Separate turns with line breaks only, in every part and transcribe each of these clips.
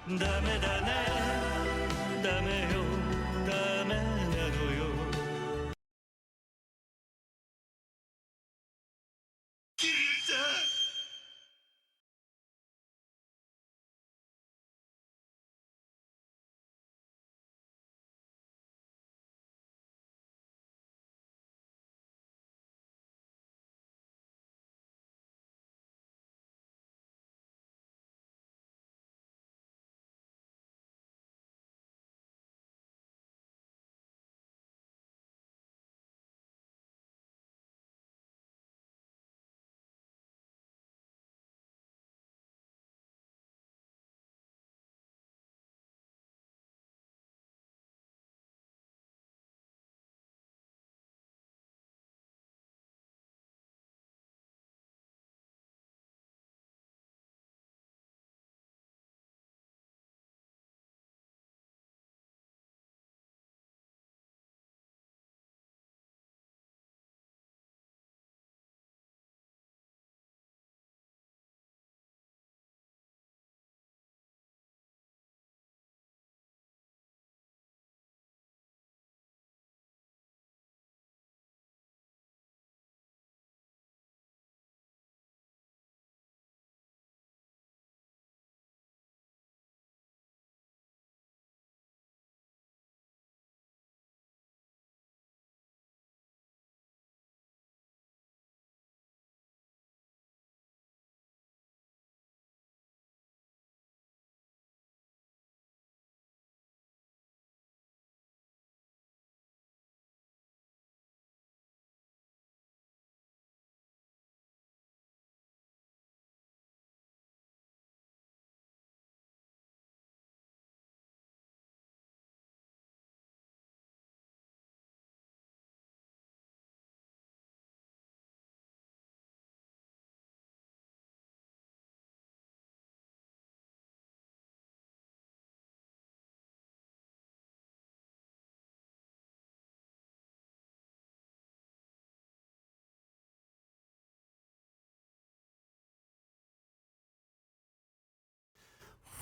ダメだねダメよダメなのよ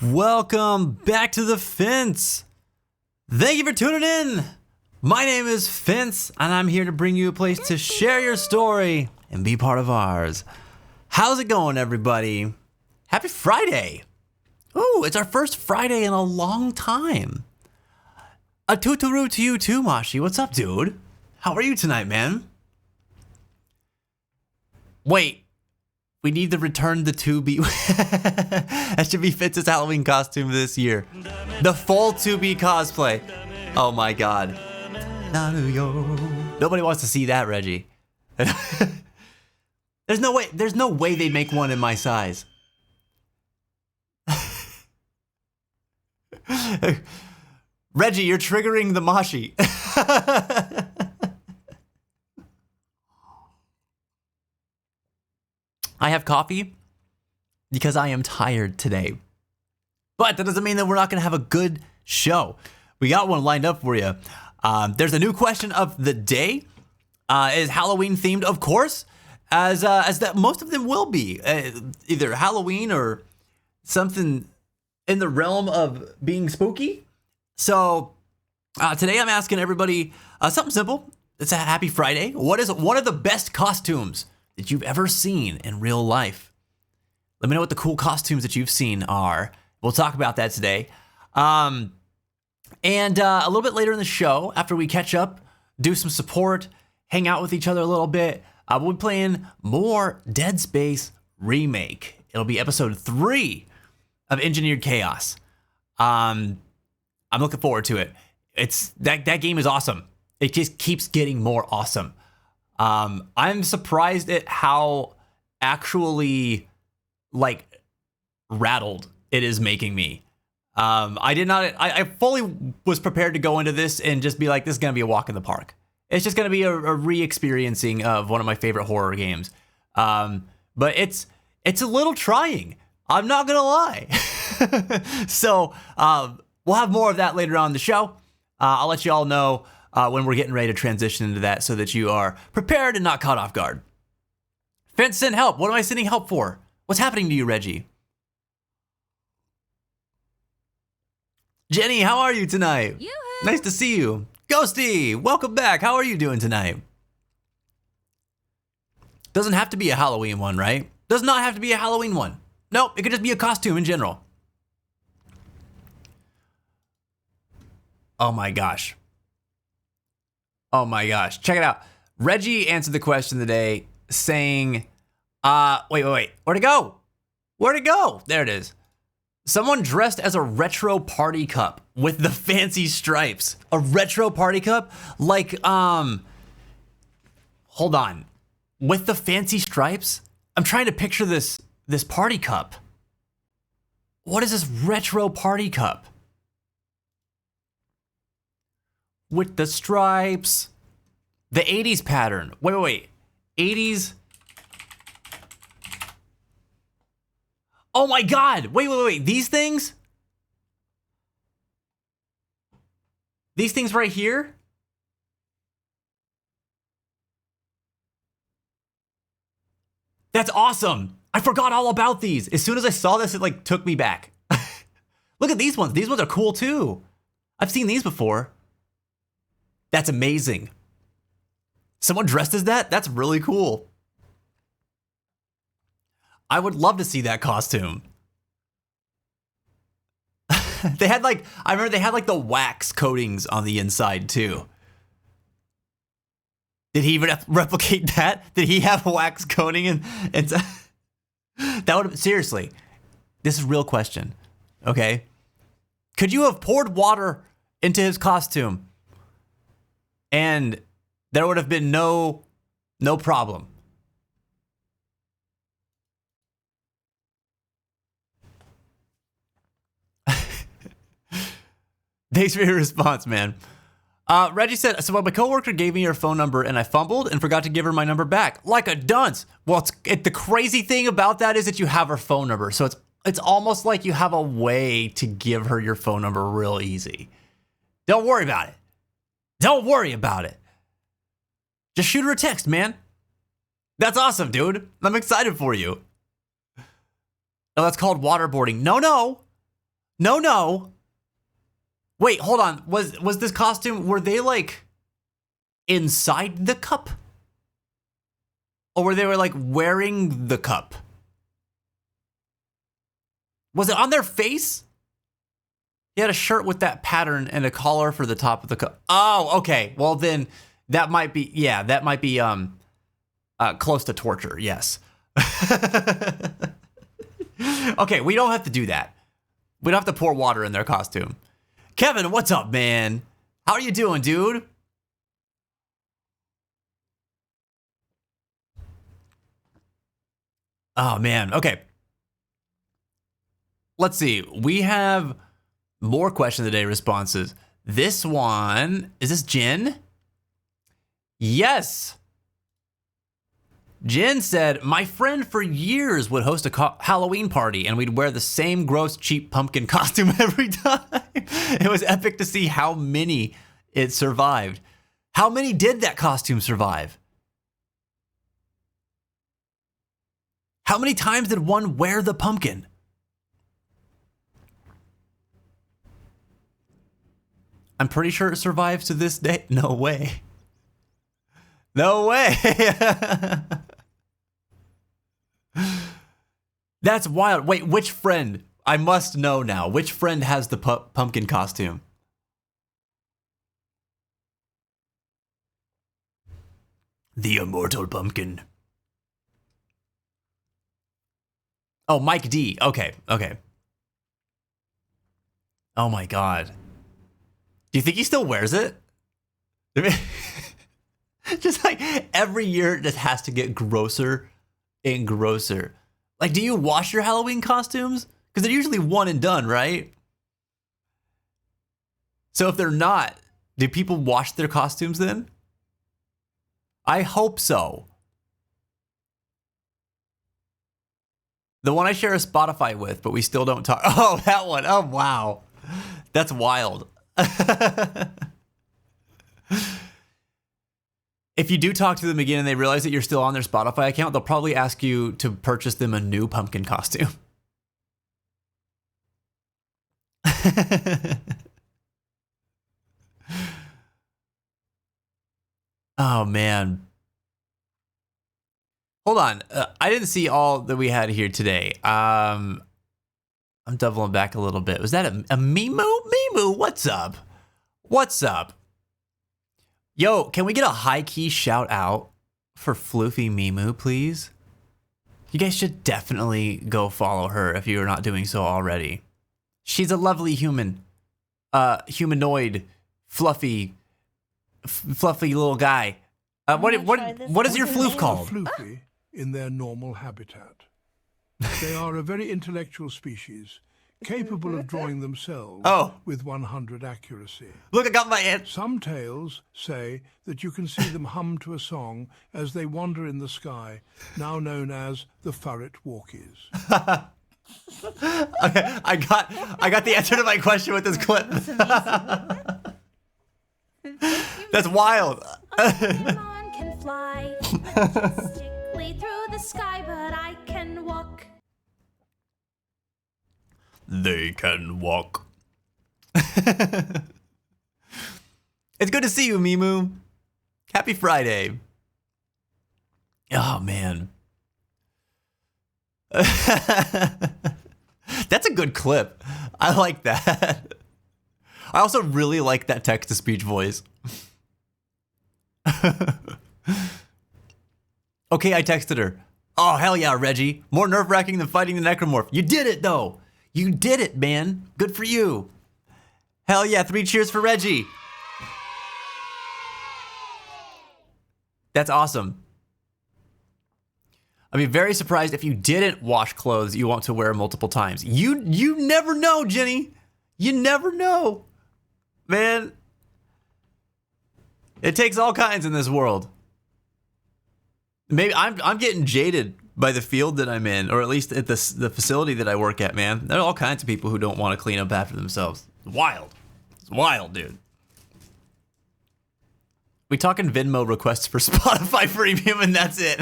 Welcome back to the Fence. Thank you for tuning in. My name is Fence, and I'm here to bring you a place to share your story and be part of ours. How's it going, everybody? Happy Friday. Ooh, it's our first Friday in a long time. A tootaroo to you too, Mashi. What's up, dude? How are you tonight, man? Wait. We need to return the 2B. That should be Fitz's Halloween costume this year. The full 2B cosplay. Oh my god. Nobody wants to see that, Reggie. There's no way they make one in my size. Reggie, you're triggering the Mashi. I have coffee because I am tired today. But that doesn't mean that we're not going to have a good show. We got one lined up for you. There's a new question of the day. Is Halloween themed, of course, as that most of them will be. Either Halloween or something in the realm of being spooky. So today I'm asking everybody something simple. It's a happy Friday. What is one of the best costumes that you've ever seen in real life? Let me know what the cool costumes that you've seen are. We'll talk about that today. And a little bit later in the show, after we catch up, do some support, hang out with each other a little bit, we'll be playing more Dead Space Remake. It'll be episode 3 of Engineered Chaos. I'm looking forward to it. It's that game is awesome. It just keeps getting more awesome. I'm surprised at how actually rattled it is making me. I fully was prepared to go into this and just be like, this is going to be a walk in the park. It's just going to be a re-experiencing of one of my favorite horror games. But it's a little trying. I'm not going to lie. So we'll have more of that later on in the show. I'll let you all know when we're getting ready to transition into that so that you are prepared and not caught off guard. Fence, send help. What am I sending help for? What's happening to you, Reggie? Jenny, how are you tonight?
Yoo-hoo.
Nice to see you. Ghosty, welcome back. How are you doing tonight? Doesn't have to be a Halloween one, right? Does not have to be a Halloween one. Nope, it could just be a costume in general. Oh my gosh. Oh my gosh. Check it out. Reggie answered the question today saying, wait. Where'd it go? Where'd it go? There it is. Someone dressed as a retro party cup with the fancy stripes. A retro party cup? Like, hold on. With the fancy stripes? I'm trying to picture this party cup. What is this retro party cup? With the stripes. The 80s pattern. Wait. 80s. Oh my God. Wait. These things? These things right here? That's awesome. I forgot all about these. As soon as I saw this, it like took me back. Look at these ones. These ones are cool too. I've seen these before. That's amazing. Someone dressed as that? That's really cool. I would love to see that costume. They had like, I remember they had like the wax coatings on the inside too. Did he even replicate that? Did he have wax coating and that would have, seriously, this is a real question. Okay. Could you have poured water into his costume and there would have been no problem? Thanks for your response, man. Reggie said, so my coworker gave me your phone number and I fumbled and forgot to give her my number back. Like a dunce. Well, the crazy thing about that is that you have her phone number. So it's almost like you have a way to give her your phone number real easy. Don't worry about it. Don't worry about it. Just shoot her a text, man. That's awesome, dude. I'm excited for you. Oh, that's called waterboarding. No. Wait, hold on. Was this costume, were they like inside the cup? Or were they like wearing the cup? Was it on their face? He had a shirt with that pattern and a collar for the top of the cup. Oh, okay. Well then that might be, yeah, that might be close to torture, yes. Okay, we don't have to do that. We don't have to pour water in their costume. Kevin, what's up, man? How are you doing, dude? Oh, man. Okay. Let's see. We have more question of the day responses. This one, is this Jen? Yes. Jen said, my friend for years would host a Halloween party and we'd wear the same gross, cheap pumpkin costume every time. It was epic to see how many it survived. How many did that costume survive? How many times did one wear the pumpkin? I'm pretty sure it survives to this day. No way. No way. That's wild. Wait, which friend? I must know now. Which friend has the pumpkin costume? The immortal pumpkin. Oh, Mike D. Okay. Oh my God. Do you think he still wears it? Just like every year it just has to get grosser and grosser. Like, do you wash your Halloween costumes? Because they're usually one and done, right? So if they're not, do people wash their costumes then? I hope so. The one I share a Spotify with, but we still don't talk. Oh, that one. Oh, wow. That's wild. If you do talk to them again and they realize that you're still on their Spotify account, they'll probably ask you to purchase them a new pumpkin costume. Oh man. Hold on. I didn't see all that we had here today. I'm doubling back a little bit. Was that a Mimu? Mimu, what's up? What's up? Yo, can we get a high key shout out for Floofy Mimu, please? You guys should definitely go follow her if you're not doing so already. She's a lovely human. Humanoid, fluffy little guy. What is your floof called?
Floofy in their normal habitat. They are a very intellectual species, capable of drawing themselves with 100 accuracy.
Look, I got my aunt.
Some tales say that you can see them hum to a song as they wander in the sky, now known as the Furret Walkies.
Okay, I got the answer to my question with this clip. That's wild.
Pokemon can fly majestically through the sky, but I can walk.
They can walk. It's good to see you, Mimu. Happy Friday. Oh, man. That's a good clip. I like that. I also really like that text-to-speech voice. Okay, I texted her. Oh, hell yeah, Reggie. More nerve-wracking than fighting the Necromorph. You did it, though. You did it, man. Good for you. Hell yeah, 3 cheers for Reggie. That's awesome. I'd be very surprised if you didn't wash clothes you want to wear multiple times. You never know, Jenny. You never know. Man. It takes all kinds in this world. Maybe I'm getting jaded by the field that I'm in, or at least at the facility that I work at, man. There are all kinds of people who don't want to clean up after themselves. It's wild. It's wild, dude. We talking Venmo requests for Spotify Premium and that's it.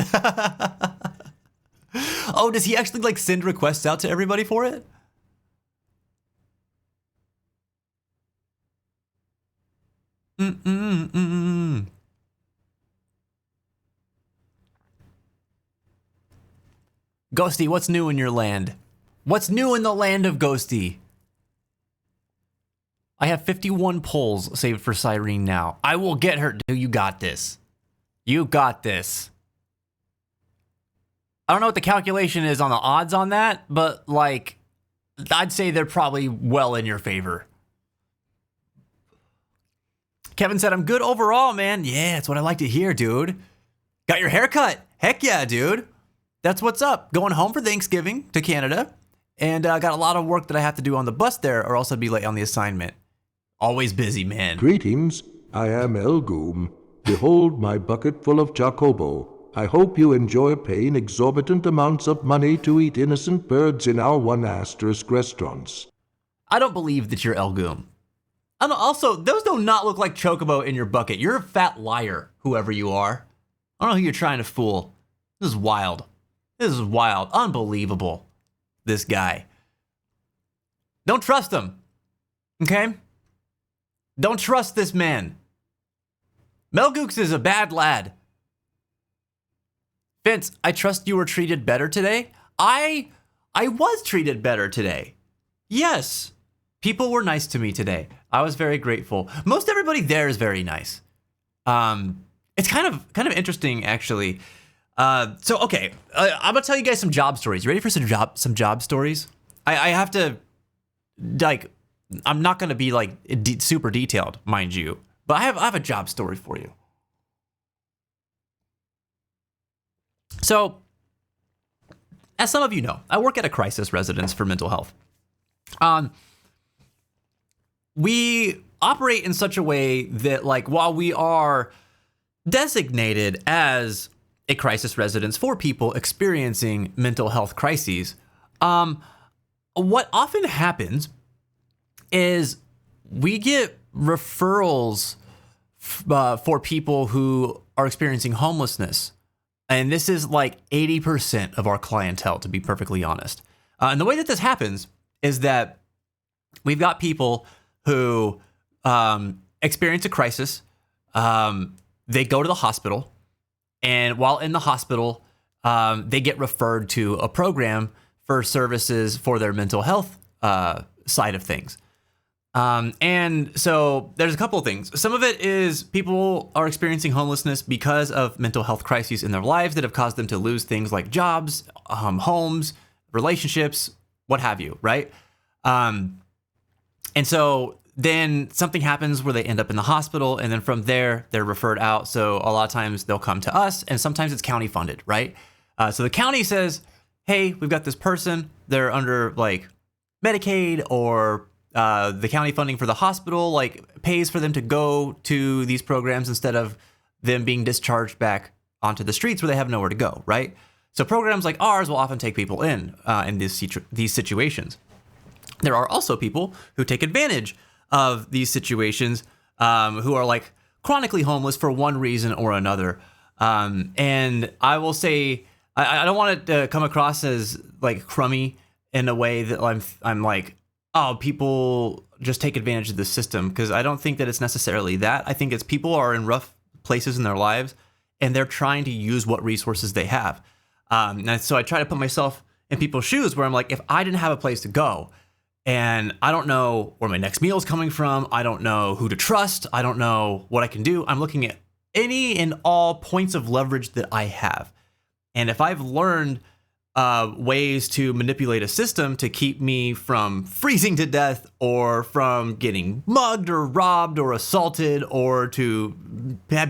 Oh, does he actually like send requests out to everybody for it? Ghosty, what's new in your land? What's new in the land of Ghosty? I have 51 polls saved for Cyrene now. I will get her. Dude, you got this. You got this. I don't know what the calculation is on the odds on that, but like, I'd say they're probably well in your favor. Kevin said, I'm good overall, man. Yeah, that's what I like to hear, dude. Got your haircut. Heck yeah, dude. That's what's up. Going home for Thanksgiving to Canada. And I got a lot of work that I have to do on the bus there, or else I'd be late on the assignment. Always busy, man.
Greetings, I am Elgoom. Behold my bucket full of Jacobo. I hope you enjoy paying exorbitant amounts of money to eat innocent birds in our 1* restaurants.
I don't believe that you're Elgoom. Also, those do not look like Chocobo in your bucket. You're a fat liar, whoever you are. I don't know who you're trying to fool. This is wild. This is wild. Unbelievable. This guy. Don't trust him. Okay? Don't trust this man. Melgooks is a bad lad. Vince, I trust you were treated better today. I was treated better today. Yes. People were nice to me today. I was very grateful. Most everybody there is very nice. It's kind of interesting, actually. So okay, I'm gonna tell you guys some job stories. You ready for some job stories? I have to, like, I'm not gonna be like super detailed, mind you, but I have a job story for you. So, as some of you know, I work at a crisis residence for mental health. We operate in such a way that, like, while we are designated as a crisis residence for people experiencing mental health crises, what often happens is we get referrals for people who are experiencing homelessness. And this is like 80% of our clientele, to be perfectly honest. And the way that this happens is that we've got people who experience a crisis, they go to the hospital, and while in the hospital, they get referred to a program for services for their mental health side of things. And so there's a couple of things. Some of it is people are experiencing homelessness because of mental health crises in their lives that have caused them to lose things like jobs, homes, relationships, what have you, right? And so then something happens where they end up in the hospital, and then from there, they're referred out. So a lot of times they'll come to us, and sometimes it's county funded, right? So the county says, hey, we've got this person, they're under like Medicaid, or the county funding for the hospital like pays for them to go to these programs instead of them being discharged back onto the streets where they have nowhere to go, right? So programs like ours will often take people in these situations. There are also people who take advantage of these situations, who are like chronically homeless for one reason or another. And I will say, I don't want it to come across as like crummy in a way that I'm like, oh, people just take advantage of the system, because I don't think that it's necessarily that. I think it's people are in rough places in their lives, and they're trying to use what resources they have. And so I try to put myself in people's shoes where I'm like, if I didn't have a place to go, and I don't know where my next meal is coming from, I don't know who to trust, I don't know what I can do, I'm looking at any and all points of leverage that I have. And if I've learned ways to manipulate a system to keep me from freezing to death, or from getting mugged or robbed or assaulted, or to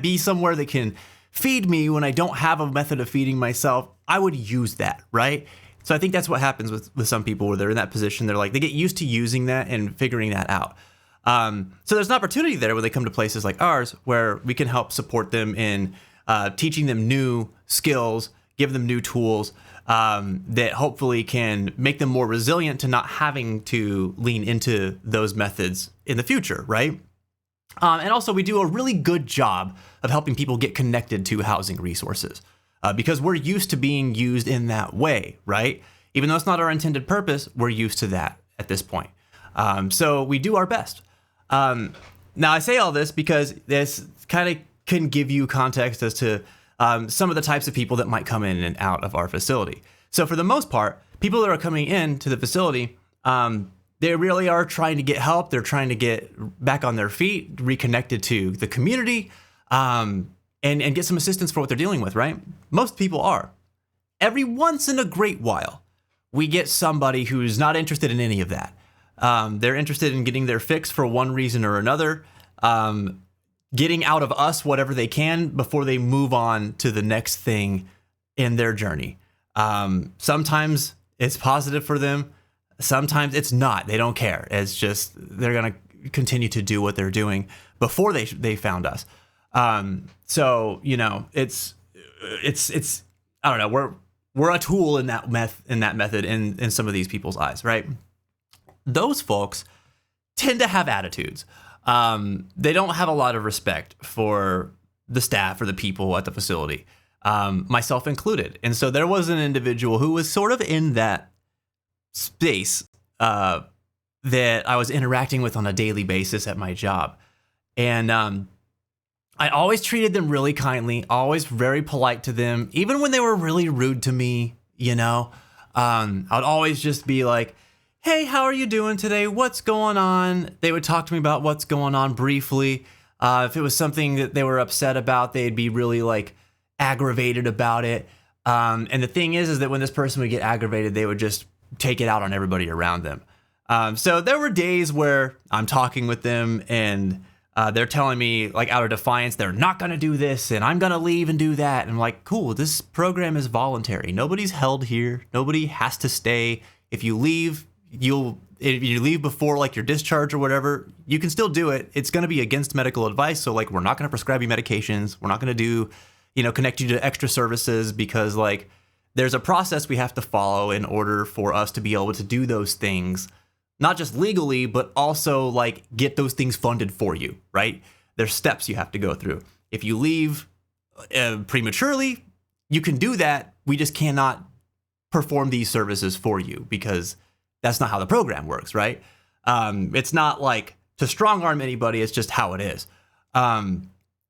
be somewhere that can feed me when I don't have a method of feeding myself, I would use that, right? So I think that's what happens with some people where they're in that position. They're like, they get used to using that and figuring that out. So there's an opportunity there when they come to places like ours where we can help support them in teaching them new skills, give them new tools, that hopefully can make them more resilient to not having to lean into those methods in the future, right? And also, we do a really good job of helping people get connected to housing resources, because we're used to being used in that way, right? Even though it's not our intended purpose, we're used to that at this point. So we do our best. Now, I say all this because this kind of can give you context as to some of the types of people that might come in and out of our facility. So for the most part, people that are coming in to the facility, they really are trying to get help. They're trying to get back on their feet, reconnected to the community, and get some assistance for what they're dealing with, right? Most people are. Every once in a great while, we get somebody who's not interested in any of that. They're interested in getting their fix for one reason or another, getting out of us whatever they can before they move on to the next thing in their journey. Sometimes it's positive for them. Sometimes it's not. They don't care. It's just they're going to continue to do what they're doing before they found us. So, you know, it's I don't know. We're a tool in that method in some of these people's eyes, right? Those folks tend to have attitudes. They don't have a lot of respect for the staff or the people at the facility, myself included. And so there was an individual who was sort of in that space that I was interacting with on a daily basis at my job. And I always treated them really kindly, always very polite to them, even when they were really rude to me, you know. I would always just be like, hey, how are you doing today? What's going on? They would talk to me about what's going on briefly. If it was something that they were upset about, they'd be really like aggravated about it. And the thing is that when this person would get aggravated, they would just take it out on everybody around them. So there were days where I'm talking with them and they're telling me like out of defiance, they're not going to do this and I'm going to leave and do that. And I'm like, cool, this program is voluntary. Nobody's held here. Nobody has to stay. If you leave, if you leave before like your discharge or whatever, you can still do it. It's going to be against medical advice. So like, we're not going to prescribe you medications. We're not going to connect you to extra services, because like there's a process we have to follow in order for us to be able to do those things, not just legally, but also like get those things funded for you, right? There's steps you have to go through. If you leave prematurely, you can do that. We just cannot perform these services for you because that's not how the program works, right? It's not like to strong arm anybody. It's just how it is.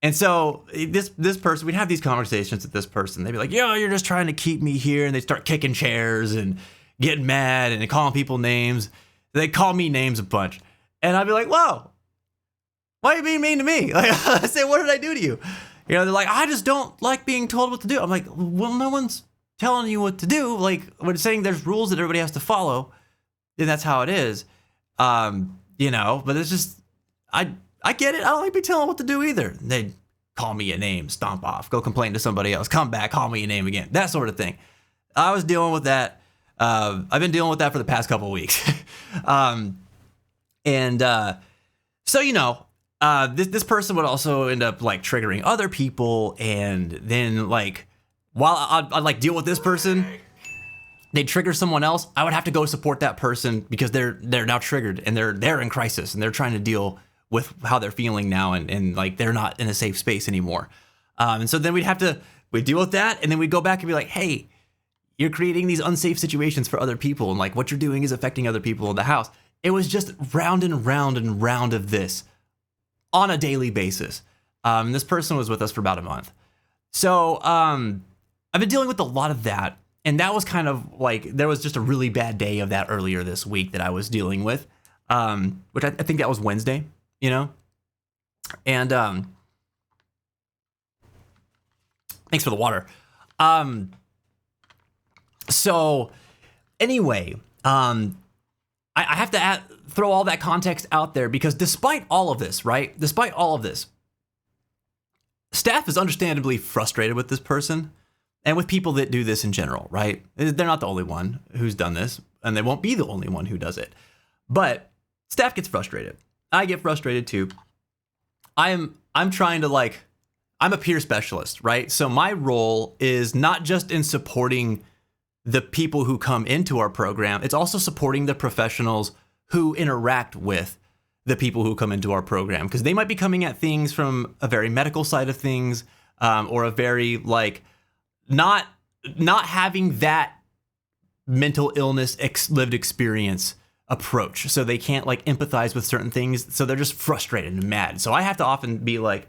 And so this person, we'd have these conversations with this person. They'd be like, yo, you're just trying to keep me here. And they start kicking chairs and getting mad and calling people names. They call me names a bunch. And I'd be like, whoa, why are you being mean to me? Like, I say, what did I do to you? You know, they're like, I just don't like being told what to do. I'm like, well, no one's telling you what to do. Like, we're saying there's rules that everybody has to follow. And that's how it is. You know, but it's just, I get it. I don't like being told what to do either. They call me a name, stomp off, go complain to somebody else, come back, call me a name again, that sort of thing. I was dealing with that. I've been dealing with that for the past couple of weeks. So, you know, this person would also end up like triggering other people. And then like, while I'd like deal with this person, they trigger someone else. I would have to go support that person because they're now triggered and they're in crisis and they're trying to deal with how they're feeling now, and like they're not in a safe space anymore. And so then we'd deal with that, and then we'd go back and be like, hey, you're creating these unsafe situations for other people, and like what you're doing is affecting other people in the house. It was just round and round and round of this on a daily basis. This person was with us for about a month. So I've been dealing with a lot of that, and that was kind of like, there was just a really bad day of that earlier this week that I was dealing with, which I think that was Wednesday. You know, and thanks for the water. So anyway, I have to throw all that context out there because despite all of this, right? Despite all of this, staff is understandably frustrated with this person and with people that do this in general, right? They're not the only one who's done this, and they won't be the only one who does it. But staff gets frustrated. I get frustrated too. I'm trying to like, I'm a peer specialist, right? So my role is not just in supporting the people who come into our program, it's also supporting the professionals who interact with the people who come into our program, because they might be coming at things from a very medical side of things, or a very like not having that mental illness lived experience approach, so they can't like empathize with certain things, so they're just frustrated and mad. So I have to often be like,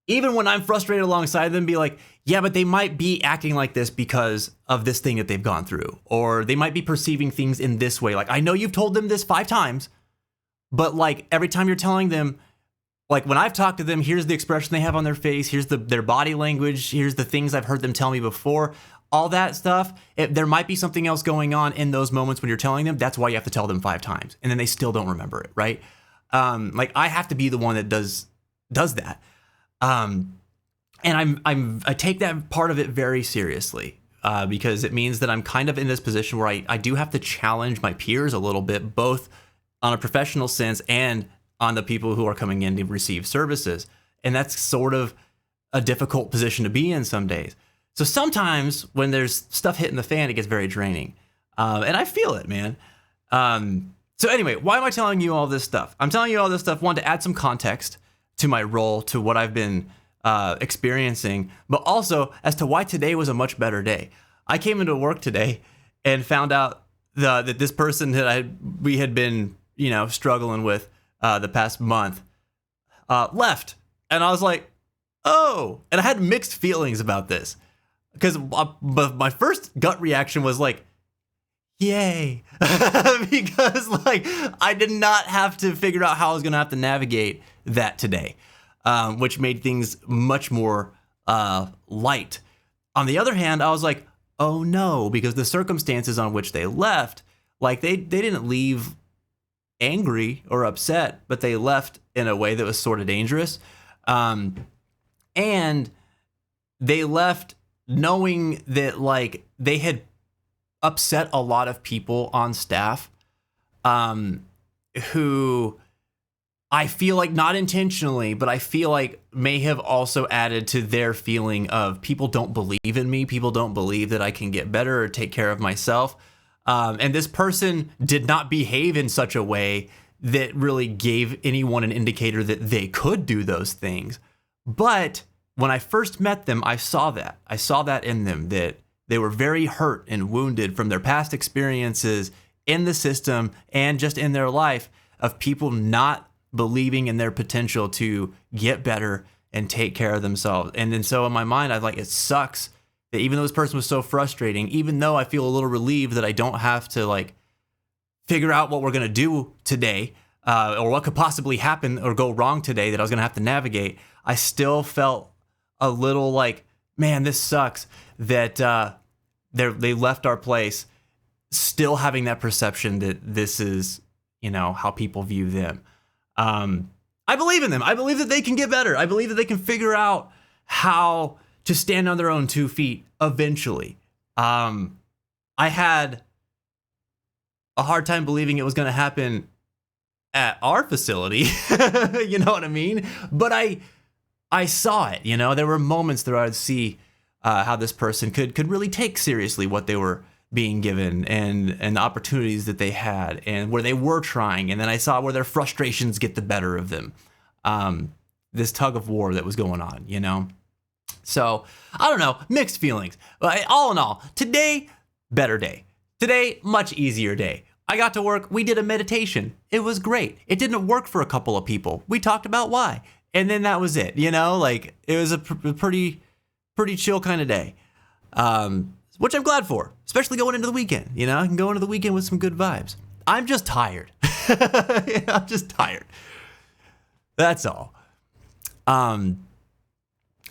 even when I'm frustrated alongside them, be like, yeah, but they might be acting like this because of this thing that they've gone through, or they might be perceiving things in this way. Like, I know you've told them this 5 times, but like every time you're telling them, like when I've talked to them, here's the expression they have on their face, here's their body language, here's the things I've heard them tell me before. All that stuff, there might be something else going on in those moments when you're telling them. That's why you have to tell them 5 times, and then they still don't remember it, right? Like I have to be the one that does that, and I take that part of it very seriously, because it means that I'm kind of in this position where I do have to challenge my peers a little bit, both on a professional sense and on the people who are coming in to receive services, and that's sort of a difficult position to be in some days. So sometimes when there's stuff hitting the fan, it gets very draining. And I feel it, man. So anyway, why am I telling you all this stuff? I'm telling you all this stuff, one, to add some context to my role, to what I've been experiencing, but also as to why today was a much better day. I came into work today and found out that this person that we had been, struggling with the past month left. And I was like, oh, and I had mixed feelings about this. Because my first gut reaction was like, yay, because like I did not have to figure out how I was going to have to navigate that today, which made things much more light. On the other hand, I was like, oh no, because the circumstances on which they left, like they didn't leave angry or upset, but they left in a way that was sort of dangerous. And they left knowing that like they had upset a lot of people on staff, who I feel like not intentionally, but I feel like may have also added to their feeling of people don't believe in me. People don't believe that I can get better or take care of myself. And this person did not behave in such a way that really gave anyone an indicator that they could do those things. But when I first met them, I saw that. I saw that in them, that they were very hurt and wounded from their past experiences in the system and just in their life of people not believing in their potential to get better and take care of themselves. And then so in my mind, I was like, it sucks that even though this person was so frustrating, even though I feel a little relieved that I don't have to like figure out what we're going to do today, or what could possibly happen or go wrong today that I was going to have to navigate, I still felt a little like, man, this sucks that they left our place still having that perception that this is, you know, how people view them. I believe in them. I believe that they can get better. I believe that they can figure out how to stand on their own 2 feet eventually. I had a hard time believing it was going to happen at our facility. You know what I mean? But I saw it, you know, there were moments there I'd see how this person could really take seriously what they were being given and the opportunities that they had and where they were trying. And then I saw where their frustrations get the better of them. This tug of war that was going on, you know? So I don't know, mixed feelings. But all in all, today, better day. Today, much easier day. I got to work. We did a meditation. It was great. It didn't work for a couple of people. We talked about why. And then that was it, you know, like it was a pretty chill kind of day, which I'm glad for, especially going into the weekend. You know, I can go into the weekend with some good vibes. I'm just tired. I'm just tired. That's all.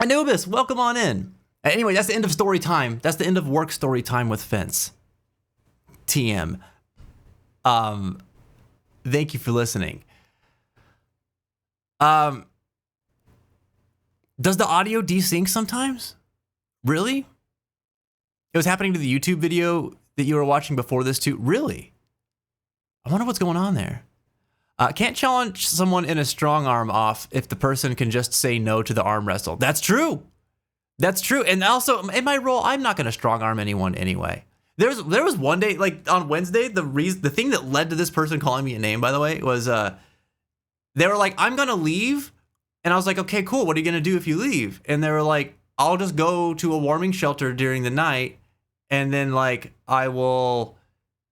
Anubis, welcome on in. Anyway, that's the end of story time. That's the end of work story time with Fence. TM. Thank you for listening. Does the audio desync sometimes? Really? It was happening to the YouTube video that you were watching before this too? Really? I wonder what's going on there. Can't challenge someone in a strong arm off if the person can just say no to the arm wrestle. That's true. That's true. And also, in my role, I'm not going to strong arm anyone anyway. There was one day, like on Wednesday, the thing that led to this person calling me a name, by the way, was they were like, I'm going to leave. And I was like, okay, cool. What are you going to do if you leave? And they were like, I'll just go to a warming shelter during the night. And then like, I will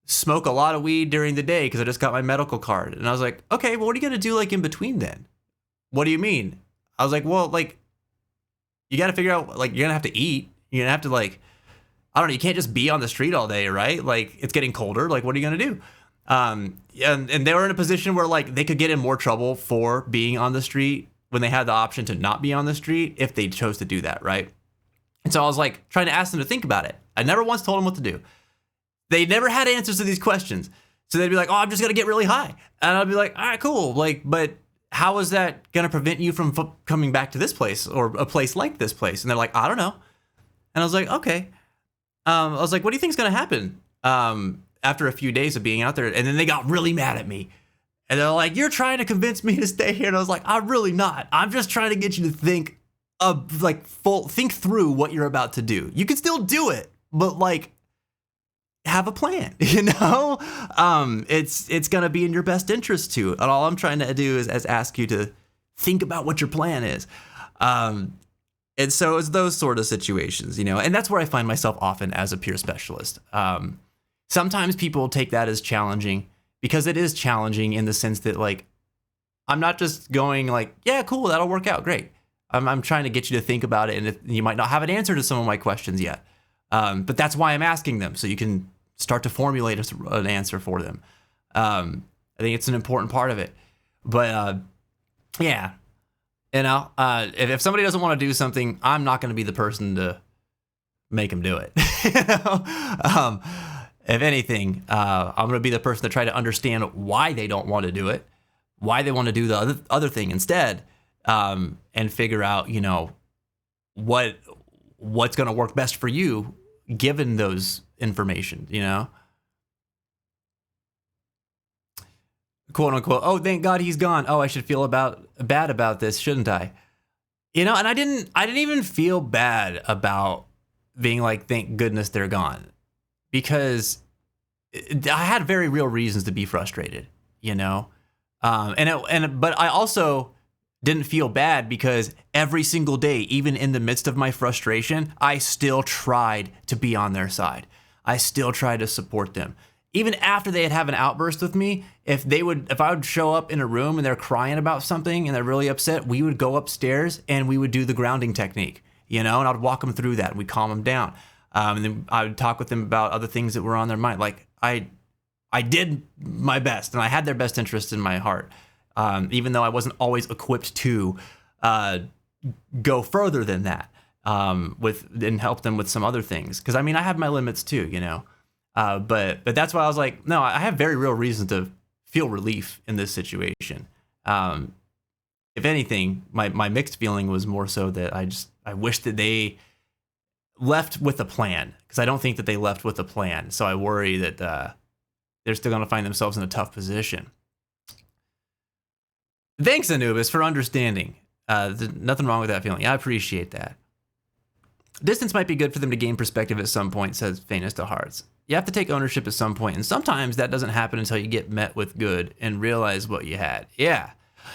smoke a lot of weed during the day because I just got my medical card. And I was like, okay, well, what are you going to do like in between then? What do you mean? I was like, well, like, you got to figure out, like, you're going to have to eat. You're going to have to like, I don't know, you can't just be on the street all day, right? Like, it's getting colder. Like, what are you going to do? And they were in a position where like they could get in more trouble for being on the street when they had the option to not be on the street if they chose to do that, right? And so I was like trying to ask them to think about it. I never once told them what to do. They never had answers to these questions. So they'd be like, oh, I'm just going to get really high. And I'd be like, all right, cool. Like, but how is that going to prevent you from coming back to this place or a place like this place? And they're like, I don't know. And I was like, okay. I was like, what do you think is going to happen after a few days of being out there? And then they got really mad at me. And they're like, you're trying to convince me to stay here. And I was like, I'm really not. I'm just trying to get you to think of like think through what you're about to do. You can still do it, but like have a plan, you know? It's going to be in your best interest too. And all I'm trying to do is ask you to think about what your plan is. And so it's those sort of situations, you know, and that's where I find myself often as a peer specialist. Sometimes people take that as challenging because it is challenging in the sense that like, I'm not just going like, yeah, cool, that'll work out. Great. I'm trying to get you to think about it. And you might not have an answer to some of my questions yet. But that's why I'm asking them. So you can start to formulate an answer for them. I think it's an important part of it, but yeah. You know, if somebody doesn't want to do something, I'm not going to be the person to make them do it. You know? If anything, I'm going to be the person to try to understand why they don't want to do it, why they want to do the other thing instead, and figure out, you know, what's going to work best for you given those information, you know? Quote unquote, oh, thank God he's gone. Oh, I should feel bad about this, shouldn't I? You know, and I didn't even feel bad about being like, thank goodness they're gone, because I had very real reasons to be frustrated, you know? But I also didn't feel bad because every single day, even in the midst of my frustration, I still tried to be on their side. I still tried to support them. even after they have an outburst with me, if I would show up in a room and they're crying about something and they're really upset, we would go upstairs and we would do the grounding technique, and I would walk them through that and we'd calm them down. And then I would talk with them about other things that were on their mind. Like I did my best and I had their best interest in my heart. Even though I wasn't always equipped to go further than that and help them with some other things. Because I have my limits too, but that's why I was like, no, I have very real reason to feel relief in this situation. If anything, my mixed feeling was more so that I wish that they left with a plan, because I don't think that they left with a plan. So I worry that they're still going to find themselves in a tough position. Thanks, Anubis, for understanding. Nothing wrong with that feeling. I appreciate that. Distance might be good for them to gain perspective at some point, says Faintest of Hearts. You have to take ownership at some point, and sometimes that doesn't happen until you get met with good and realize what you had. Yeah.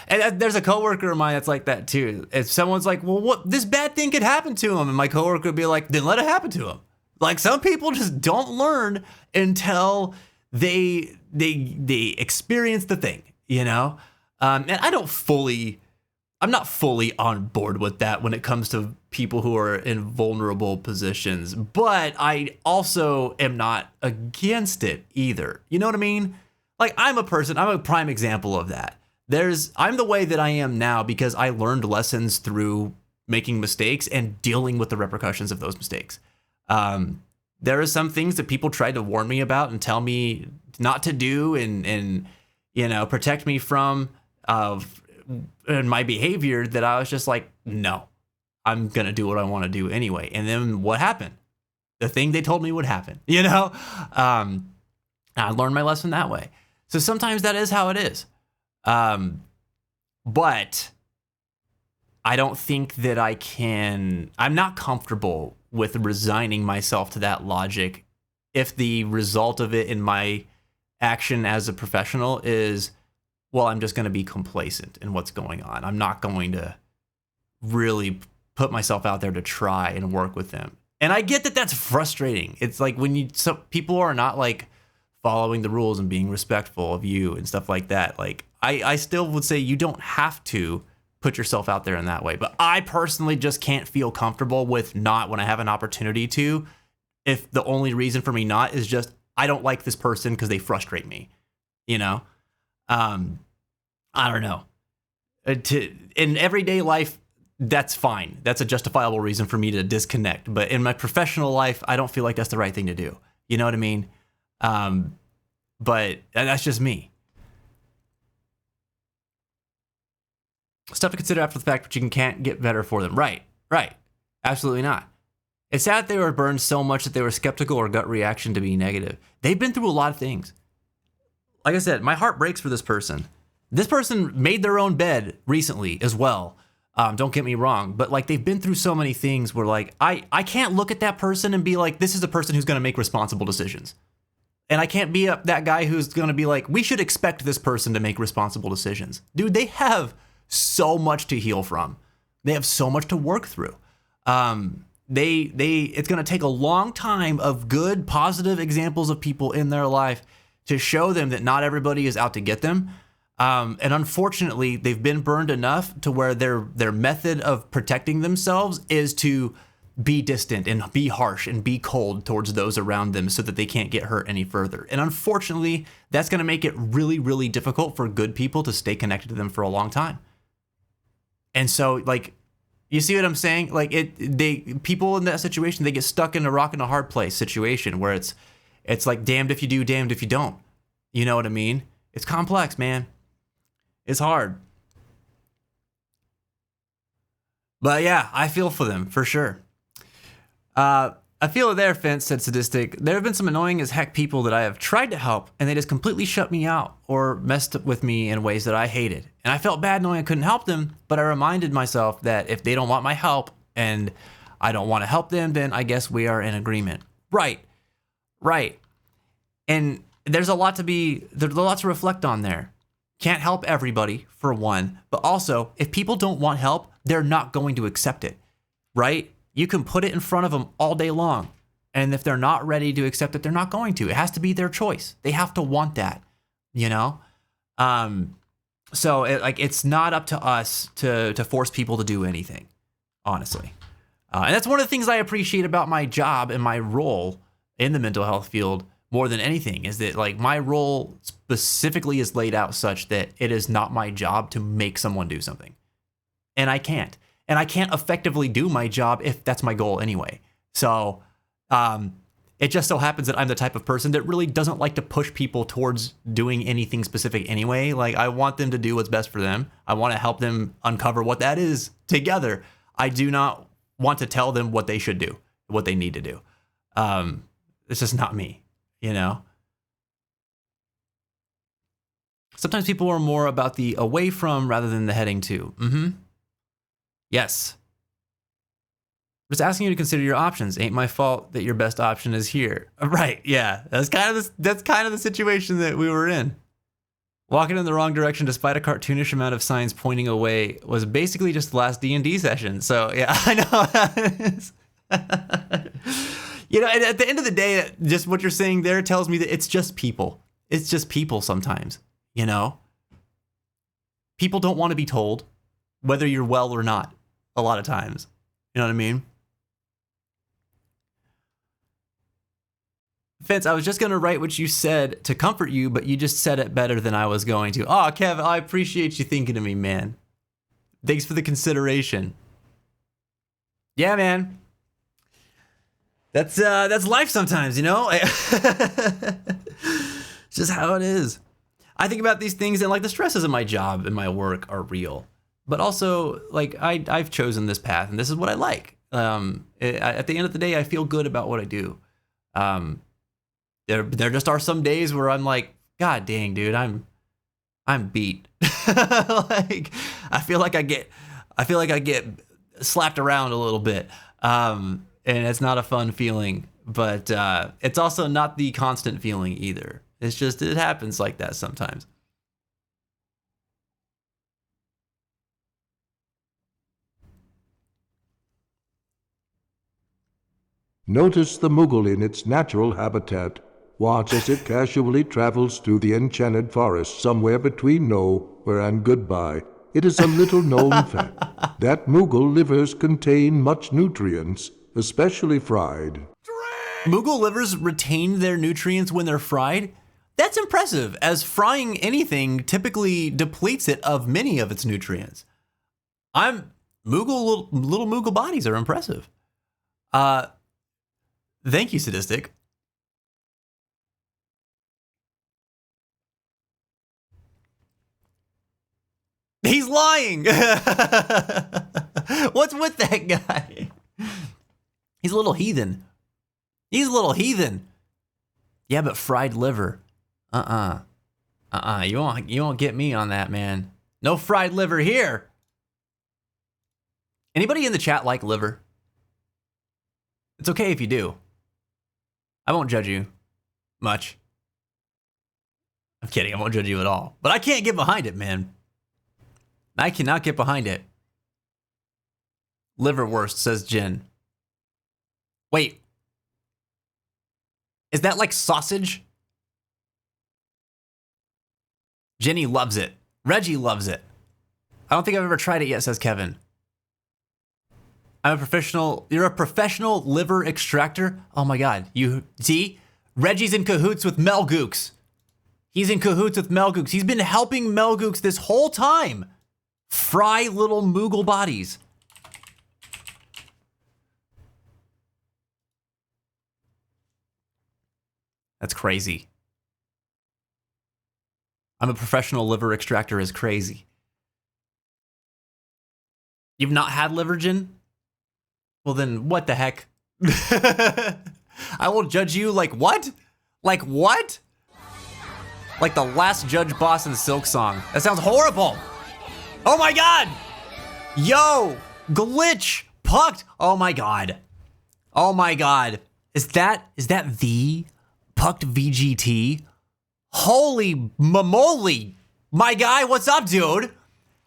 And there's a coworker of mine that's like that too. If someone's like, well, what, this bad thing could happen to him, and my coworker would be like, then let it happen to him. Like, some people just don't learn until they experience the thing, And I'm not fully on board with that when it comes to people who are in vulnerable positions, but I also am not against it either. You know what I mean? Like, I'm a prime example of that. I'm the way that I am now because I learned lessons through making mistakes and dealing with the repercussions of those mistakes. There are some things that people tried to warn me about and tell me not to do and protect me from in my behavior, that I was just like, no, I'm going to do what I want to do anyway. And then what happened? The thing they told me would happen, I learned my lesson that way. So sometimes that is how it is. But I don't think that I'm not comfortable with resigning myself to that logic if the result of it in my action as a professional is, well, I'm just going to be complacent in what's going on. I'm not going to really put myself out there to try and work with them. And I get that that's frustrating. It's like when people are not like following the rules and being respectful of you and stuff like that. Like, I still would say you don't have to put yourself out there in that way. But I personally just can't feel comfortable with not when I have an opportunity to, if the only reason for me not is just, I don't like this person because they frustrate me, I don't know. In everyday life, that's fine. That's a justifiable reason for me to disconnect. But in my professional life, I don't feel like that's the right thing to do. You know what I mean? But that's just me. Stuff to consider after the fact, but you can't get better for them. Right. Absolutely not. It's sad they were burned so much that they were skeptical or gut reaction to be negative. They've been through a lot of things. Like I said, my heart breaks for this person. This person made their own bed recently as well. Don't get me wrong, but like, they've been through so many things where like, I can't look at that person and be like, this is a person who's going to make responsible decisions. And I can't be that guy who's going to be like, we should expect this person to make responsible decisions. Dude, they have so much to heal from. They have so much to work through. It's going to take a long time of good, positive examples of people in their life to show them that not everybody is out to get them. And unfortunately, they've been burned enough to where their method of protecting themselves is to be distant and be harsh and be cold towards those around them so that they can't get hurt any further. And unfortunately, that's going to make it really, really difficult for good people to stay connected to them for a long time. And so, like, you see what I'm saying? Like, people in that situation, they get stuck in a rock and a hard place situation where it's like damned if you do, damned if you don't. You know what I mean? It's complex, man. It's hard. But yeah, I feel for them for sure. I feel it there, Fence, said Sadistic. There have been some annoying as heck people that I have tried to help, and they just completely shut me out or messed with me in ways that I hated. And I felt bad knowing I couldn't help them, but I reminded myself that if they don't want my help and I don't want to help them, then I guess we are in agreement. Right. And there's a lot to reflect on there. Can't help everybody, for one, but also, if people don't want help, they're not going to accept it, right? You can put it in front of them all day long. And if they're not ready to accept it, they're not going to. It has to be their choice. They have to want that, you know? So it's not up to us to force people to do anything, honestly. And that's one of the things I appreciate about my job and my role in the mental health field more than anything, is that like my role specifically is laid out such that it is not my job to make someone do something. And I can't. And I can't effectively do my job if that's my goal anyway. So it just so happens that I'm the type of person that really doesn't like to push people towards doing anything specific anyway. Like, I want them to do what's best for them. I want to help them uncover what that is together. I do not want to tell them what they should do, what they need to do. It's just not me, you know? Sometimes people are more about the away from rather than the heading to. Yes. Just asking you to consider your options. Ain't my fault that your best option is here. Right, yeah. That's kind of the situation that we were in. Walking in the wrong direction despite a cartoonish amount of signs pointing away was basically just the last D&D session. So, yeah, I know. You know, and at the end of the day, just what you're saying there tells me that it's just people. It's just people sometimes, you know? People don't want to be told whether you're well or not a lot of times. You know what I mean? Vince, I was just going to write what you said to comfort you, but you just said it better than I was going to. Oh, Kev, I appreciate you thinking of me, man. Thanks for the consideration. Yeah, man. That's life sometimes, you know? It's just how it is. I think about these things and like the stresses of my job and my work are real. But also, like, I've chosen this path and this is what I like. At the end of the day, I feel good about what I do. There just are some days where I'm like, God dang, dude, I'm beat. Like, I feel like I get slapped around a little bit. And it's not a fun feeling, but it's also not the constant feeling either. It's just, it happens like that sometimes.
Notice the Moogle in its natural habitat. Watch as it casually travels through the enchanted forest somewhere between nowhere and goodbye. It is a little known fact that Moogle livers contain much nutrients, especially fried.
Moogle livers retain their nutrients when they're fried? That's impressive, as frying anything typically depletes it of many of its nutrients. Little Moogle bodies are impressive. Thank you, Sadistic. He's lying! What's with that guy? He's a little heathen. He's a little heathen. Yeah, but fried liver. You won't get me on that, man. No fried liver here. Anybody in the chat like liver? It's okay if you do. I won't judge you much. I'm kidding, I won't judge you at all. But I can't get behind it, man. I cannot get behind it. Liverwurst, says Jen. Wait. Is that like sausage? Jenny loves it. Reggie loves it. I don't think I've ever tried it yet, says Kevin. I'm a professional. You're a professional liver extractor? Oh my God. You see? Reggie's in cahoots with Mel Gooks. He's in cahoots with Mel Gooks. He's been helping Mel Gooks this whole time fry little Moogle bodies. That's crazy. I'm a professional liver extractor is crazy. You've not had liver, Jen? Well then, what the heck? I will judge you like what? Like what? Like the last Judge Boss in Silk Song. That sounds horrible. Oh my God. Yo, glitch, Pucked. Oh my God. Oh my God. Is that the Pucked VGT? Holy moly. My guy, what's up, dude?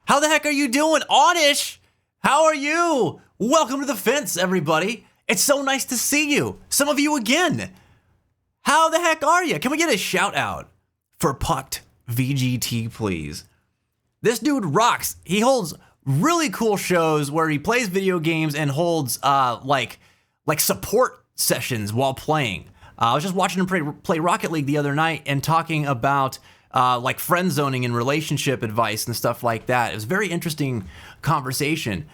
How the heck are you doing? Onish, how are you? Welcome to the fence, everybody. It's so nice to see you. Some of you again. How the heck are you? Can we get a shout out for Pucked VGT, please? This dude rocks. He holds really cool shows where he plays video games and holds like support sessions while playing. I was just watching him play Rocket League the other night and talking about like friend zoning and relationship advice and stuff like that. It was a very interesting conversation.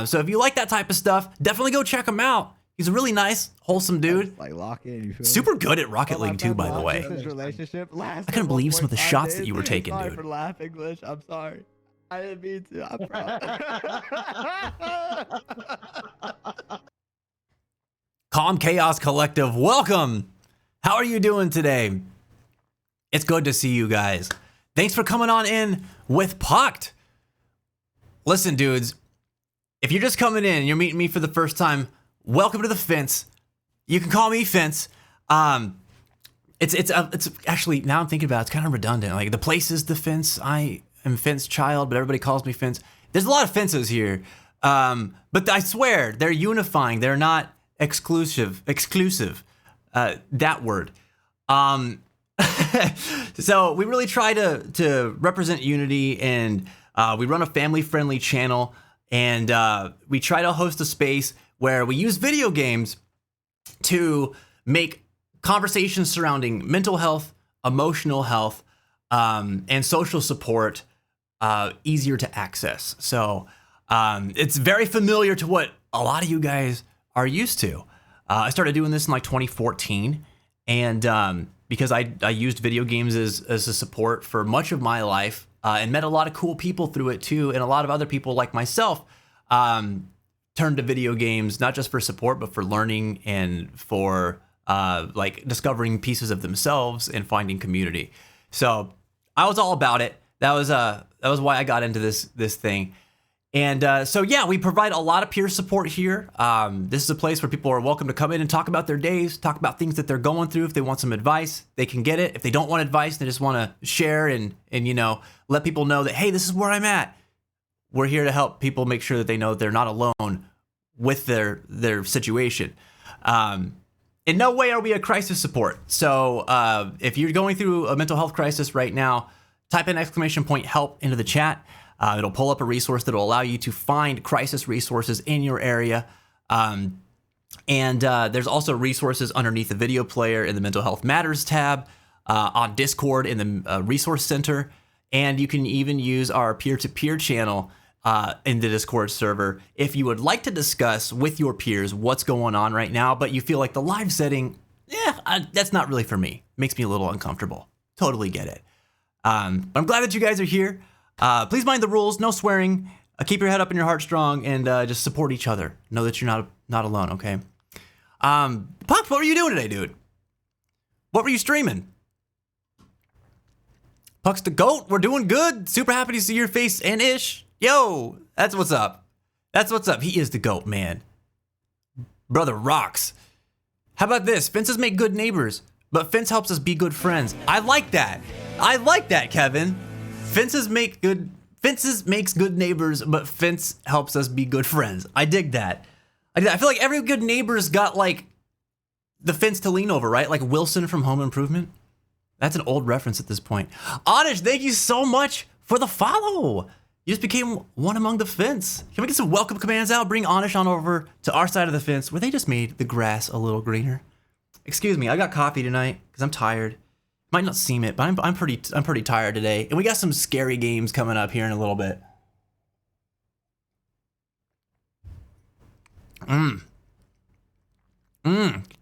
So if you like that type of stuff, definitely go check him out. He's a really nice, wholesome dude.
Like lock in, you feel
Super good at Rocket League too, by the way.
Relationship
I couldn't believe some of the shots that you were taking,
sorry
dude.
for laughing, Glitch. I'm sorry. I didn't mean to. I'm proud.
Calm Chaos Collective, welcome. How are you doing today? It's good to see you guys. Thanks for coming on in with Pucked. Listen, dudes, if you're just coming in and you're meeting me for the first time, welcome to the Fence. You can call me Fence. It's actually, now I'm thinking about it, it's kind of redundant. Like the place is the Fence. I am Fence child, but everybody calls me Fence. There's a lot of fences here, but I swear they're unifying. They're not exclusive. That word. So we really try to represent unity, and we run a family-friendly channel, and we try to host a space where we use video games to make conversations surrounding mental health, emotional health, and social support easier to access. So it's very familiar to what a lot of you guys are used to. I started doing this in like 2014, and because I used video games as a support for much of my life, and met a lot of cool people through it too, and a lot of other people like myself turned to video games not just for support, but for learning and for like discovering pieces of themselves and finding community. So I was all about it. That was why I got into this thing. And so yeah, we provide a lot of peer support here. This is a place where people are welcome to come in and talk about their days, talk about things that they're going through. If they want some advice, they can get it. If they don't want advice, they just want to share and you know, let people know that, hey, this is where I'm at. We're here to help people make sure that they know that they're not alone with their situation. In no way are we a crisis support. So if you're going through a mental health crisis right now, type in !help into the chat. It'll pull up a resource that will allow you to find crisis resources in your area. And there's also resources underneath the video player in the Mental Health Matters tab, on Discord in the Resource Center. And you can even use our peer-to-peer channel in the Discord server if you would like to discuss with your peers what's going on right now, but you feel like the live setting, that's not really for me. Makes me a little uncomfortable. Totally get it. But I'm glad that you guys are here. Please mind the rules, no swearing, keep your head up and your heart strong, and just support each other. Know that you're not alone, okay? Puck, what were you doing today, dude? What were you streaming? Puck's the GOAT, we're doing good. Super happy to see your face and Ish. Yo, that's what's up. That's what's up. He is the GOAT, man. Brother rocks. How about this? Fences make good neighbors, but Fence helps us be good friends. I like that. I like that, Kevin. Fences makes good neighbors, but Fence helps us be good friends. I dig that. I feel like every good neighbor's got like the fence to lean over, right? Like Wilson from Home Improvement. That's an old reference at this point. Anish, thank you so much for the follow. You just became one among the fence. Can we get some welcome commands out? Bring Anish on over to our side of the fence where they just made the grass a little greener. Excuse me, I got coffee tonight because I'm tired. Might not seem it, but I'm pretty tired today. And we got some scary games coming up here in a little bit.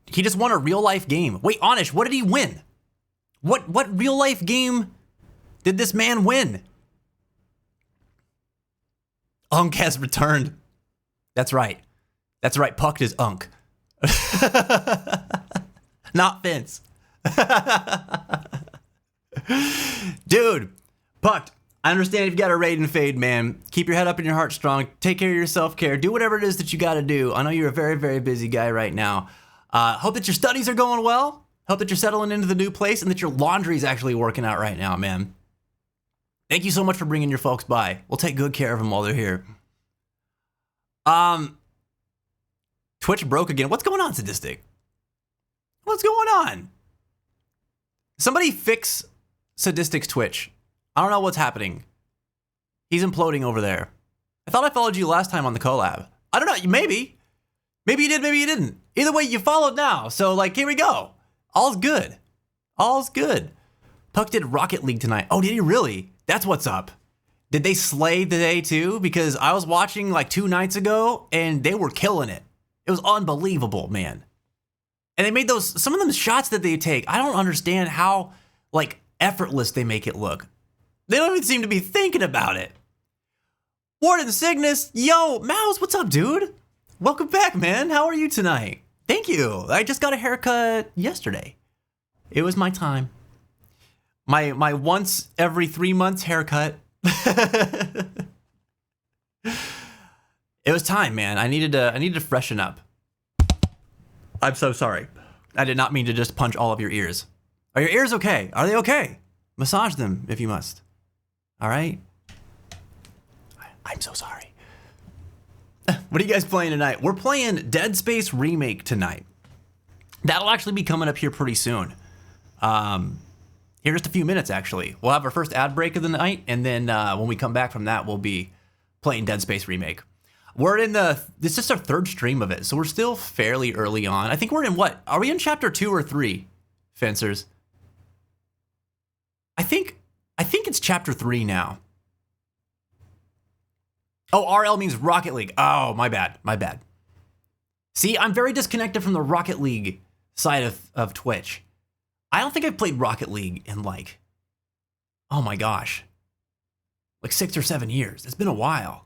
He just won a real life game. Wait, Anish, what did he win? What real life game did this man win? Unk has returned. That's right. That's right. Pucked is Unk. Not Fence. Dude, Pucked, I understand if you got a raid and fade, man. Keep your head up and your heart strong. Take care of your self-care. Do whatever it is that you got to do. I know you're a very, very busy guy right now. Hope that your studies are going well. Hope that you're settling into the new place and that your laundry is actually working out right now, man. Thank you so much for bringing your folks by. We'll take good care of them while they're here. Twitch broke again. What's going on, Sadistic? What's going on? Somebody fix Sadistic's Twitch. I don't know what's happening. He's imploding over there. I thought I followed you last time on the collab. I don't know. Maybe. Maybe you did, maybe you didn't. Either way, you followed now. So, like, here we go. All's good. All's good. Puck did Rocket League tonight. Oh, did he really? That's what's up. Did they slay today too? Because I was watching like 2 nights ago and they were killing it. It was unbelievable, man. And they made some of them shots that they take. I don't understand how like effortless they make it look. They don't even seem to be thinking about it. Warden Cygnus, yo, Mouse, what's up, dude? Welcome back, man. How are you tonight? Thank you. I just got a haircut yesterday. It was my time. My once every 3 months haircut. It was time, man. I needed to freshen up. I'm so sorry. I did not mean to just punch all of your ears. Are your ears okay? Are they okay? Massage them if you must. All right? I'm so sorry. What are you guys playing tonight? We're playing Dead Space Remake tonight. That'll actually be coming up here pretty soon. Here just a few minutes, actually. We'll have our first ad break of the night, and then when we come back from that, we'll be playing Dead Space Remake. This is just our 3rd stream of it, so we're still fairly early on. I think we're in what? Are we in chapter 2 or 3, Fencers? I think it's chapter 3 now. Oh, RL means Rocket League. Oh, my bad. See, I'm very disconnected from the Rocket League side of Twitch. I don't think I've played Rocket League in like, oh my gosh, like 6 or 7 years. It's been a while.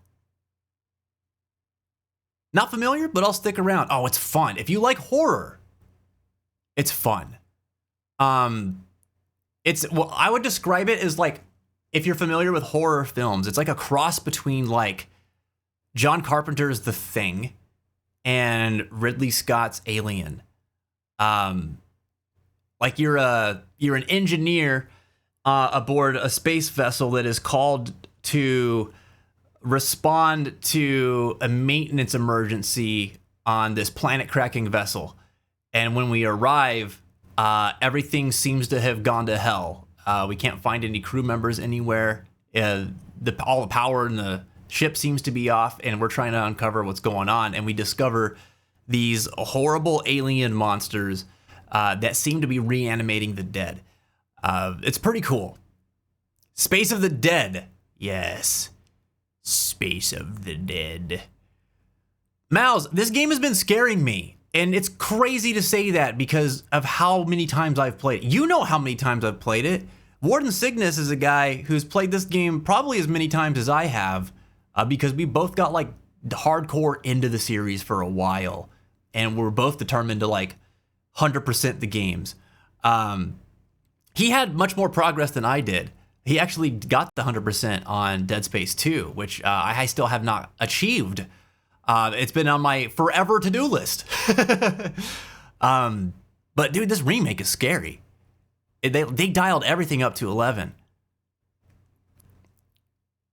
Not familiar, but I'll stick around. Oh, it's fun. If you like horror, it's fun. I would describe it as like, if you're familiar with horror films, it's like a cross between like John Carpenter's The Thing and Ridley Scott's Alien. Like you're an engineer aboard a space vessel that is called to respond to a maintenance emergency on this planet-cracking vessel. And when we arrive, everything seems to have gone to hell. We can't find any crew members anywhere. All the power in the ship seems to be off, and we're trying to uncover what's going on. And we discover these horrible alien monsters that seem to be reanimating the dead. It's pretty cool. Space of the Dead. Yes. Space of the Dead. Mouse, this game has been scaring me. And it's crazy to say that because of how many times I've played it. You know how many times I've played it. Warden Cygnus is a guy who's played this game probably as many times as I have because we both got like hardcore into the series for a while. And we're both determined to like 100% the games. He had much more progress than I did. He actually got the 100% on Dead Space 2, which I still have not achieved. It's been on my forever to-do list. But dude, this remake is scary. They dialed everything up to 11.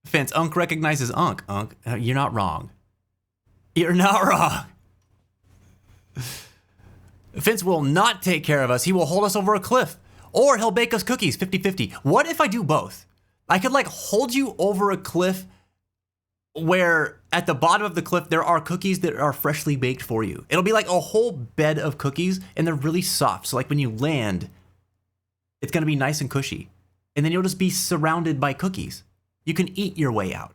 Fence, Unk recognizes Unk. Unk, you're not wrong. You're not wrong. Fence will not take care of us. He will hold us over a cliff. Or he'll bake us cookies, 50-50. What if I do both? I could like hold you over a cliff where at the bottom of the cliff, there are cookies that are freshly baked for you. It'll be like a whole bed of cookies and they're really soft. So like when you land, it's gonna be nice and cushy. And then you'll just be surrounded by cookies. You can eat your way out.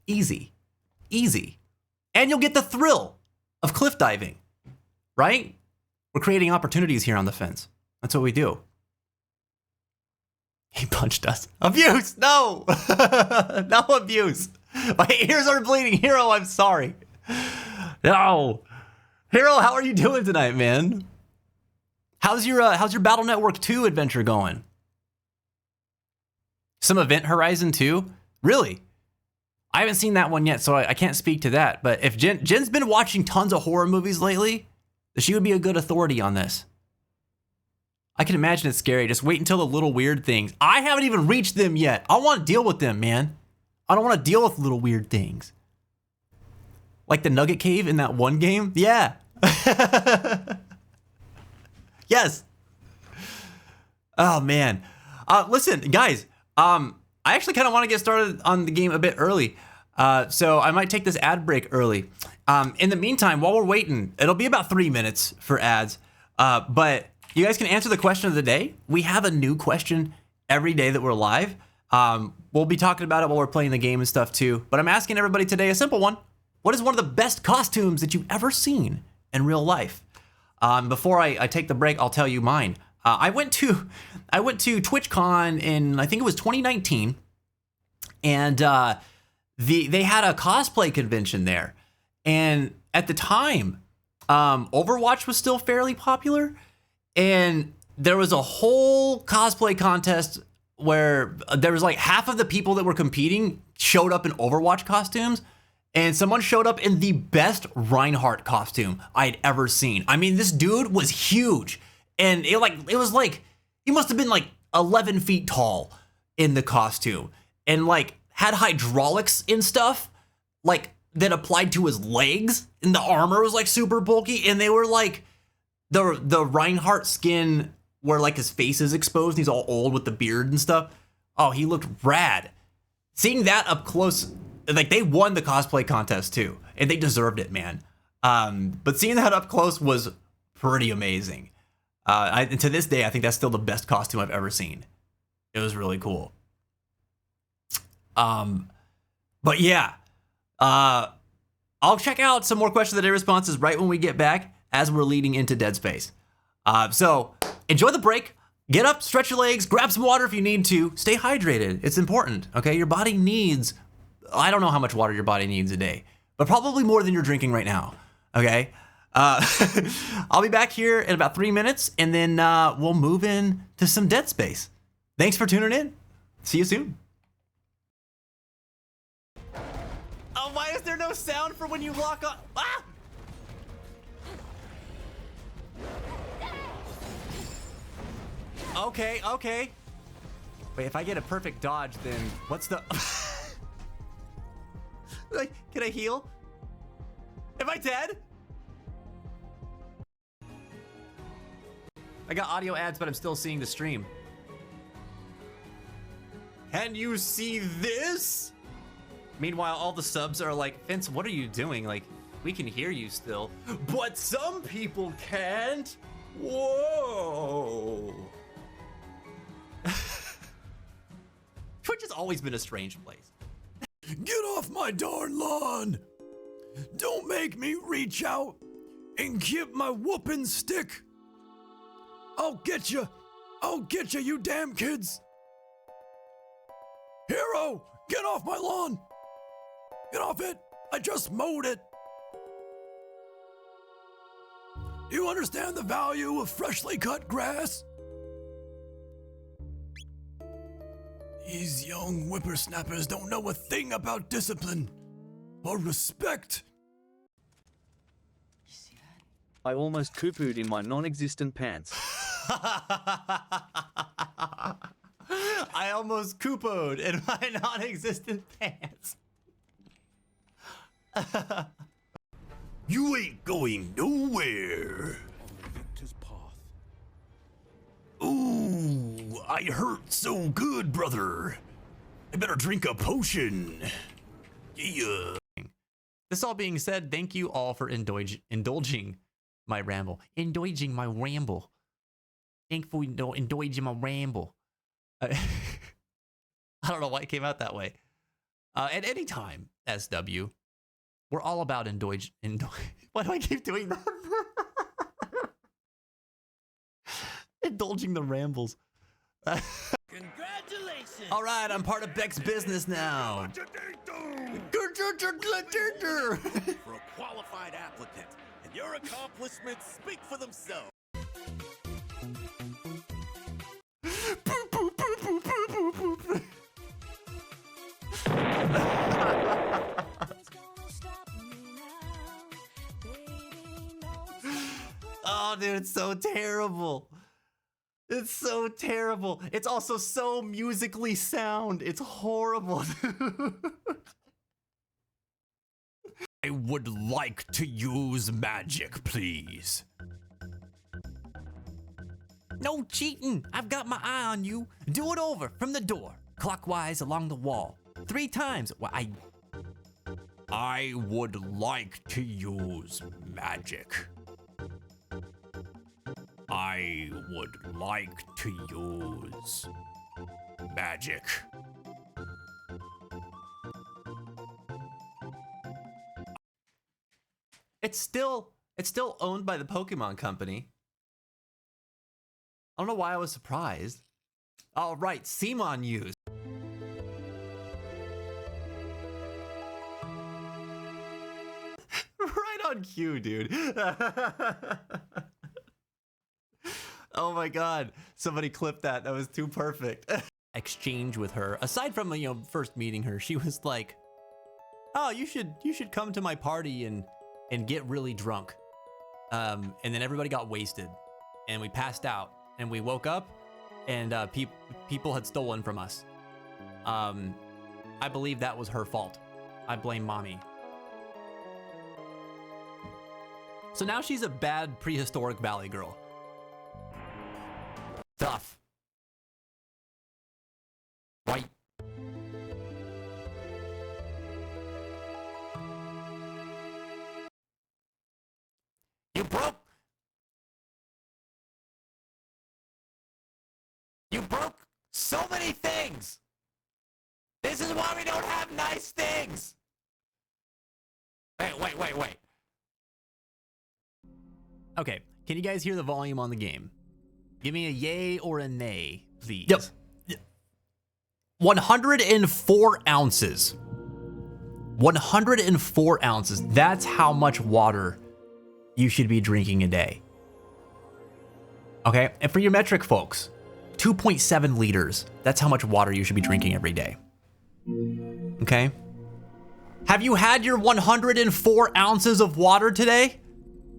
Easy, easy. And you'll get the thrill of cliff diving, right? We're creating opportunities here on the Fence. That's what we do. He punched us. Abuse! No! No abuse! My ears are bleeding. Hero, I'm sorry. No! Hero, how are you doing tonight, man? How's your Battle Network 2 adventure going? Some Event Horizon 2? Really? I haven't seen that one yet, so I can't speak to that. But if Jen's been watching tons of horror movies lately, she would be a good authority on this. I can imagine it's scary. Just wait until the little weird things. I haven't even reached them yet. I want to deal with them, man. I don't want to deal with little weird things. Like the Nugget Cave in that one game? Yeah. Yes. Oh man. Listen, guys. I actually kind of want to get started on the game a bit early. So I might take this ad break early. In the meantime, while we're waiting, it'll be about 3 minutes for ads. But you guys can answer the question of the day. We have a new question every day that we're live. We'll be talking about it while we're playing the game and stuff too. But I'm asking everybody today a simple one. What is one of the best costumes that you've ever seen in real life? Before I take the break, I'll tell you mine. I went to TwitchCon in, I think it was 2019, and they had a cosplay convention there. And at the time, Overwatch was still fairly popular, and there was a whole cosplay contest where there was like half of the people that were competing showed up in Overwatch costumes, and someone showed up in the best Reinhardt costume I'd ever seen. I mean, this dude was huge, and it was like he must have been like 11 feet tall in the costume, and like had hydraulics and stuff like that applied to his legs, and the armor was like super bulky, and they were like the Reinhardt skin where like his face is exposed, and he's all old with the beard and stuff. Oh, he looked rad. Seeing that up close, like they won the cosplay contest too, and they deserved it, man. But seeing that up close was pretty amazing. And to this day, I think that's still the best costume I've ever seen. It was really cool. But yeah, I'll check out some more question of the day responses right when we get back as we're leading into Dead Space. So enjoy the break. Get up, stretch your legs, grab some water if you need to. Stay hydrated. It's important, okay? Your body needs, I don't know how much water your body needs a day, but probably more than you're drinking right now, okay? I'll be back here in about 3 minutes, and then we'll move in to some Dead Space. Thanks for tuning in. See you soon. Oh, why is there no sound for when you lock on? Ah! Okay. Wait, if I get a perfect dodge, then what's the... Like, can I heal? Am I dead? I got audio ads, but I'm still seeing the stream. Can you see this? Meanwhile, all the subs are like, Vince, what are you doing? Like, we can hear you still. But some people can't. Whoa. Twitch has always been a strange place.
Get off my darn lawn! Don't make me reach out and get my whooping stick! I'll get you, you damn kids! Hero, get off my lawn! Get off it! I just mowed it! Do you understand the value of freshly cut grass? These young whippersnappers don't know a thing about discipline or respect.
I almost poo-pooed in my non-existent pants.
I almost Koopoed in my non-existent pants.
You ain't going nowhere. Ooh, I hurt so good, brother. I better drink a potion. Yeah.
This all being said, thank you all for indulging my ramble. Indulging my ramble. Thankful indulging my ramble. I don't know why it came out that way. At any time, SW, we're all about indulge. Why do I keep doing that? Indulging the rambles.
Congratulations!
All right, I'm part of Beck's business now.
For a qualified applicant, and your accomplishments speak for themselves.
Oh, dude, it's so terrible. It's so terrible. It's also so musically sound. It's horrible, dude.
I would like to use magic, please.
No cheating. I've got my eye on you. Do it over from the door, clockwise along the wall. 3 times. Well,
I would like to use magic. I would like to use magic.
It's still owned by the Pokemon Company. I don't know why I was surprised. All right, Simon used. Right on cue, dude. Oh my god. Somebody clipped that. That was too perfect. Exchange with her. Aside from, first meeting her, she was like, "Oh, you should come to my party and get really drunk." And then everybody got wasted and we passed out and we woke up and people had stolen from us. I believe that was her fault. I blame mommy. So now she's a bad prehistoric valley girl. Tough. White. You broke so many things. This is why we don't have nice things. Wait. Okay, can you guys hear the volume on the game? Give me a yay or a nay, please. Yep. 104 ounces. 104 ounces. That's how much water you should be drinking a day. Okay, and for your metric folks, 2.7 liters. That's how much water you should be drinking every day. Okay? Have you had your 104 ounces of water today?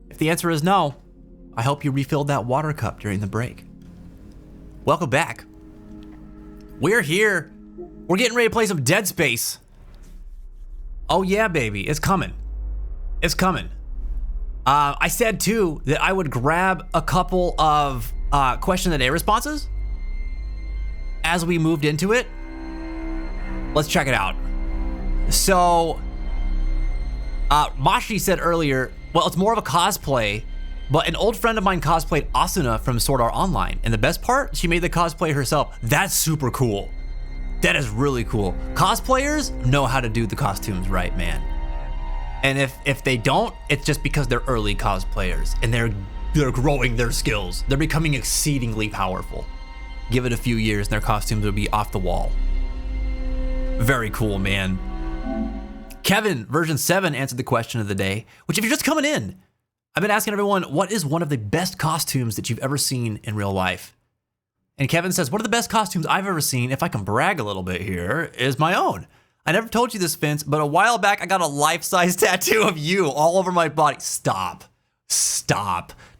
If the answer is no, I hope you refilled that water cup during the break. Welcome back. We're here. We're getting ready to play some Dead Space. Oh yeah, baby, it's coming. It's coming. I said too that I would grab a couple of question of the day responses as we moved into it. Let's check it out. So, Mashi said earlier, well, it's more of a cosplay, but an old friend of mine cosplayed Asuna from Sword Art Online, and the best part, she made the cosplay herself. That's super cool. That is really cool. Cosplayers know how to do the costumes right, man. And if they don't, it's just because they're early cosplayers and they're growing their skills. They're becoming exceedingly powerful. Give it a few years and their costumes will be off the wall. Very cool, man. Kevin, version 7, answered the question of the day, which if you're just coming in, I've been asking everyone, what is one of the best costumes that you've ever seen in real life? And Kevin says, one of the best costumes I've ever seen, if I can brag a little bit here, is my own. I never told you this, Vince, but a while back I got a life-size tattoo of you all over my body. Stop.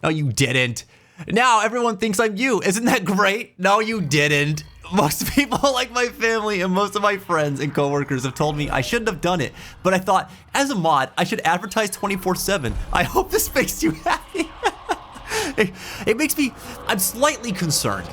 No, you didn't. Now everyone thinks I'm you. Isn't that great? No, you didn't. Most people, like my family and most of my friends and coworkers, have told me I shouldn't have done it, but I thought, as a mod, I should advertise 24/7. I hope this makes you happy. It makes me, I'm slightly concerned.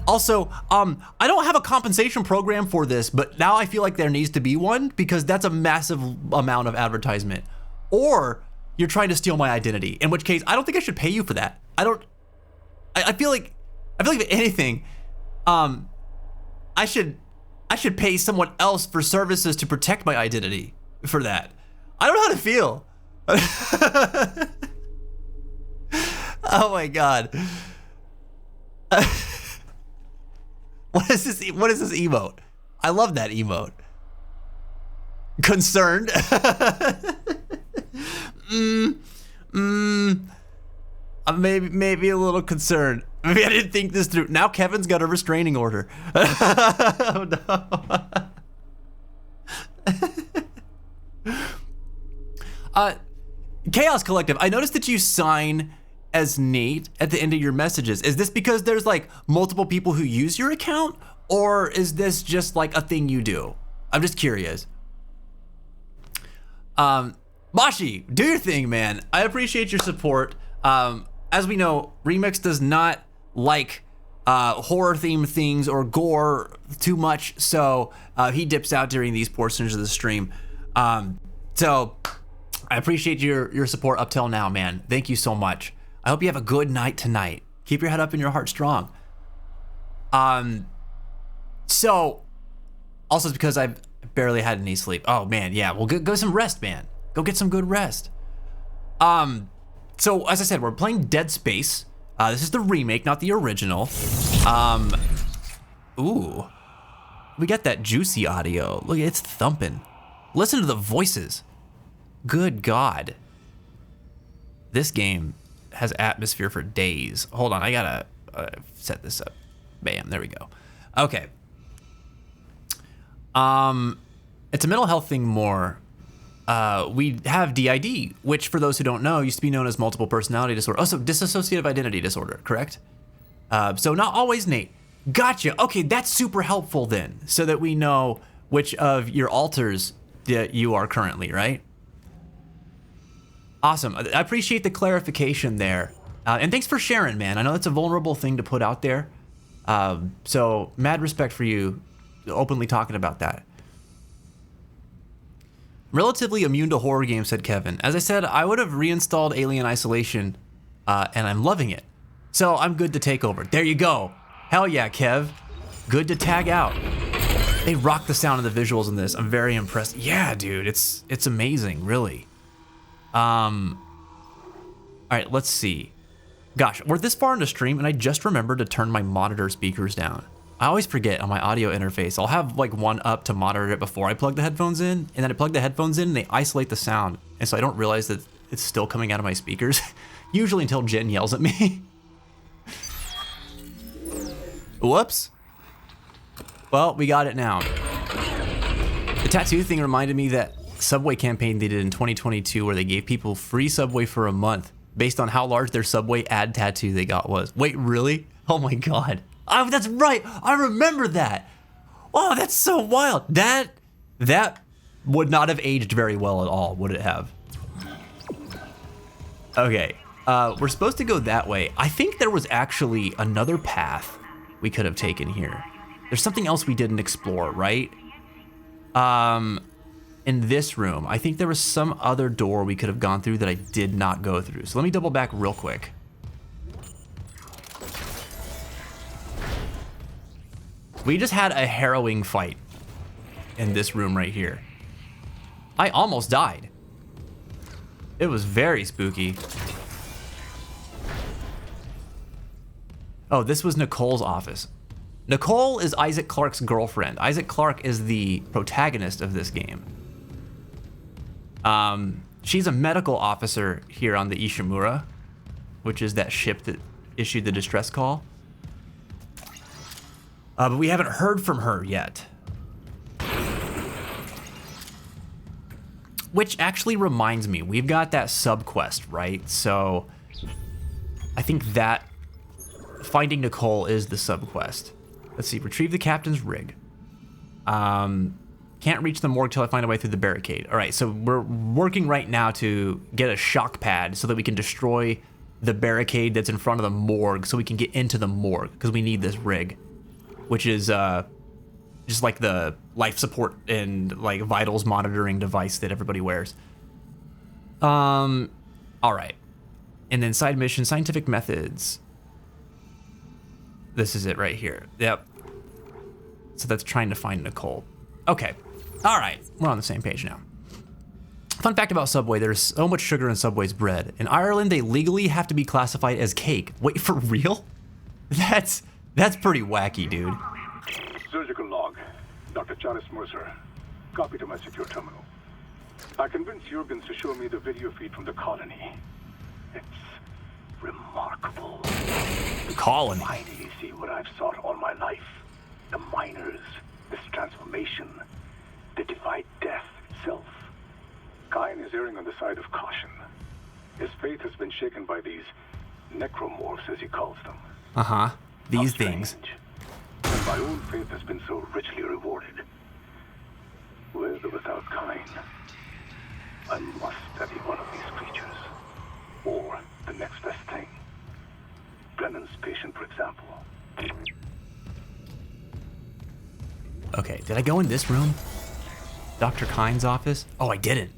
Also, I don't have a compensation program for this, but now I feel like there needs to be one because that's a massive amount of advertisement. Or you're trying to steal my identity, in which case I don't think I should pay you for that. I feel like if anything, I should pay someone else for services to protect my identity for that. I don't know how to feel. Oh my God. What is this emote? I love that emote. Concerned. I'm maybe a little concerned. Maybe I didn't think this through. Now Kevin's got a restraining order. Oh no. Chaos Collective, I noticed that you sign as Nate at the end of your messages. Is this because there's like multiple people who use your account, or is this just like a thing you do? I'm just curious. Mashi, do your thing, man. I appreciate your support. As we know, Remix does not like horror themed things or gore too much, so he dips out during these portions of the stream. So I appreciate your support up till now, man. Thank you so much. I hope you have a good night tonight. Keep your head up and your heart strong. So also it's because I've barely had any sleep. Oh man, yeah. Well, go some rest, man. Go get some good rest. So as I said, we're playing Dead Space. This is the remake, not the original. Ooh, we got that juicy audio. Look, it's thumping. Listen to the voices. Good God. This game has atmosphere for days. Hold on, I gotta set this up. Bam, there we go. Okay. It's a mental health thing more. We have DID, which for those who don't know, used to be known as multiple personality disorder. Oh, so dissociative identity disorder, correct? So not always, Nate. Gotcha. Okay, that's super helpful then, so that we know which of your alters that you are currently, right? Awesome. I appreciate the clarification there. And thanks for sharing, man. I know that's a vulnerable thing to put out there. So mad respect for you openly talking about that. Relatively immune to horror games, said Kevin. As I said, I would have reinstalled Alien Isolation, and I'm loving it. So I'm good to take over. There you go. Hell yeah, Kev. Good to tag out. They rock the sound and the visuals in this. I'm very impressed. Yeah, dude, it's amazing, really. All right, let's see. Gosh, we're this far into stream, and I just remembered to turn my monitor speakers down. I always forget on my audio interface. I'll have like one up to monitor it before I plug the headphones in, and then I plug the headphones in and they isolate the sound. And so I don't realize that it's still coming out of my speakers, usually until Jen yells at me. Whoops. Well, we got it now. The tattoo thing reminded me that Subway campaign they did in 2022 where they gave people free Subway for a month based on how large their Subway ad tattoo they got was. Wait, really? Oh my God. Oh, that's right. I remember that. Oh, that's so wild. That would not have aged very well at all, would it have? Okay. We're supposed to go that way. I think there was actually another path we could have taken here. There's something else we didn't explore, right? In this room, I think there was some other door we could have gone through that I did not go through. So let me double back real quick. We just had a harrowing fight in this room right here. I almost died. It was very spooky. Oh, this was Nicole's office. Nicole is Isaac Clarke's girlfriend. Isaac Clarke is the protagonist of this game. She's a medical officer here on the Ishimura, which is that ship that issued the distress call. But we haven't heard from her yet. Which actually reminds me, we've got that sub-quest, right? So I think that finding Nicole is the sub-quest. Let's see, retrieve the captain's rig. Can't reach the morgue till I find a way through the barricade. All right, so we're working right now to get a shock pad so that we can destroy the barricade that's in front of the morgue so we can get into the morgue because we need this rig, which is just like the life support and like vitals monitoring device that everybody wears. All right. And then side mission, scientific methods. This is it right here. Yep. So that's trying to find Nicole. Okay. All right. We're on the same page now. Fun fact about Subway, there's so much sugar in Subway's bread. In Ireland, they legally have to be classified as cake. Wait, for real? That's pretty wacky, dude.
Surgical log. Dr. Charles Mercer. Copy to my secure terminal. I convinced Jurgens to show me the video feed from the colony. It's remarkable.
The colony?
Finally see what I've sought all my life. The miners, this transformation, the divide death itself. Kine is erring on the side of caution. His faith has been shaken by these necromorphs, as he calls them.
Uh-huh. These
How
things.
strange. And my own faith has been so richly rewarded. With or without Kine, I must study one of these creatures. Or the next best thing. Brennan's patient, for example.
Okay, did I go in this room? Dr. Kine's office? Oh, I didn't.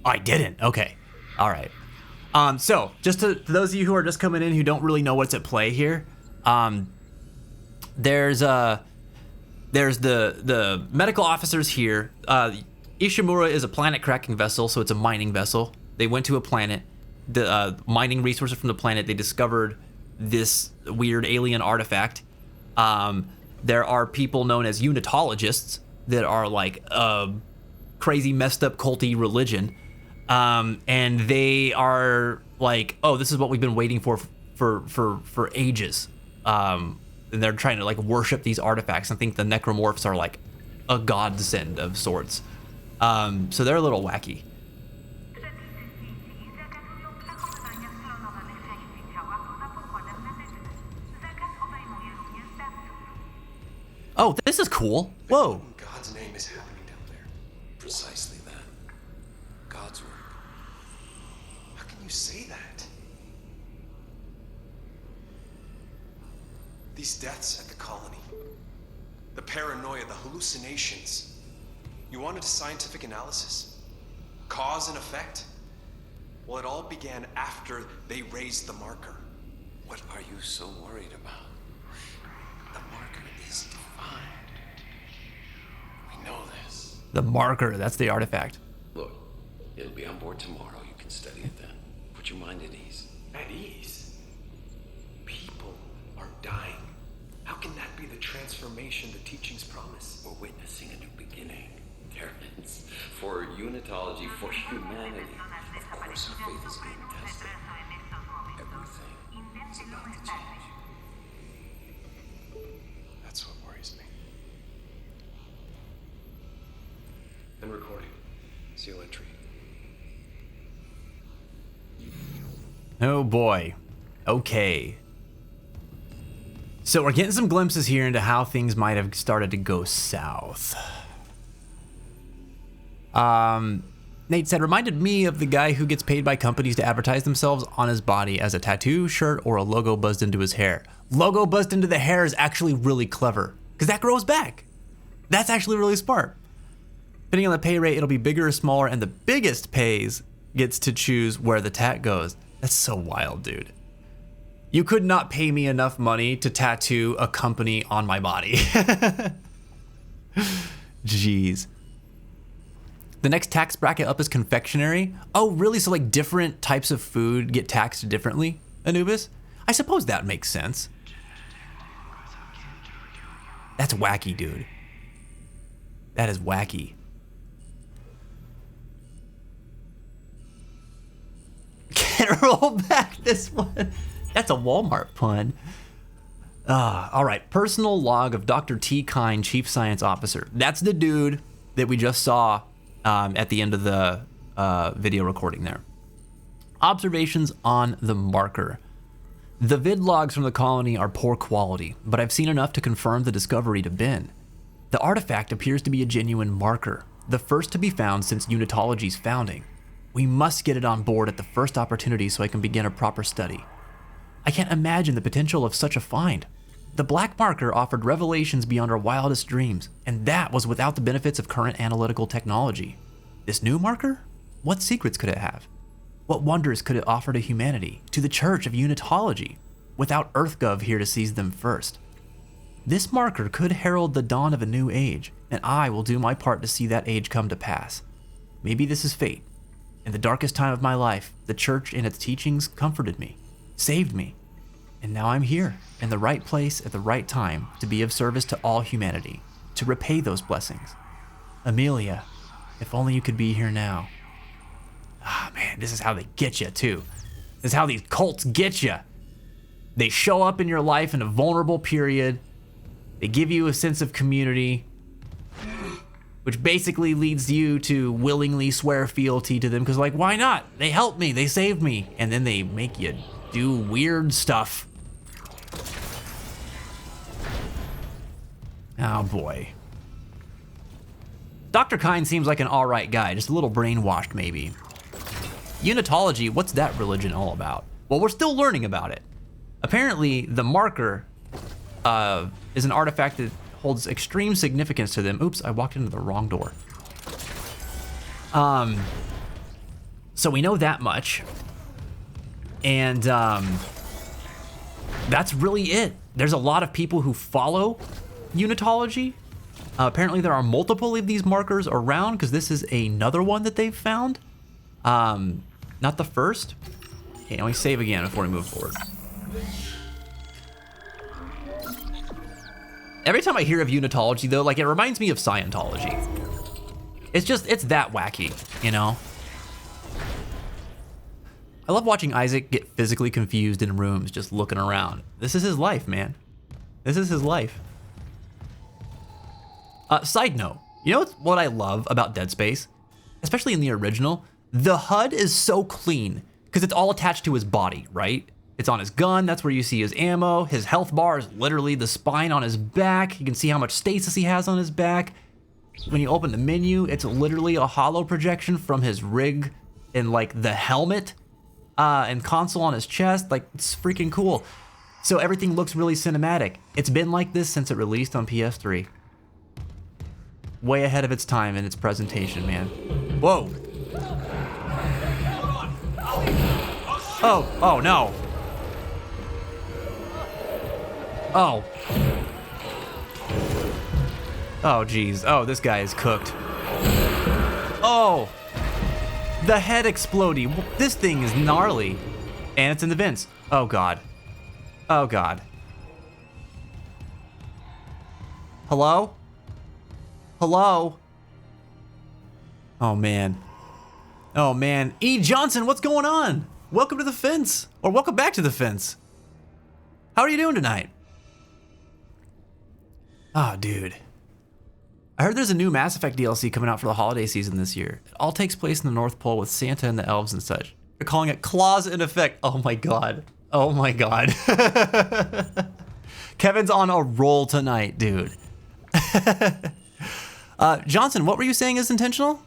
I didn't. Okay. All right. So just to those of you who are just coming in who don't really know what's at play here, there's the medical officers here. Ishimura is a planet cracking vessel, so it's a mining vessel. They went to a planet, mining resources from the planet. They discovered this weird alien artifact. There are people known as unitologists that are like a crazy messed up culty religion. And they are like, oh, this is what we've been waiting for ages. And they're trying to like worship these artifacts. I think the necromorphs are like a godsend of sorts. So they're a little wacky. Oh, this is cool. Whoa.
God's name is happening down there. Precisely that. God's work. How can you say that? These deaths at the colony. The paranoia, the hallucinations. You wanted a scientific analysis? Cause and effect? Well, it all began after they raised the marker. What are you so worried about? The marker is defined. We know this.
The marker, that's the artifact.
Look, it'll be on board tomorrow. You can study it then. Put your mind at ease. At ease? People are dying. How can that be the transformation the teachings promise? We're witnessing a new beginning. Terrence, for unitology, for humanity. Of course, our faith is being tested. Everything is about to change. That's what worries me. And recording. Seal entry.
Oh boy. Okay. So we're getting some glimpses here into how things might have started to go south. Nate said, reminded me of the guy who gets paid by companies to advertise themselves on his body as a tattoo, shirt, or a logo buzzed into his hair. Logo buzzed into the hair is actually really clever because that grows back. That's actually really smart. Depending on the pay rate, it'll be bigger or smaller, and the biggest pays gets to choose where the tat goes. That's so wild, dude. You could not pay me enough money to tattoo a company on my body. Jeez. The next tax bracket up is confectionery. Oh, really? So like different types of food get taxed differently, Anubis? I suppose that makes sense. That's wacky, dude. That is wacky. Can't roll back this one. That's a Walmart pun. All right, personal log of Dr. T. Kine, Chief Science Officer. That's the dude that we just saw at the end of the video recording there. Observations on the marker. The vid logs from the colony are poor quality, but I've seen enough to confirm the discovery to Ben. The artifact appears to be a genuine marker, the first to be found since Unitology's founding. We must get it on board at the first opportunity so I can begin a proper study. I can't imagine the potential of such a find. The black marker offered revelations beyond our wildest dreams, and that was without the benefits of current analytical technology. This new marker? What secrets could it have? What wonders could it offer to humanity, to the Church of Unitology, without EarthGov here to seize them first? This marker could herald the dawn of a new age, and I will do my part to see that age come to pass. Maybe this is fate. In the darkest time of my life, the Church and its teachings comforted me, saved me, and now I'm here, in the right place at the right time, to be of service to all humanity, to repay those blessings. Amelia, if only you could be here now. Ah, man, this is how they get you, too. This is how these cults get you. They show up in your life in a vulnerable period. They give you a sense of community, which basically leads you to willingly swear fealty to them, because, like, why not? They helped me, they saved me, and then they make you do weird stuff. Oh boy. Dr. Kyne seems like an alright guy, just a little brainwashed maybe. Unitology, what's that religion all about? Well, we're still learning about it. Apparently, the marker is an artifact that holds extreme significance to them. Oops, I walked into the wrong door. So we know that much. And that's really it. There's a lot of people who follow Unitology. Apparently there are multiple of these markers around because this is another one that they've found. Not the first. Okay, let me save again before we move forward. Every time I hear of Unitology though, like it reminds me of Scientology. It's that wacky, you know? I love watching Isaac get physically confused in rooms just looking around. This is his life, man. This is his life. Side note, you know what I love about Dead Space? Especially in the original, the HUD is so clean because it's all attached to his body, right? It's on his gun, that's where you see his ammo. His health bar is literally the spine on his back. You can see how much stasis he has on his back. When you open the menu, it's literally a holo projection from his rig and like the helmet and console on his chest. Like, it's freaking cool. So everything looks really cinematic. It's been like this since it released on PS3. Way ahead of its time in its presentation, man. Whoa. Oh no. Oh. Oh, geez. Oh, this guy is cooked. Oh. The head exploding. This thing is gnarly. And it's in the vents. Oh, God. Oh, God. Hello? Hello? Oh, man. Oh, man. E. Johnson, what's going on? Welcome to the fence. Or welcome back to the fence. How are you doing tonight? Oh, dude. I heard there's a new Mass Effect DLC coming out for the holiday season this year. It all takes place in the North Pole with Santa and the elves and such. They're calling it Claws in Effect. Oh my god. Oh my god. Kevin's on a roll tonight, dude. Johnson, what were you saying is intentional?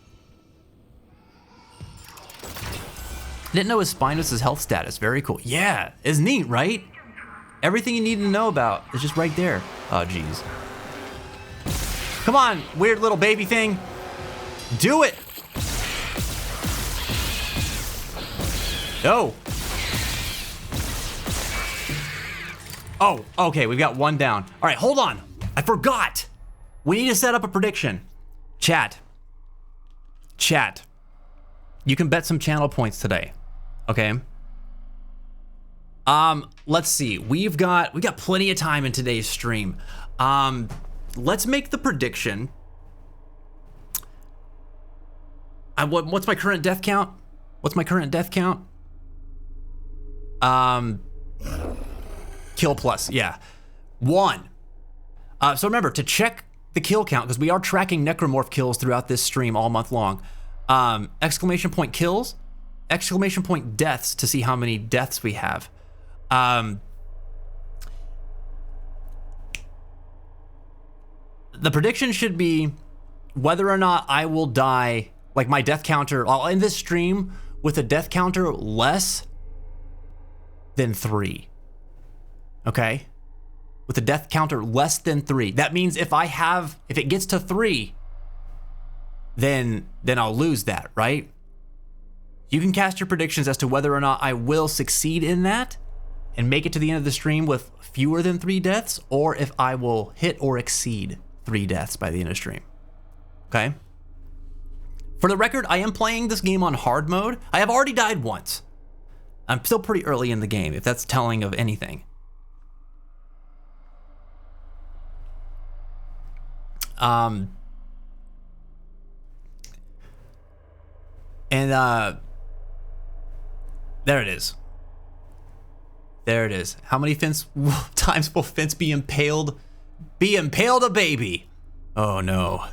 Didn't know his spine was his health status. Very cool. Yeah, it's neat, right? Everything you need to know about is just right there. Oh, geez. Come on, weird little baby thing. Do it. No. Oh, okay, we've got one down. All right, hold on. I forgot. We need to set up a prediction. Chat. You can bet some channel points today. Okay. Let's see. We've got plenty of time in today's stream. Let's make the prediction. What's my current death count? Kill plus, yeah. 1. So remember, to check the kill count, because we are tracking necromorph kills throughout this stream all month long. Exclamation point kills, exclamation point deaths to see how many deaths we have. The prediction should be whether or not I will die, like my death counter, I'll end this stream with a death counter less than 3. Okay? With a death counter less than 3. That means if it gets to 3, then I'll lose that, right? You can cast your predictions as to whether or not I will succeed in that and make it to the end of the stream with fewer than 3 deaths, or if I will hit or exceed 3 deaths by the end of the stream. Okay? For the record, I am playing this game on hard mode. I have already died once. I'm still pretty early in the game, if that's telling of anything. There it is. There it is. How many times will Fence be impaled? Be impaled a baby. Oh no.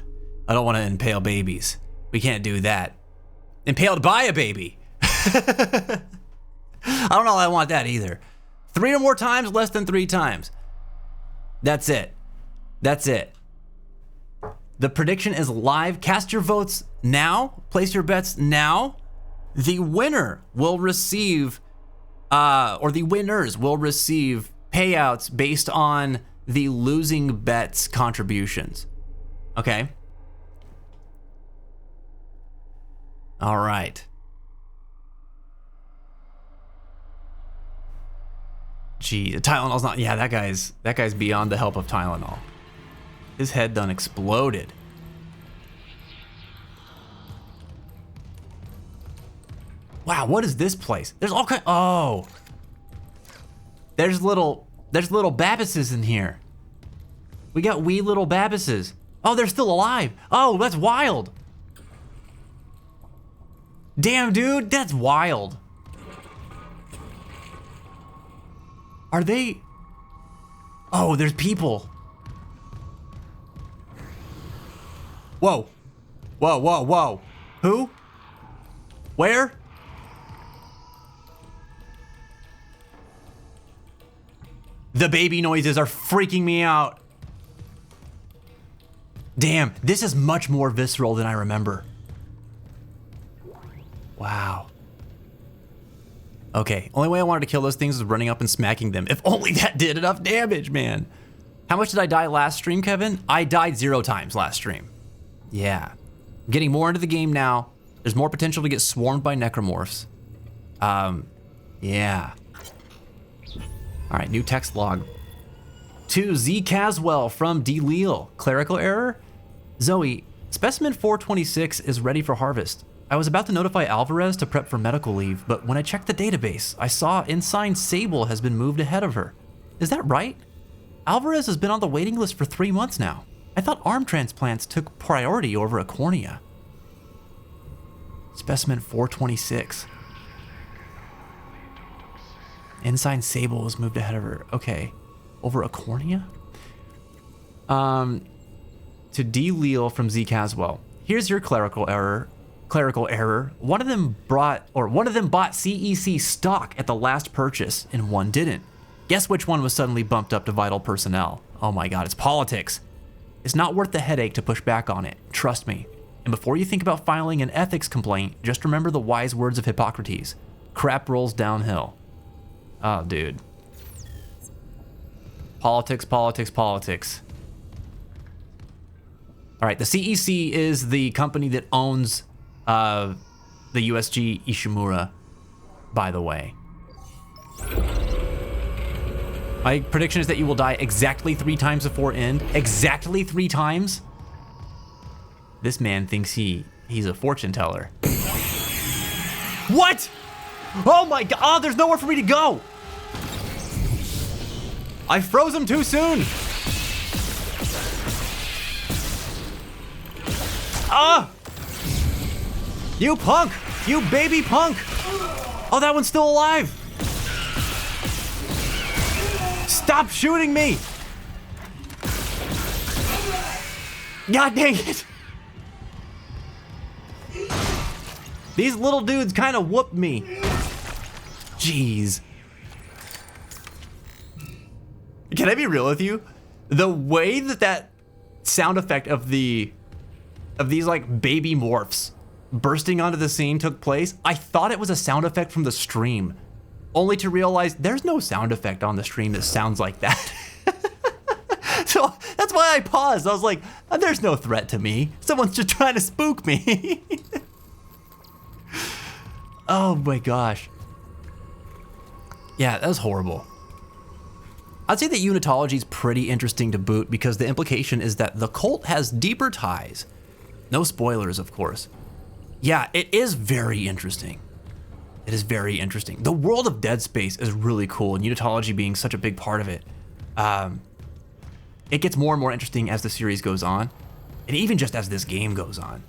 I don't want to impale babies. We can't do that. Impaled by a baby. I don't know if I want that either. 3 or more times, less than 3 times. That's it. That's it. The prediction is live. Cast your votes now. Place your bets now. The winner will receive, or the winners will receive payouts based on the losing bet's contributions. Okay? All right. Gee, Tylenol's not. Yeah, that guy's beyond the help of Tylenol. His head done exploded. Wow, what is this place? There's all kind. Oh, there's little Babbises in here. We got wee little Babbises. Oh, they're still alive. Oh, that's wild. Damn, dude, that's wild. Are they? Oh, there's people. Whoa. Whoa, whoa, whoa. Who? Where? The baby noises are freaking me out. Damn, this is much more visceral than I remember. Wow. Okay, only way I wanted to kill those things is running up and smacking them. If only that did enough damage, man. How much did I die last stream, Kevin? I died 0 times last stream. Yeah. I'm getting more into the game now. There's more potential to get swarmed by necromorphs. Yeah. All right, new text log. To Z Caswell from D. Leal. Clerical error? Zoe, specimen 426 is ready for harvest. I was about to notify Alvarez to prep for medical leave, but when I checked the database, I saw Ensign Sable has been moved ahead of her. Is that right? Alvarez has been on the waiting list for 3 months now. I thought arm transplants took priority over a cornea. Specimen 426. Ensign Sable was moved ahead of her. Okay. Over a cornea? To D. Leal from Z Caswell. Here's your clerical error. One of them bought CEC stock at the last purchase and one didn't. Guess which one was suddenly bumped up to vital personnel? Oh my god, it's politics. It's not worth the headache to push back on it. Trust me. And before you think about filing an ethics complaint, just remember the wise words of Hippocrates. Crap rolls downhill. Oh, dude. Politics, politics, politics. All right, the CEC is the company that owns the USG Ishimura, by the way. My prediction is that you will die exactly 3 times before end. Exactly 3 times? This man thinks he's a fortune teller. What? Oh my god, oh, there's nowhere for me to go. I froze him too soon. Ah! You punk! You baby punk! Oh, that one's still alive! Stop shooting me! God dang it! These little dudes kind of whooped me. Jeez. Can I be real with you? The way that sound effect of these like baby morphs bursting onto the scene took place, I thought it was a sound effect from the stream, only to realize there's no sound effect on the stream that sounds like that. So that's why I paused. I was like, there's no threat to me. Someone's just trying to spook me. Oh my gosh. Yeah, that was horrible. I'd say that unitology is pretty interesting to boot because the implication is that the cult has deeper ties. No spoilers, of course. Yeah, it is very interesting. It is very interesting. The world of Dead Space is really cool, and unitology being such a big part of it. It gets more and more interesting as the series goes on, and even just as this game goes on.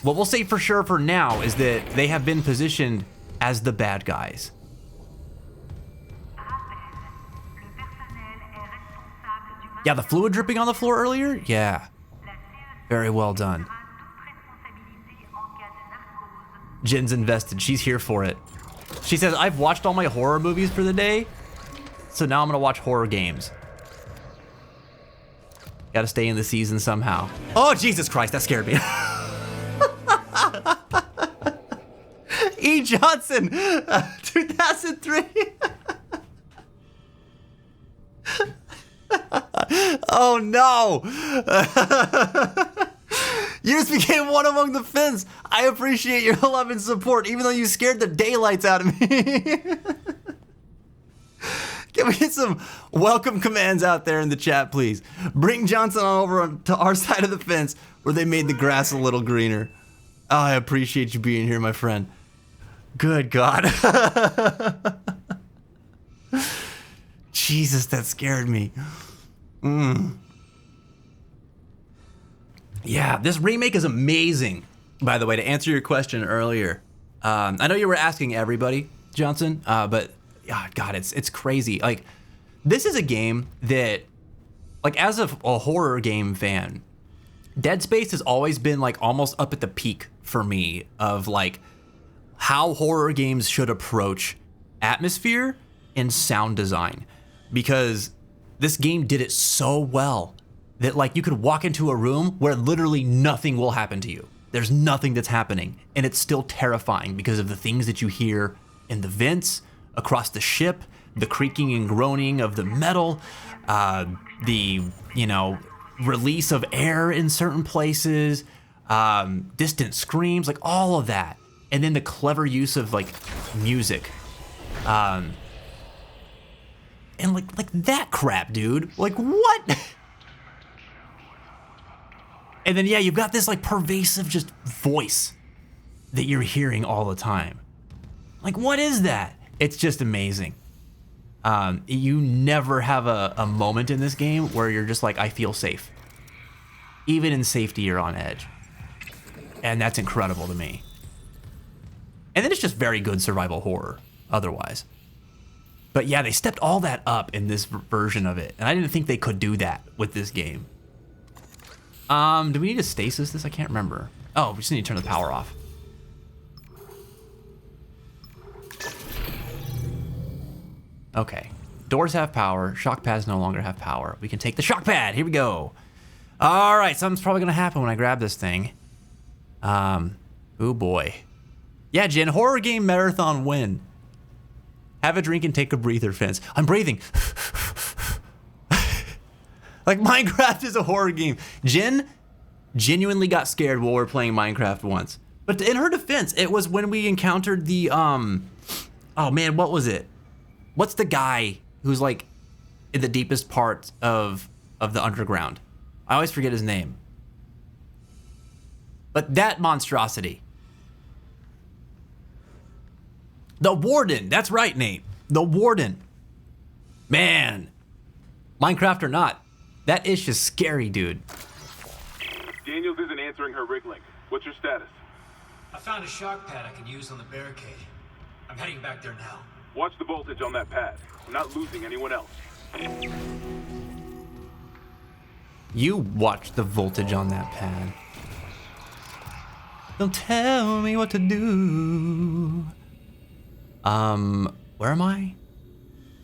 What we'll say for sure for now is that they have been positioned as the bad guys. Yeah, the fluid dripping on the floor earlier? Yeah. Very well done. Jin's invested. She's here for it. She says, I've watched all my horror movies for the day, so now I'm gonna watch horror games. Got to stay in the season somehow. Oh, Jesus Christ, that scared me. E. Johnson, 2003. Oh no. You just became one among the Finns. I appreciate your love and support, even though you scared the daylights out of me. Can we get some welcome commands out there in the chat, please? Bring Johnson on over to our side of the fence where they made the grass a little greener. Oh, I appreciate you being here, my friend. Good God. Jesus, that scared me. Yeah, this remake is amazing, by the way, to answer your question earlier. I know you were asking everybody, Johnson, but God, it's crazy. Like, this is a game that, like, as a horror game fan, Dead Space has always been, like, almost up at the peak for me of, like, how horror games should approach atmosphere and sound design. Because this game did it so well that, like, you could walk into a room where literally nothing will happen to you. There's nothing that's happening, and it's still terrifying because of the things that you hear in the vents, across the ship, the creaking and groaning of the metal, the, release of air in certain places, distant screams, like all of that. And then the clever use of, like, music. And like that crap, dude. Like, what? And then, yeah, you've got this, like, pervasive just voice that you're hearing all the time. Like, what is that? It's just amazing. You never have a moment in this game where you're just like, I feel safe. Even in safety, you're on edge. And that's incredible to me. And then it's just very good survival horror otherwise. But yeah, they stepped all that up in this version of it. And I didn't think they could do that with this game. Do we need to stasis this? I can't remember. Oh, we just need to turn the power off. Okay. Doors have power. Shock pads no longer have power. We can take the shock pad. Here we go. All right. Something's probably going to happen when I grab this thing. Oh boy. Yeah, Jen. Horror game marathon win. Have a drink and take a breather, Fence. I'm breathing. Like, Minecraft is a horror game. Jen genuinely got scared while we were playing Minecraft once. But in her defense, it was when we encountered the, oh man, what was it? What's the guy who's, like, in the deepest part of the underground? I always forget his name. But that monstrosity. The Warden. That's right, Nate. The Warden. Man. Minecraft or not, that ish is scary, dude.
Daniels isn't answering her rig link. What's your status?
I found a shock pad I can use on the barricade. I'm heading back there now.
Watch the voltage on that pad. I'm not losing anyone else.
You watch the voltage on that pad. Don't tell me what to do. Where am I?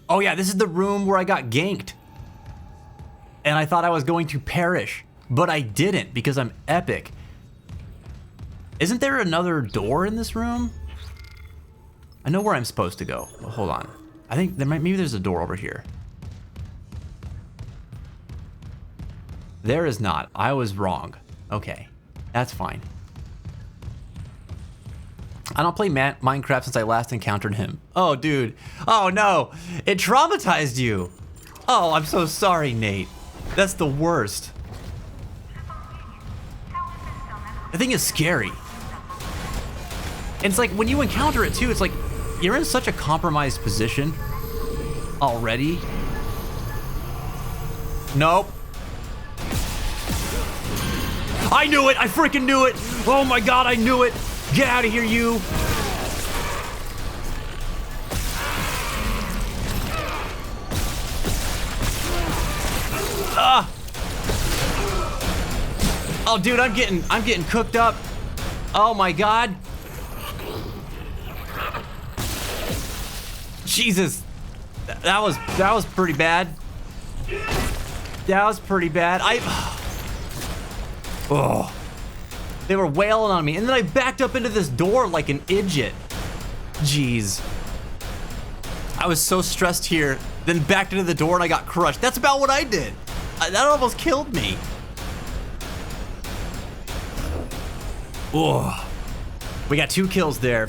Oh yeah, this is the room where I got ganked. And I thought I was going to perish, but I didn't because I'm epic. Isn't there another door in this room? I know where I'm supposed to go. Well, hold on. I think maybe there's a door over here. There is not. I was wrong. Okay, that's fine. I don't play Minecraft since I last encountered him. Oh, dude. Oh, no. It traumatized you. Oh, I'm so sorry, Nate. That's the worst. The thing is scary. And it's like, when you encounter it, too, it's like, you're in such a compromised position already. Nope. I knew it. I freaking knew it. Oh, my God, I knew it. Get out of here, you! Ah! Oh, dude, I'm getting cooked up. Oh my God! Jesus, that was pretty bad. That was pretty bad. Oh. They were wailing on me, and then I backed up into this door like an idiot. Jeez. I was so stressed here, then backed into the door and I got crushed. That's about what I did. That almost killed me. Oh. We got 2 kills there.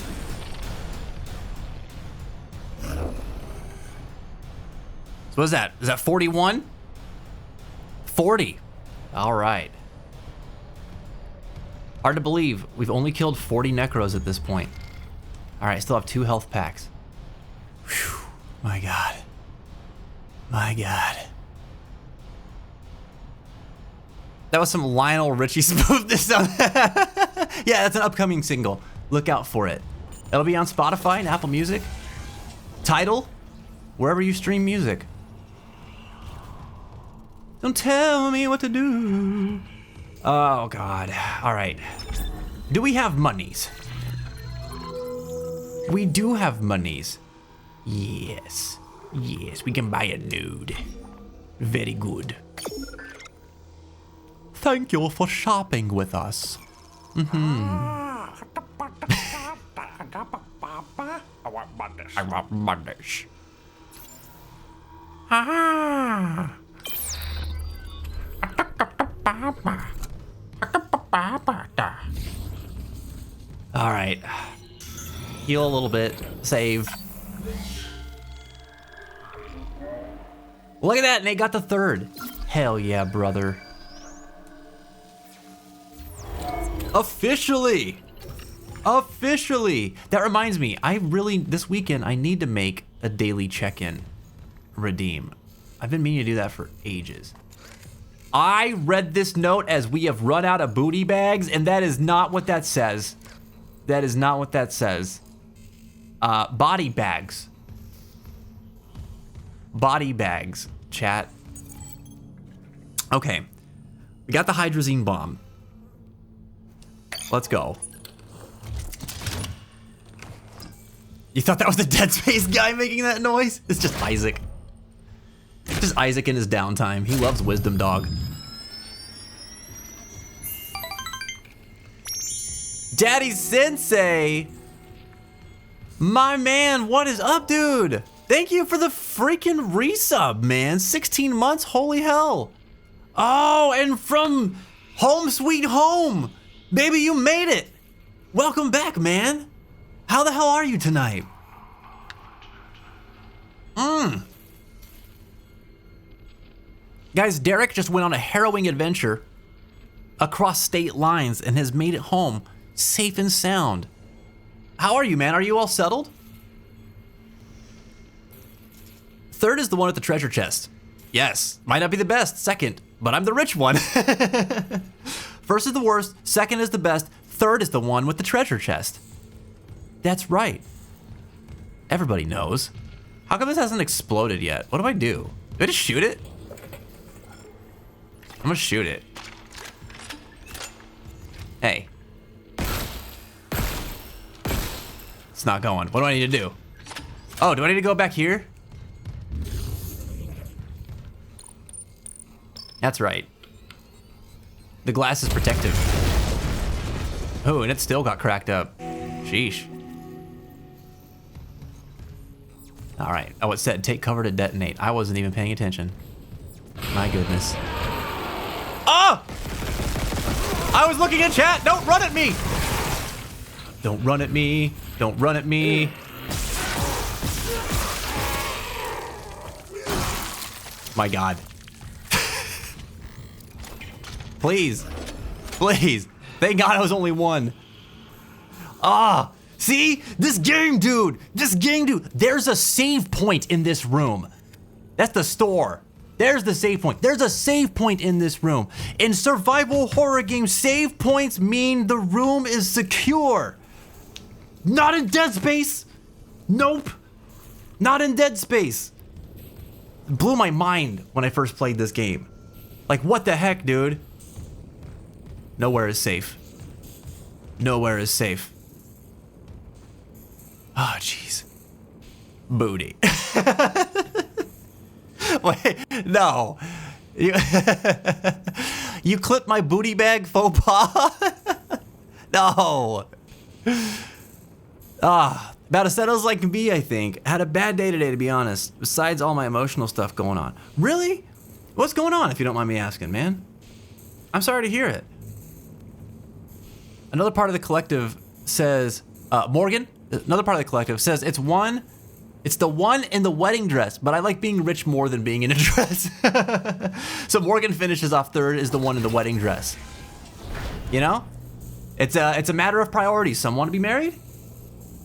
So what is that? Is that 41? 40. All right. Hard to believe. We've only killed 40 Necros at this point. All right, I still have 2 health packs. Whew. My God. My God. That was some Lionel Richie smoothness on that. Yeah, that's an upcoming single. Look out for it. It'll be on Spotify and Apple Music. Tidal, wherever you stream music. Don't tell me what to do. Oh, God. All right. Do we have monies? We do have monies. Yes. Yes, we can buy a nude. Very good. Thank you for shopping with us. I want Mondays. All right. Heal a little bit. Save. Look at that, Nate got the 3rd. Hell yeah, brother. Officially! Officially! That reminds me, this weekend, I need to make a daily check-in redeem. I've been meaning to do that for ages. I read this note as we have run out of booty bags, and that is not what that says. That is not what that says. Body bags. Body bags, chat. Okay. We got the hydrazine bomb. Let's go. You thought that was the Dead Space guy making that noise? It's just Isaac. Just Isaac in his downtime. He loves Wisdom Dog. Daddy Sensei! My man, what is up, dude? Thank you for the freaking resub, man. 16 months, holy hell. Oh, and from Home Sweet Home. Baby, you made it. Welcome back, man. How the hell are you tonight? Guys, Derek just went on a harrowing adventure across state lines and has made it home safe and sound. How are you, man? Are you all settled? 3rd is the one at the treasure chest. Yes, might not be the best. 2nd, but I'm the rich one. 1st is the worst. 2nd is the best. 3rd is the one with the treasure chest. That's right. Everybody knows. How come this hasn't exploded yet? What do I do? Do I just shoot it? I'm gonna shoot it. Hey. It's not going. What do I need to do? Oh, do I need to go back here? That's right. The glass is protective. Oh, and it still got cracked up. Sheesh. All right. Oh, it said take cover to detonate. I wasn't even paying attention. My goodness. Oh! I was looking at chat. Don't run at me. Don't run at me. Don't run at me. My God. Please. Please. Thank God I was only 1. Ah. See? This game, dude. This game, dude. There's a save point in this room. That's the store. There's the save point. There's a save point in this room. In survival horror games, save points mean the room is secure. Not in Dead Space. Nope. Not in Dead Space. It blew my mind when I first played this game. Like, what the heck, dude? Nowhere is safe. Nowhere is safe. Oh, jeez. Booty. Wait, no. You, you clipped my booty bag faux pas? No. About as settled as I can be, I think. Had a bad day today, to be honest, besides all my emotional stuff going on. Really? What's going on, if you don't mind me asking, man? I'm sorry to hear it. Another part of the collective says, Morgan, another part of the collective says, it's the one in the wedding dress, but I like being rich more than being in a dress. So Morgan finishes off third is the one in the wedding dress. You know? It's a matter of priorities. Some want to be married,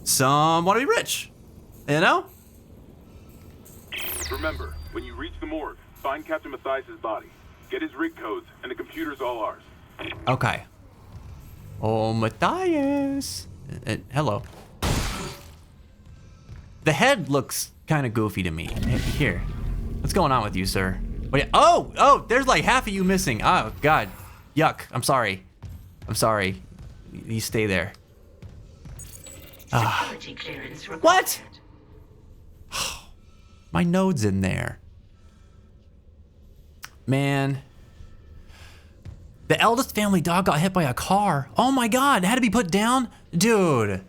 some want to be rich. You know?
Remember, when you reach the morgue, find Captain Mathias' body. Get his rig codes, and the computer's all ours.
Okay. Oh, Mathias. Hello. The head looks kind of goofy to me. Here. What's going on with you, sir? Wait, oh, there's like half of you missing. Oh, God. Yuck. I'm sorry. You stay there. What? My node's in there. Man. The eldest family dog got hit by a car. Oh my God, it had to be put down? Dude,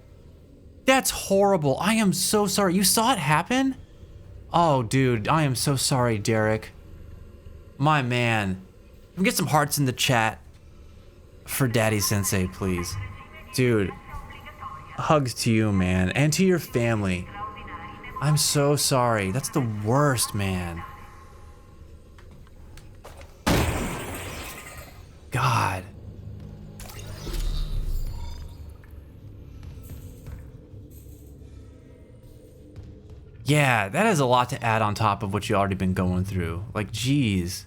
that's horrible. I am so sorry. You saw it happen? Oh, dude, I am so sorry, Derek. My man. Can we get some hearts in the chat for Daddy Sensei, please? Dude, hugs to you, man, and to your family. I'm so sorry. That's the worst, man. God. Yeah, that is a lot to add on top of what you already been going through. Like, geez.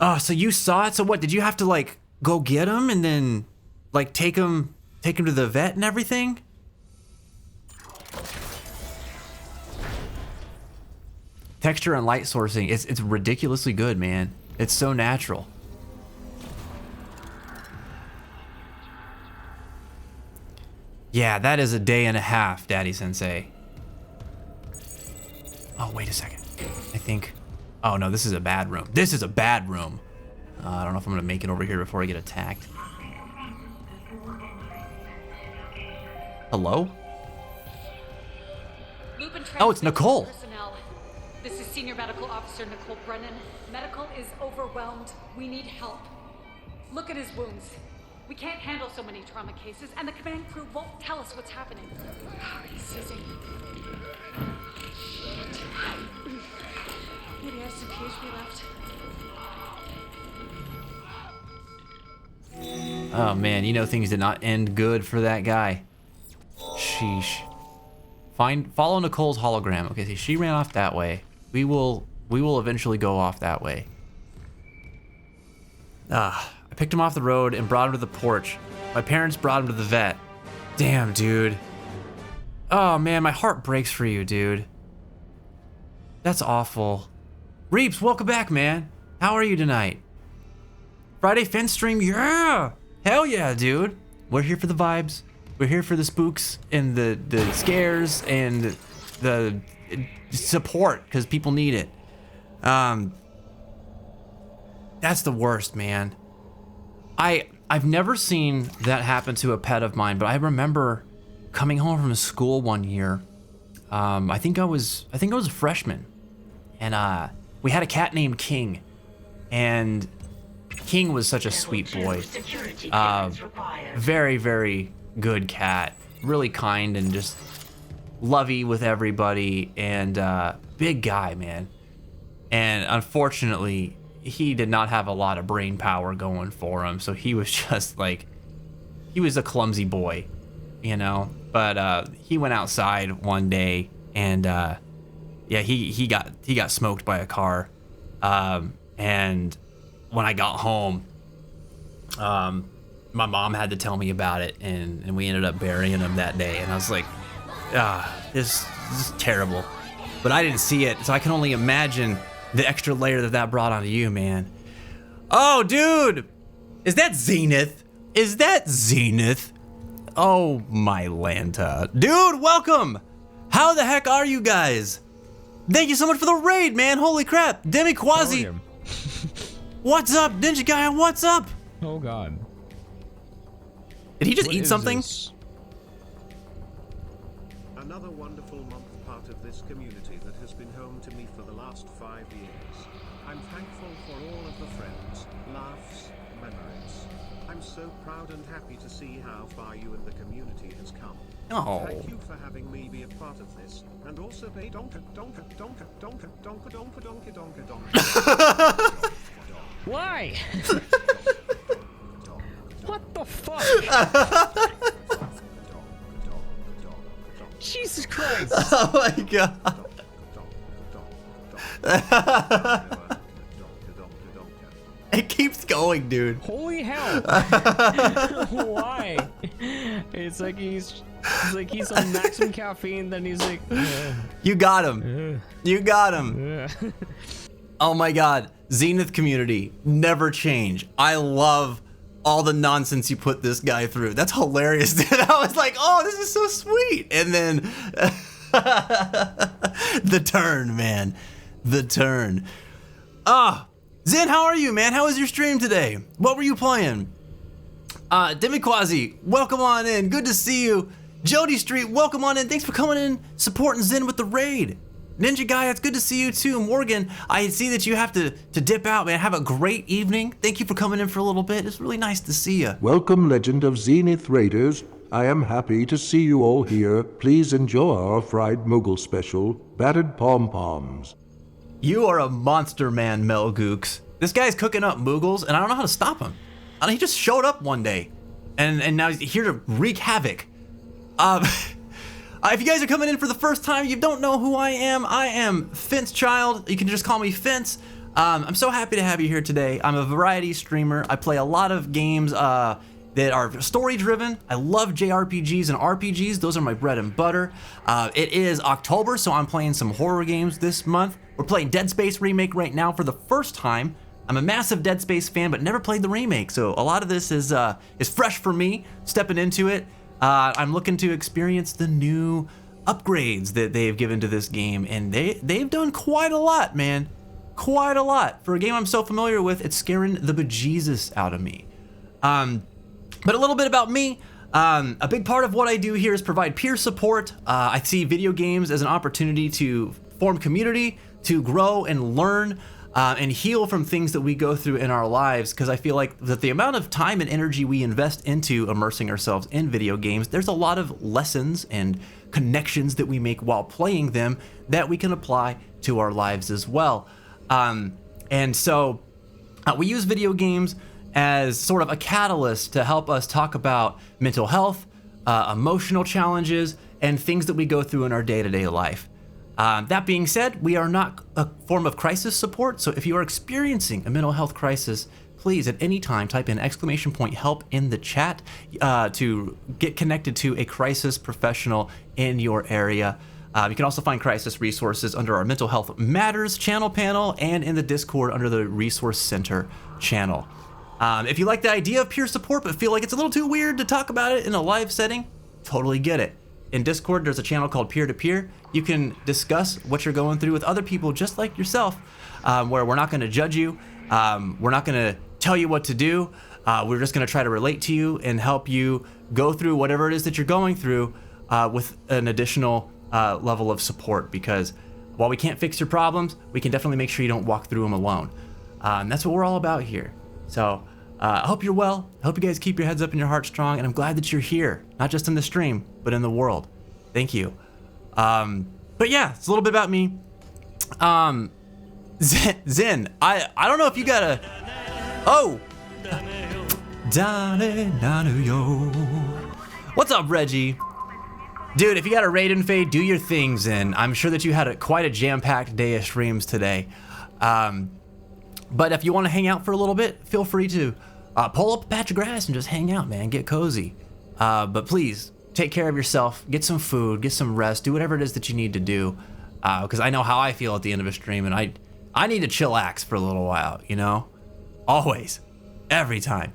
Oh, so you saw it? So what, did you have to like go get him and then like take him to the vet and everything? Texture and light sourcing, it's ridiculously good, man. It's so natural. Yeah, that is a day and a half, Daddy Sensei. Oh, wait a second. I think, oh no, this is a bad room. This is a bad room. I don't know if I'm gonna make it over here before I get attacked. Hello? Oh, it's Nicole.
This is Senior Medical Officer Nicole Brennan. Medical is overwhelmed. We need help. Look at his wounds. We can't handle so many trauma cases, and the command crew won't tell us what's happening. He's seizing. Maybe I have some PHP left.
Oh man, you know things did not end good for that guy. Sheesh. Follow Nicole's hologram. Okay, see, she ran off that way. We will eventually go off that way. I picked him off the road and brought him to the porch. My parents brought him to the vet. Damn, dude. Oh man, my heart breaks for you, dude. That's awful. Reeps, welcome back, man. How are you tonight? Friday Fence stream, yeah! Hell yeah, dude. We're here for the vibes. We're here for the spooks and the scares and the support, because people need it. That's the worst, man. I've never seen that happen to a pet of mine, but I remember coming home from school one year. I think I was a freshman, and we had a cat named King, and King was such a sweet boy. Very, very good cat, really kind and just lovey with everybody, and big guy, man. And unfortunately, he did not have a lot of brain power going for him, so he was just like, he was a clumsy boy, you know. But he went outside one day, and yeah, he got smoked by a car. And when I got home, my mom had to tell me about it, and we ended up burying him that day. And I was like, this is terrible. But I didn't see it, so I can only imagine the extra layer that brought onto you, man. Oh, dude! Is that Zenith? Is that Zenith? Oh, my Lanta. Dude, welcome! How the heck are you guys? Thank you so much for the raid, man. Holy crap. Demi Quasi. What's up? Ninja Guy, what's up?
Oh, God.
Did he just eat something?
Another wonderful month part of this community that has been home to me for the last 5 years. I'm thankful for all of the friends, laughs, memories. I'm so proud and happy to see how far you and the community has come.
Oh.
Thank you for having me be a part of this, and also pay donka donka donka donka donka donka donka donka donka.
Why? What the fuck? Jesus Christ!
Oh my god! It keeps going, dude.
Holy hell! Why? It's like he's on maximum caffeine, then he's like,
you got him. You got him. Oh my god, Zenith community, never change. I love all the nonsense you put this guy through. That's hilarious, dude. I was like, oh, this is so sweet. And then the turn, man. The turn. Zen, how are you, man? How was your stream today? What were you playing? Demiquazi, welcome on in. Good to see you. Jody Street, welcome on in. Thanks for coming in, supporting Zen with the raid. Ninja Guy, it's good to see you too. Morgan, I see that you have to dip out, man. Have a great evening. Thank you for coming in for a little bit. It's really nice to see you.
Welcome, Legend of Zenith Raiders. I am happy to see you all here. Please enjoy our fried Moogle special, battered pom-poms.
You are a monster, man, Mel Gooks. This guy's cooking up Moogles, and I don't know how to stop him. He just showed up one day, and now he's here to wreak havoc. If you guys are coming in for the first time, you don't know who I am Fence Child. You can just call me Fence. I'm so happy to have you here today. I'm a variety streamer. I play a lot of games that are story driven. I love JRPGs and RPGs. Those are my bread and butter. It is October, so I'm playing some horror games this month. We're playing Dead Space Remake right now for the first time. I'm a massive Dead Space fan, but never played the remake, so a lot of this is fresh for me, stepping into it. I'm looking to experience the new upgrades that they've given to this game, and they've done quite a lot, man. Quite a lot. For a game I'm so familiar with, it's scaring the bejesus out of me. But a little bit about me. A big part of what I do here is provide peer support. I see video games as an opportunity to form community, to grow and learn, and heal from things that we go through in our lives, because I feel like that the amount of time and energy we invest into immersing ourselves in video games, there's a lot of lessons and connections that we make while playing them that we can apply to our lives as well. And so we use video games as sort of a catalyst to help us talk about mental health, emotional challenges, and things that we go through in our day-to-day life. That being said, we are not a form of crisis support, so if you are experiencing a mental health crisis, please at any time type in !help in the chat to get connected to a crisis professional in your area. You can also find crisis resources under our Mental Health Matters channel panel and in the Discord under the Resource Center channel. If you like the idea of peer support but feel like it's a little too weird to talk about it in a live setting, totally get it. In Discord, there's a channel called Peer to Peer. You can discuss what you're going through with other people just like yourself, where we're not going to judge you. We're not going to tell you what to do. We're just going to try to relate to you and help you go through whatever it is that you're going through with an additional level of support, because while we can't fix your problems, we can definitely make sure you don't walk through them alone. That's what we're all about here. So I hope you're well. I hope you guys keep your heads up and your heart strong, and I'm glad that you're here, not just in the stream, but in the world. Thank you. But yeah, it's a little bit about me. Zen, I don't know if you got a... Oh! What's up, Reggie? Dude, if you got a raid and fade, do your thing, Zen. I'm sure that you had quite a jam-packed day of streams today. But if you want to hang out for a little bit, feel free to pull up a patch of grass and just hang out, man. Get cozy. But please, take care of yourself. Get some food. Get some rest. Do whatever it is that you need to do. Because I know how I feel at the end of a stream, and I need to chillax for a little while, you know? Always. Every time.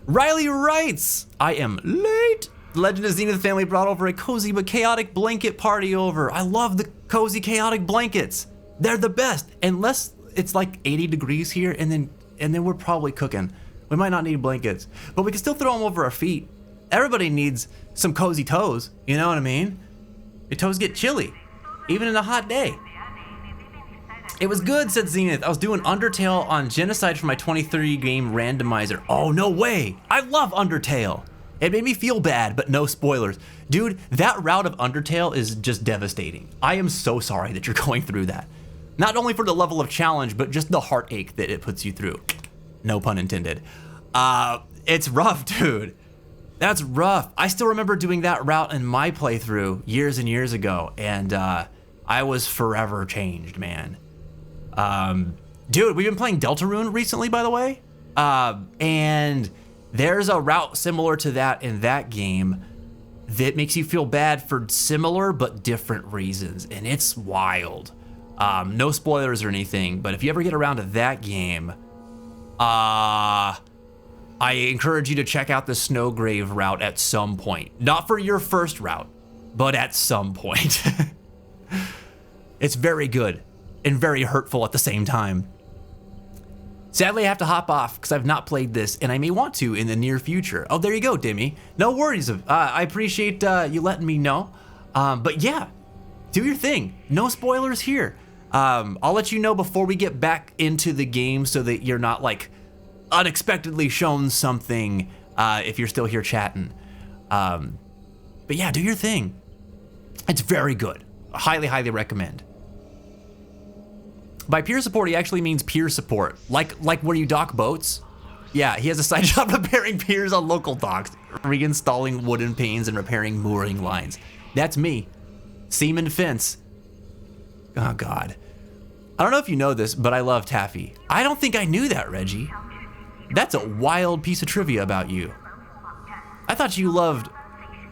Riley writes, I am late. The Legend of Zenith family brought over a cozy but chaotic blanket party over. I love the cozy, chaotic blankets. They're the best, unless it's like 80 degrees here, and then we're probably cooking. We might not need blankets, but we can still throw them over our feet. Everybody needs some cozy toes, you know what I mean? Your toes get chilly, even in a hot day. It was good, said Zenith. I was doing Undertale on Genocide for my 23 game randomizer. Oh, no way. I love Undertale. It made me feel bad, but no spoilers. Dude, that route of Undertale is just devastating. I am so sorry that you're going through that. Not only for the level of challenge, but just the heartache that it puts you through. No pun intended. It's rough, dude. That's rough. I still remember doing that route in my playthrough years and years ago, and I was forever changed, man. Dude, we've been playing Deltarune recently, by the way, and there's a route similar to that in that game that makes you feel bad for similar but different reasons, and it's wild. No spoilers or anything, but if you ever get around to that game, I encourage you to check out the Snowgrave route at some point. Not for your first route, but at some point. It's very good and very hurtful at the same time. Sadly, I have to hop off because I've not played this, and I may want to in the near future. Oh, there you go, Dimmy. No worries. I appreciate you letting me know. But yeah, do your thing. No spoilers here. I'll let you know before we get back into the game so that you're not like unexpectedly shown something if you're still here chatting. But yeah, do your thing. It's very good. Highly, highly recommend. By peer support, he actually means peer support, like where you dock boats. Yeah, he has a side job repairing piers on local docks, reinstalling wooden panes and repairing mooring lines. That's me, Seaman Fence. Oh God. I don't know if you know this, but I love taffy. I don't think I knew that, Reggie. That's a wild piece of trivia about you. I thought you loved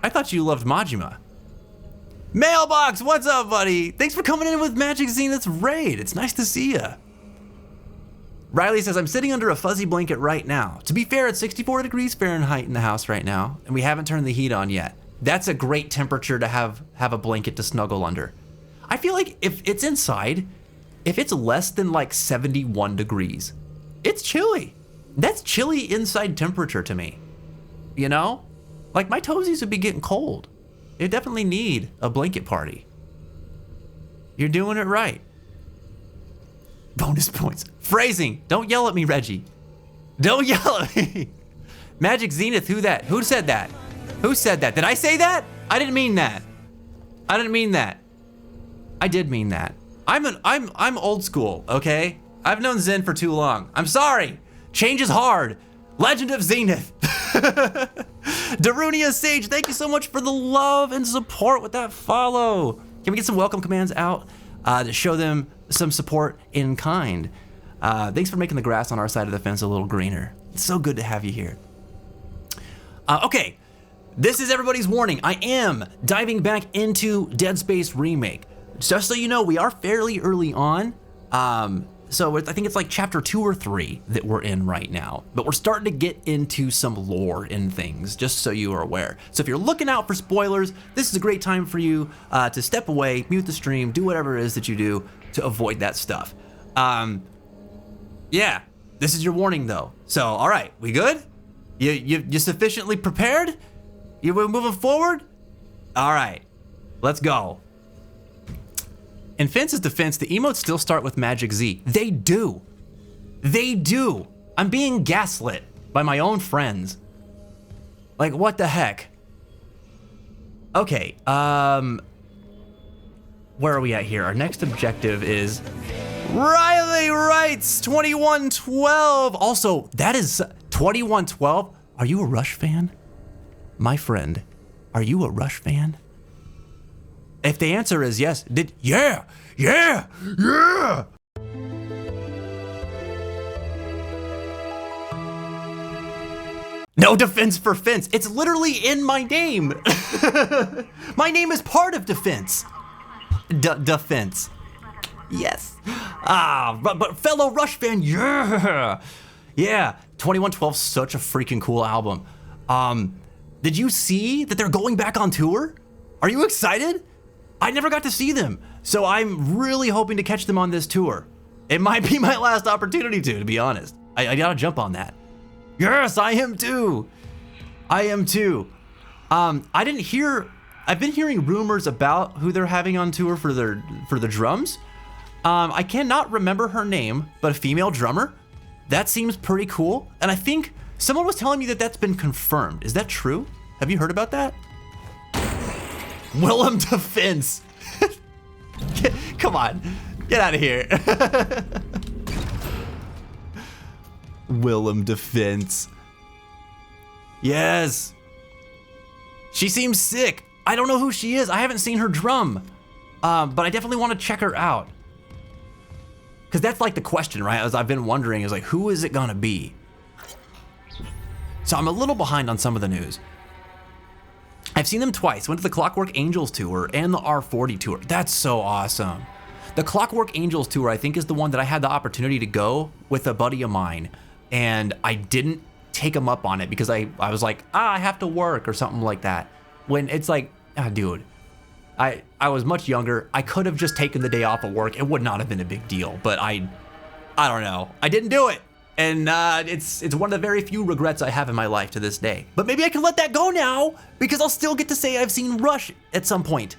Majima. Mailbox, what's up, buddy? Thanks for coming in with Magic Zenith's raid. It's nice to see ya. Riley says, I'm sitting under a fuzzy blanket right now. To be fair, it's 64 degrees Fahrenheit in the house right now, and we haven't turned the heat on yet. That's a great temperature to have a blanket to snuggle under. I feel like if it's inside, if it's less than like 71 degrees, it's chilly. That's chilly inside temperature to me. You know? Like my toesies would be getting cold. They definitely need a blanket party. You're doing it right. Bonus points. Phrasing. Don't yell at me, Reggie. Don't yell at me. Magic Zenith, who that? Who said that? Who said that? Did I say that? I didn't mean that. I didn't mean that. I did mean that. I'm old school, okay? I've known Zen for too long. I'm sorry. Change is hard. Legend of Zenith. Darunia Sage, thank you so much for the love and support with that follow. Can we get some welcome commands out to show them some support in kind? Thanks for making the grass on our side of the fence a little greener. It's so good to have you here. Okay, this is everybody's warning. I am diving back into Dead Space Remake. Just so you know, we are fairly early on. So I think it's like chapter 2 or 3 that we're in right now, but we're starting to get into some lore and things, just so you are aware. So if you're looking out for spoilers, this is a great time for you to step away, mute the stream, do whatever it is that you do to avoid that stuff. Yeah, this is your warning though. So, all right, we good? You sufficiently prepared? You moving forward? All right, let's go. In Fence's defense, the emotes still start with Magic Z. They do. They do. I'm being gaslit by my own friends. Like, what the heck? Okay, where are we at here? Our next objective is Riley writes 2112. Also, that is 2112. Are you a Rush fan? My friend, are you a Rush fan? If the answer is yes, yeah. No defense for Fence. It's literally in my name. My name is part of Defense. Defense. Yes. But fellow Rush fan, yeah. 2112's such a freaking cool album. Did you see that they're going back on tour? Are you excited? I never got to see them, so I'm really hoping to catch them on this tour. It might be my last opportunity to be honest. I gotta jump on that. Yes, I am too. I am too. I've been hearing rumors about who they're having on tour for the drums. I cannot remember her name, but a female drummer. That seems pretty cool. And I think someone was telling me that that's been confirmed. Is that true? Have you heard about that? Willem Defense. Come on, get out of here. Willem Defense. Yes. She seems sick. I don't know who she is. I haven't seen her drum. But I definitely want to check her out. Because that's like the question, right? As I've been wondering, is like, who is it gonna be? So I'm a little behind on some of the news. I've seen them twice. Went to the Clockwork Angels tour and the R40 tour. That's so awesome. The Clockwork Angels tour, I think, is the one that I had the opportunity to go with a buddy of mine. And I didn't take him up on it because I was like, I have to work or something like that. When it's like, dude, I was much younger. I could have just taken the day off of work. It would not have been a big deal, but I don't know. I didn't do it. And it's one of the very few regrets I have in my life to this day. But maybe I can let that go now because I'll still get to say I've seen Rush at some point.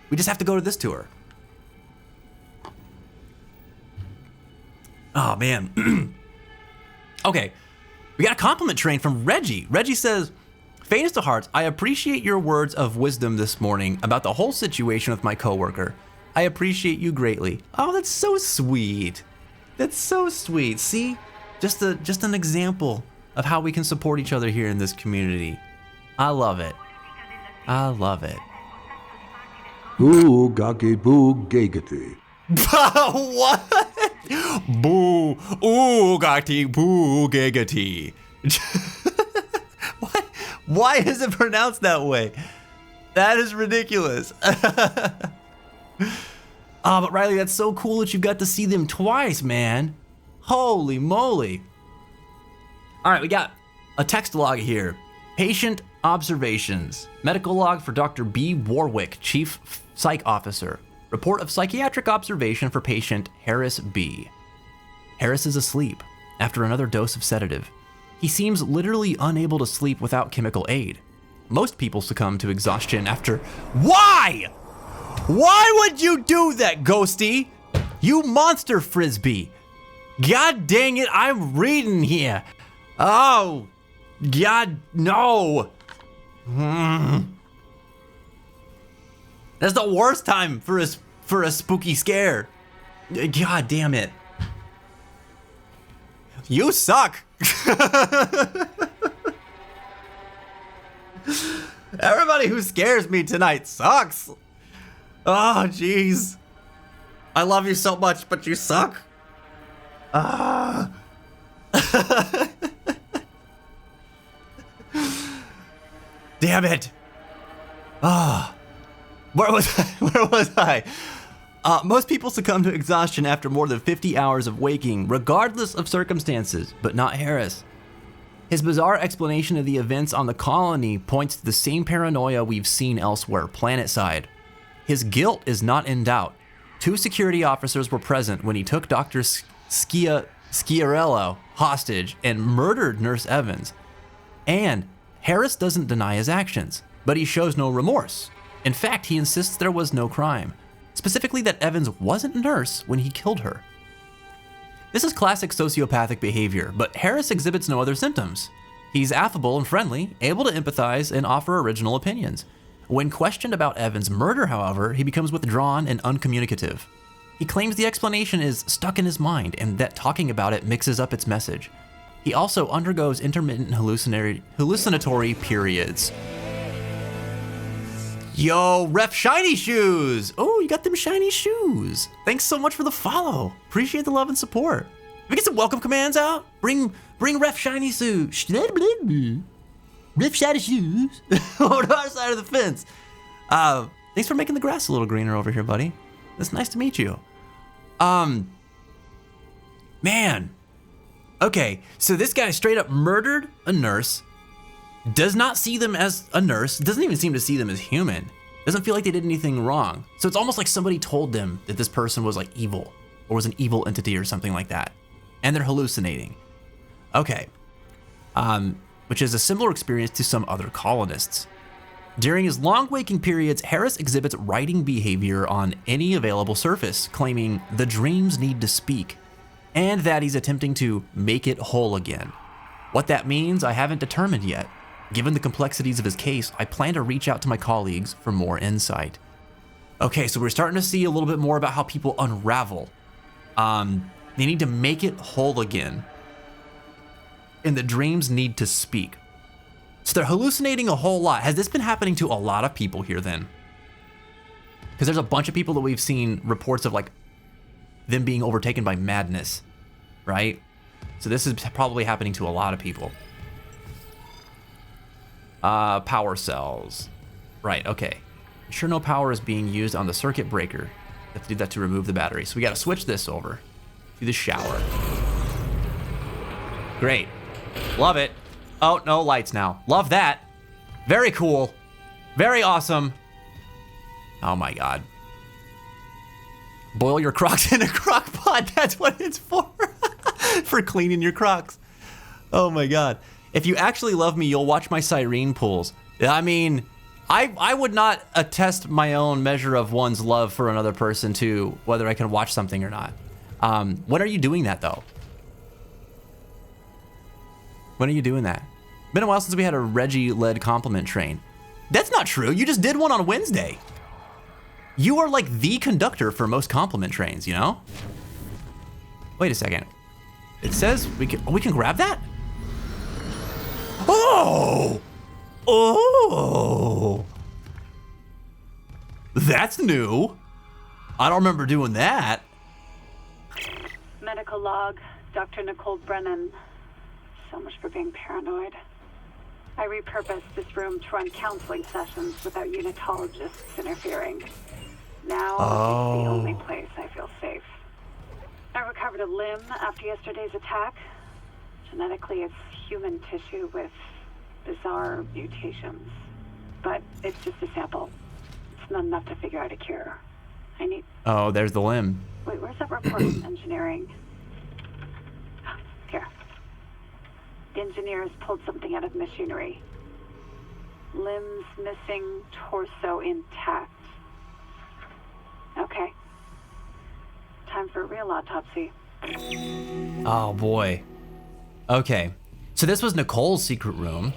We just have to go to this tour. Oh, man. Okay, we got a compliment train from Reggie. Reggie says, Faintest of Hearts, I appreciate your words of wisdom this morning about the whole situation with my coworker. I appreciate you greatly. Oh, that's so sweet. That's so sweet. See, just an example of how we can support each other here in this community. I love it. I love it.
Boo gaki boo gagati.
What? Boo, oogati, boo, gagati. What? Why is it pronounced that way? That is ridiculous. But Riley, that's so cool that you got to see them twice, man. Holy moly. All right, we got a text log here. Patient observations. Medical log for Dr. B. Warwick, Chief Psych Officer. Report of psychiatric observation for patient Harris B. Harris is asleep after another dose of sedative. He seems literally unable to sleep without chemical aid. Most people succumb to exhaustion after... Why? Why would you do that, Ghosty? You monster frisbee. God dang it, I'm reading here. Oh, God, no. That's the worst time for a spooky scare. God damn it. You suck. Everybody who scares me tonight sucks. Oh, jeez. I love you so much, but you suck. Damn it. Where was I? Most people succumb to exhaustion after more than 50 hours of waking, regardless of circumstances, but not Harris. His bizarre explanation of the events on the colony points to the same paranoia we've seen elsewhere, planetside. His guilt is not in doubt. 2 security officers were present when he took Dr. Schiarello hostage and murdered Nurse Evans. And Harris doesn't deny his actions, but he shows no remorse. In fact, he insists there was no crime, specifically that Evans wasn't a nurse when he killed her. This is classic sociopathic behavior, but Harris exhibits no other symptoms. He's affable and friendly, able to empathize and offer original opinions. When questioned about Evans' murder, however, he becomes withdrawn and uncommunicative. He claims the explanation is stuck in his mind and that talking about it mixes up its message. He also undergoes intermittent hallucinatory periods. Yo, Ref Shiny Shoes! Oh, you got them shiny shoes. Thanks so much for the follow. Appreciate the love and support. Can we get some welcome commands out? Bring Ref Shiny Shoes. Ref Shiny Shoes over to our side of the fence. Thanks for making the grass a little greener over here, buddy. It's nice to meet you. Man. Okay, so this guy straight up murdered a nurse, does not see them as a nurse, doesn't even seem to see them as human, Doesn't feel like they did anything wrong. So it's almost like somebody told them that this person was like evil or was an evil entity or something like that. And they're hallucinating. Okay. Which is a similar experience to some other colonists. During his long waking periods, Harris exhibits writing behavior on any available surface, claiming the dreams need to speak, and that he's attempting to make it whole again. What that means, I haven't determined yet. Given the complexities of his case, I plan to reach out to my colleagues for more insight. Okay, so we're starting to see a little bit more about how people unravel. They need to make it whole again. And the dreams need to speak. So they're hallucinating a whole lot. Has this been happening to a lot of people here then? Because there's a bunch of people that we've seen reports of like them being overtaken by madness, right? So this is probably happening to a lot of people. Power cells. Right, okay. Sure no power is being used on the circuit breaker. You have to do that to remove the battery. So we gotta switch this over to the shower. Great. Love it. Oh, no lights now. Love that. Very cool. Very awesome. Oh my God. Boil your Crocs in a crock pot. That's what it's for. For cleaning your Crocs. Oh my God. If you actually love me, you'll watch my Cyrene pulls. I mean, I would not attest my own measure of one's love for another person to whether I can watch something or not. When are you doing that though? When are you doing that? Been a while since we had a Reggie-led compliment train. That's not true. You just did one on Wednesday. You are like the conductor for most compliment trains, you know? Wait a second. It says we can grab that? Oh! Oh! That's new. I don't remember doing that.
Medical log, Dr. Nicole Brennan. So much for being paranoid. I repurposed this room to run counseling sessions without unitologists interfering. Now it's the only place I feel safe. I recovered a limb after yesterday's attack. Genetically, it's human tissue with bizarre mutations. But it's just a sample. It's not enough to figure out a cure. I need...
Oh, there's the limb.
Wait, where's that report from engineering? Here. The engineers pulled something out of machinery. Limbs missing, torso intact. Okay. Time for a real autopsy.
Oh boy. Okay. So this was Nicole's secret room.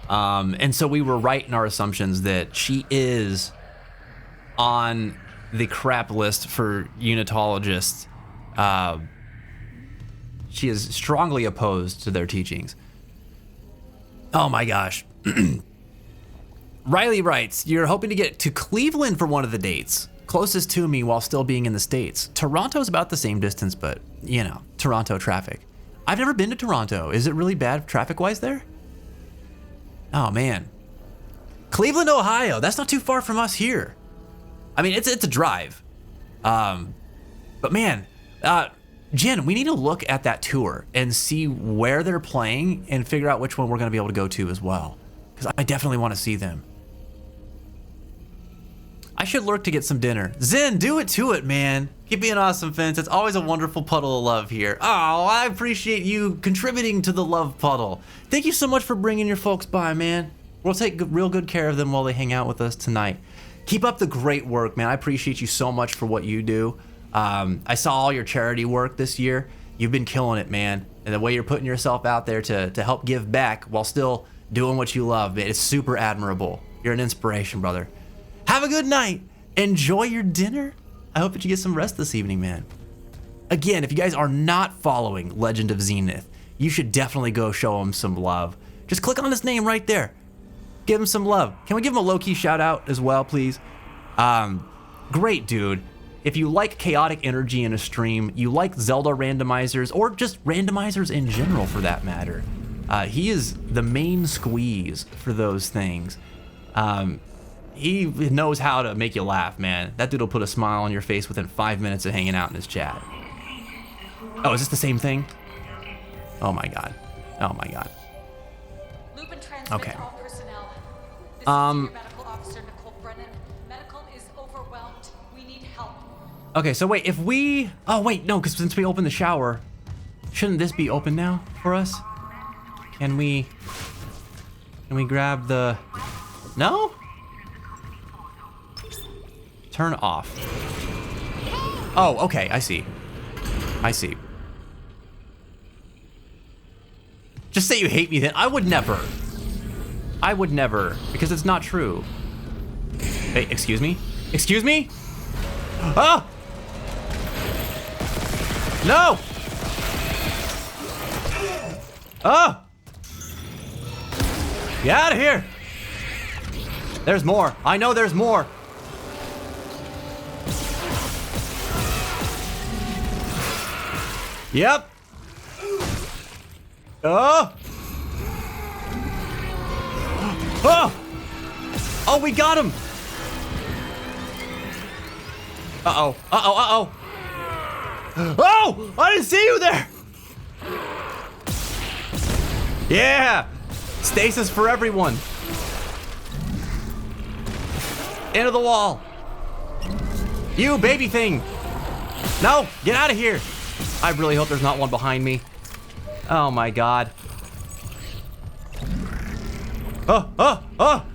And so we were right in our assumptions that she is on the crap list for unitologists. She is strongly opposed to their teachings. Oh my gosh. Riley writes, you're hoping to get to Cleveland for one of the dates. Closest to me while still being in the States. Toronto's about the same distance, but you know, Toronto traffic. I've never been to Toronto. Is it really bad traffic-wise there? Oh man. Cleveland, Ohio. That's not too far from us here. I mean, it's a drive. But man, Jen, we need to look at that tour and see where they're playing and figure out which one we're going to be able to go to as well. Because I definitely want to see them. I should lurk to get some dinner. Zen, do it to it, man. Keep being awesome, Vince. It's always a wonderful puddle of love here. Oh, I appreciate you contributing to the love puddle. Thank you so much for bringing your folks by, man. We'll take real good care of them while they hang out with us tonight. Keep up the great work, man. I appreciate you so much for what you do. I saw all your charity work this year. You've been killing it, man. And the way you're putting yourself out there to help give back while still doing what you love, man, it's super admirable. You're an inspiration, brother. Have a good night. Enjoy your dinner. I hope that you get some rest this evening, man. Again, if you guys are not following Legend of Zenith, you should definitely go show him some love. Just click on his name right there. Give him some love. Can we give him a low-key shout out as well, please? Great dude. If you like chaotic energy in a stream, you like Zelda randomizers, or just randomizers in general for that matter, he is the main squeeze for those things. He knows how to make you laugh, man. That dude will put a smile on your face within 5 minutes of hanging out in his chat. Oh, is this the same thing? Oh my god. Oh my god. Okay.
help.
Okay, so wait, if we... Oh, wait, no, because since we opened the shower, shouldn't this be open now for us? Can we grab the... No? Turn off. Oh, okay, I see. I see. Just say you hate me then. I would never. I would never, because it's not true. Hey, excuse me? Excuse me? Oh! No! Oh! Get out of here! There's more. I know there's more. Yep. Oh! Oh! Oh, we got him! Uh-oh. Uh-oh. Uh-oh. Oh! I didn't see you there! Yeah! Stasis for everyone. Into the wall. You baby thing. No, get out of here. I really hope there's not one behind me. Oh my god. Oh!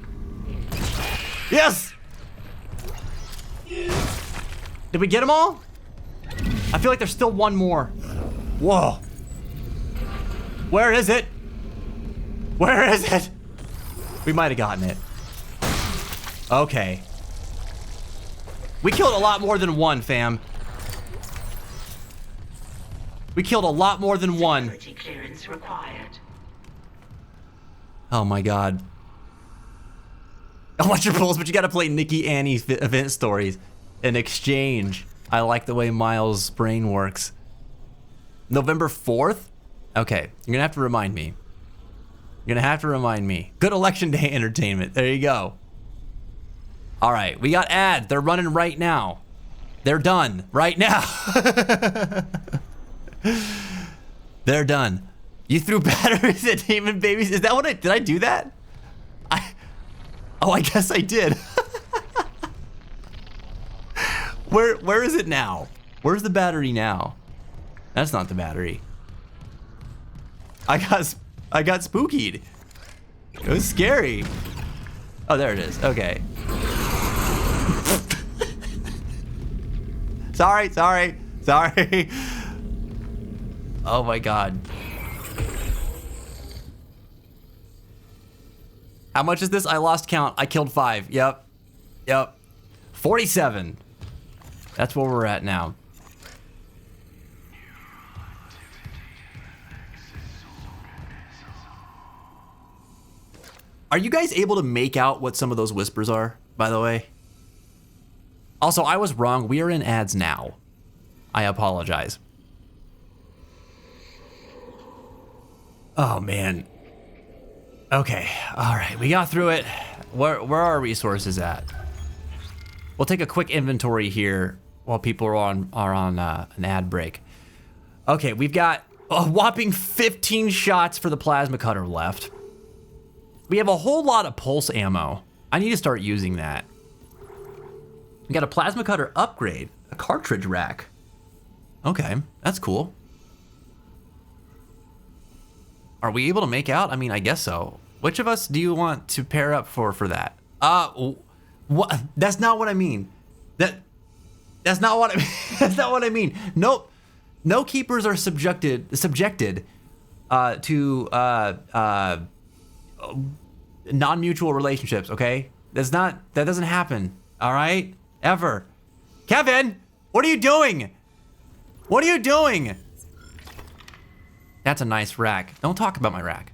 Yes! Did we get them all? I feel like there's still one more. Whoa. Where is it? Where is it? We might have gotten it. Okay. We killed a lot more than one, fam. We killed a lot more than one.
Clearance required.
Oh my god. I want your pulls, but you gotta play Nikki Annie's event stories in exchange. I like the way Miles' brain works. November 4th? Okay, you're gonna have to remind me. You're gonna have to remind me. Good election day entertainment. There you go. All right, we got ads. They're running right now. They're done right now. They're done. You threw batteries at demon babies. Is that what did I do that? I guess I did. Where is it now? Where's the battery now? That's not the battery. I got spookied. It was scary. Oh, there it is. Okay. Sorry. Oh my god. How much is this? I lost count. I killed 5. Yep. 47. That's where we're at now. Are you guys able to make out what some of those whispers are, by the way? Also, I was wrong. We are in ads now. I apologize. Oh, man. Okay. All right. We got through it. Where are our resources at? We'll take a quick inventory here while people are on an ad break. Okay. We've got a whopping 15 shots for the plasma cutter left. We have a whole lot of pulse ammo. I need to start using that. We got a plasma cutter upgrade, a cartridge rack. Okay, that's cool. Are we able to make out? I mean, I guess so. Which of us do you want to pair up for that? What? That's not what I mean. That's not what I mean. That's not what I mean. Nope. No keepers are subjected to non-mutual relationships, okay? That doesn't happen, all right? Ever. Kevin, what are you doing? What are you doing? That's a nice rack. Don't talk about my rack.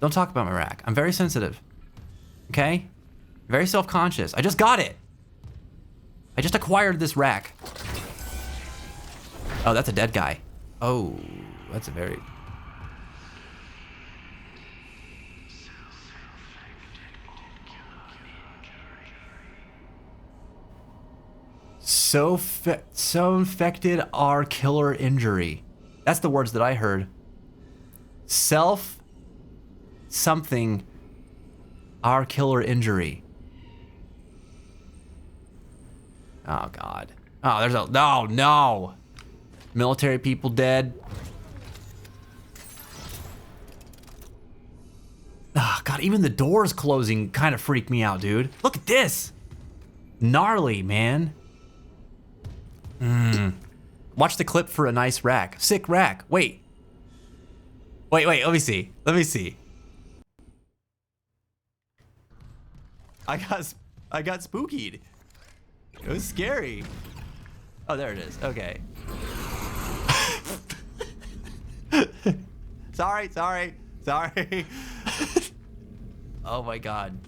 Don't talk about my rack. I'm very sensitive, okay? Very self-conscious. I just got it. I just acquired this rack. Oh, that's a dead guy. Oh, that's a very... So infected our killer injury. That's the words that I heard. Something our killer injury. Oh, God. Oh, there's a... No, no. Military people dead. Oh, God, even the doors closing kind of freaked me out, dude. Look at this. Gnarly, man. Watch the clip for a nice rack. Sick rack. Wait. Wait, let me see. Let me see. I got spookied. It was scary. Oh, there it is. Okay. Sorry. Oh my God.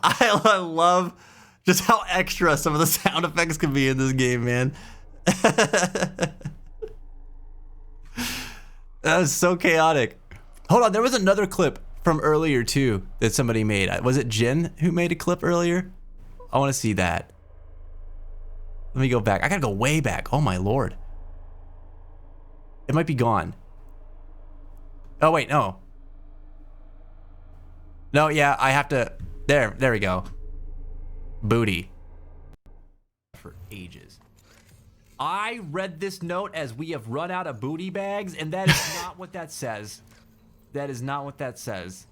I love just how extra some of the sound effects can be in this game, man. That was so chaotic. Hold on, there was another clip from earlier too that somebody made. Was it Jin who made a clip earlier? I want to see that. Let me go back. I gotta go way back. Oh my Lord. It might be gone. Oh wait, no. No, yeah, I have to. There we go. Booty. For ages. I read this note as we have run out of booty bags, and that is not what that says. That is not what that says.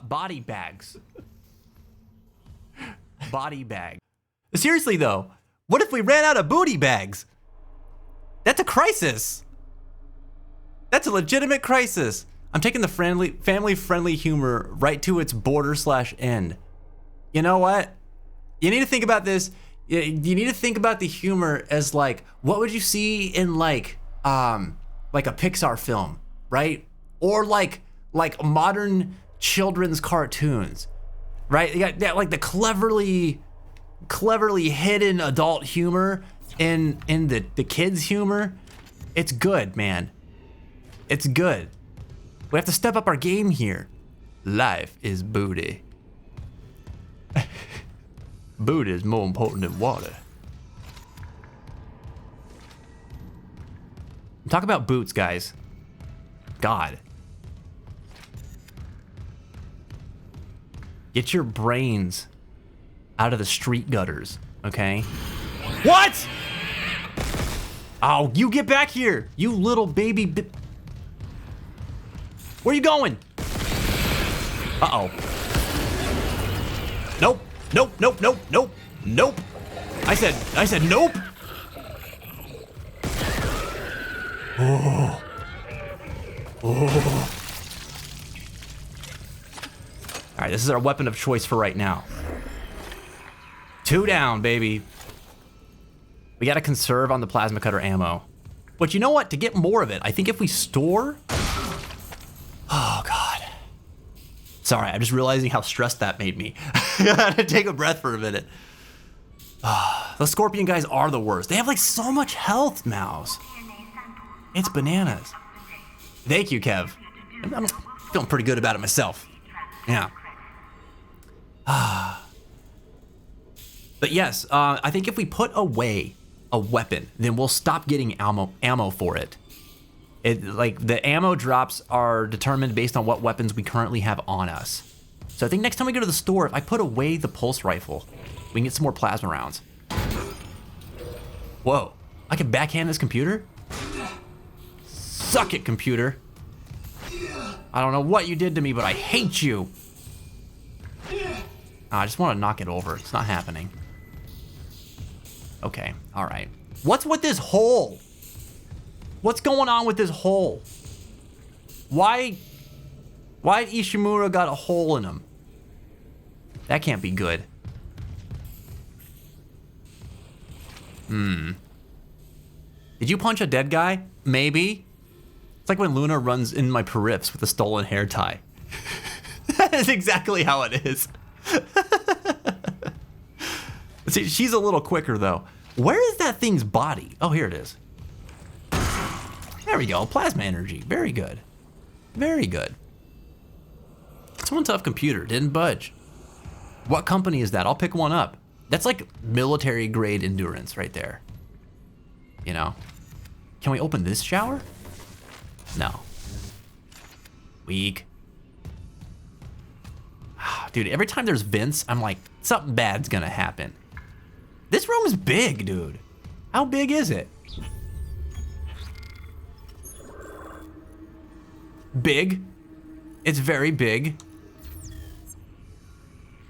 Body bags. Body bag. Seriously though, what if we ran out of booty bags? That's a crisis. That's a legitimate crisis. I'm taking the family-friendly humor right to its border/end. You know what? You need to think about this. You need to think about the humor as like, what would you see in like a Pixar film, right? Or like modern children's cartoons, right? You got like the cleverly hidden adult humor in the kids' humor. It's good, man. It's good. We have to step up our game here. Life is booty. Booty is more important than water. Talk about boots, guys. God. Get your brains out of the street gutters, okay? What? Oh, you get back here, you little baby Where you going? Uh-oh. Nope. Nope. I said nope. Oh. All right, this is our weapon of choice for right now. 2 down, baby. We gotta conserve on the plasma cutter ammo. But you know what? To get more of it, I think if we store... Oh, God. Sorry, I'm just realizing how stressed that made me. I had to take a breath for a minute. The scorpion guys are the worst. They have like so much health, Mouse. It's bananas. Thank you, Kev. I'm feeling pretty good about it myself. Yeah. But yes, I think if we put away a weapon, then we'll stop getting ammo for it. Like the ammo drops are determined based on what weapons we currently have on us. So I think next time we go to the store, if I put away the pulse rifle, we can get some more plasma rounds. Whoa, I can backhand this computer? Suck it, computer. I don't know what you did to me, but I hate you. I just want to knock it over. It's not happening. Okay, all right. What's with this hole? What's going on with this hole? Why Ishimura got a hole in him? That can't be good. Did you punch a dead guy? Maybe. It's like when Luna runs in my periffs with a stolen hair tie. That is exactly how it is. See, she's a little quicker though. Where is that thing's body? Oh, here it is. There we go, plasma energy, very good. Very good. It's one tough computer, didn't budge. What company is that? I'll pick one up. That's like military grade endurance right there. You know? Can we open this shower? No. Weak. Dude, every time there's vents, I'm like, something bad's gonna happen. This room is big, dude. How big is it? Big. It's very big.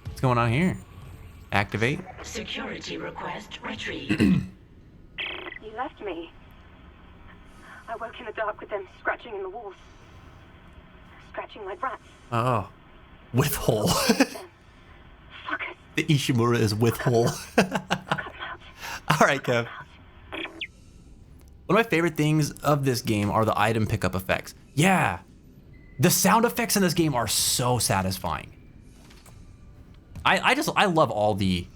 What's going on here? Activate.
Security request retrieved.
You left me. I woke in the dark with them scratching in the walls. Scratching like rats.
Oh. With hole. The Ishimura is with hole. Alright, Kev. One of my favorite things of this game are the item pickup effects. Yeah. The sound effects in this game are so satisfying. I love all the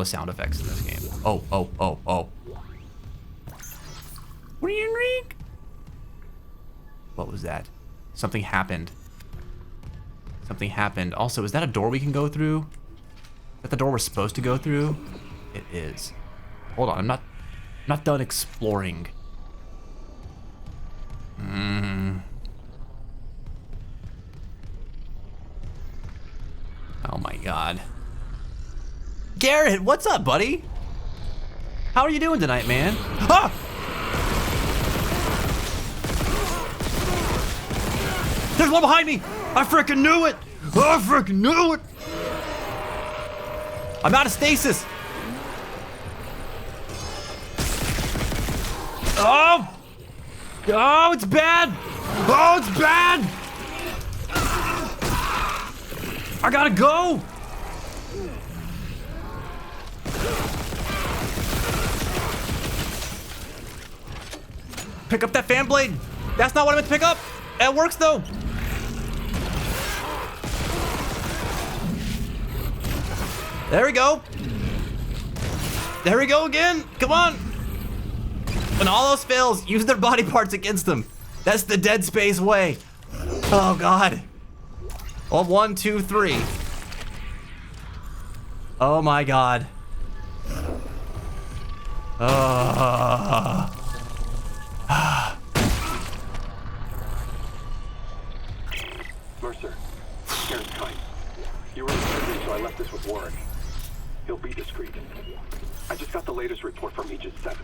sound effects in this game. Oh. Ring. What was that? Something happened. Something happened. Also, is that a door we can go through? Is that the door we're supposed to go through? It is. Hold on, I'm not done exploring. Oh my god. Garrett, what's up, buddy? How are you doing tonight, man? Ah! There's one behind me! I freaking knew it! I freaking knew it! I'm out of stasis! Oh! Oh, it's bad! Oh, it's bad! I gotta go! Pick up that fan blade! That's not what I meant to pick up! It works though! There we go. There we go again. Come on. When all else fails, use their body parts against them. That's the Dead Space way. Oh, God. Oh, 1, 2, 3. Oh, my God.
Mercer, Terrence Kine. You were in surgery, so I left this with Warren. He'll be discreet. I just got the latest report from Aegis 7.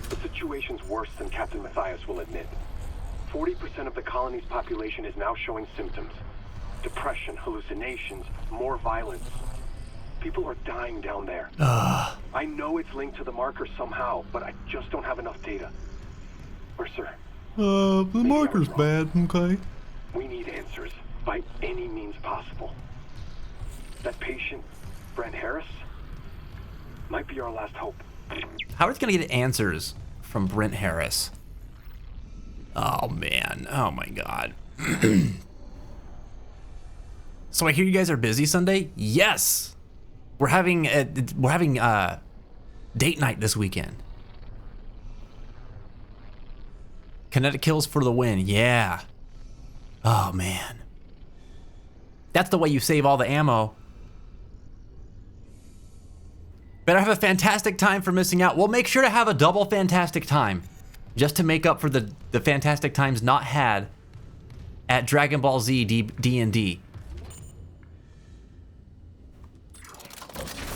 The situation's worse than Captain Matthias will admit. 40% of the colony's population is now showing symptoms. Depression, hallucinations, more violence. People are dying down there. I know it's linked to the marker somehow, but I just don't have enough data. Mercer.
The marker's bad, okay?
We need answers, by any means possible. That patient, Brent Harris, might be our last hope.
Howard's gonna get answers from Brent Harris. Oh, man. Oh, my God. So I hear you guys are busy Sunday? Yes! We're having date night this weekend. Kinetic kills for the win. Yeah. Oh, man. That's the way you save all the ammo. Better have a fantastic time for missing out. We'll make sure to have a double fantastic time just to make up for the fantastic times not had at Dragon Ball Z D&D.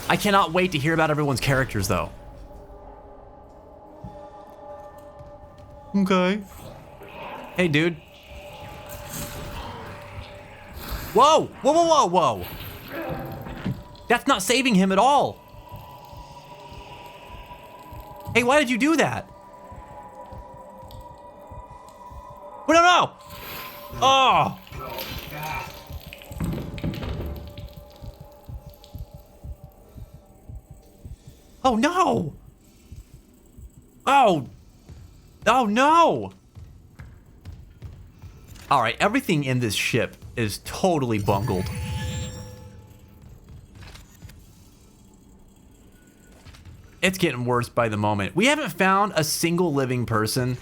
I cannot wait to hear about everyone's characters, though. Okay. Hey, dude. Whoa! Whoa, whoa, whoa, whoa! That's not saving him at all. Hey, why did you do that? Oh, no, no! Oh! Oh, no! Oh! Oh, no! Alright, everything in this ship is totally bungled. It's getting worse by the moment. We haven't found a single living person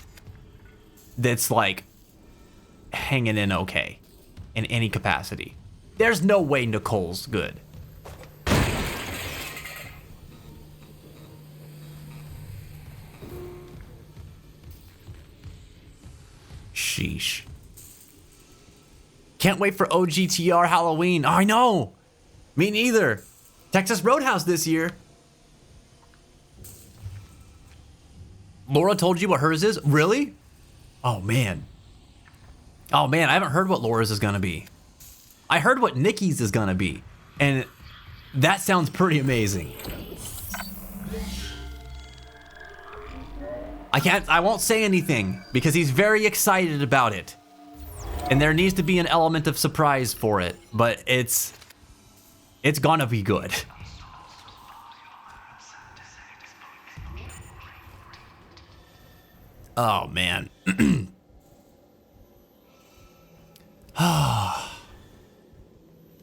that's like hanging in okay in any capacity. There's no way Nicole's good. Sheesh. Can't wait for OGTR Halloween. I know. Me neither. Texas Roadhouse this year. Laura told you what hers is? Really? Oh, man. Oh, man, I haven't heard what Laura's is gonna be. I heard what Nikki's is gonna be. And that sounds pretty amazing. I won't say anything because he's very excited about it. And there needs to be an element of surprise for it, but it's gonna be good. Oh, man.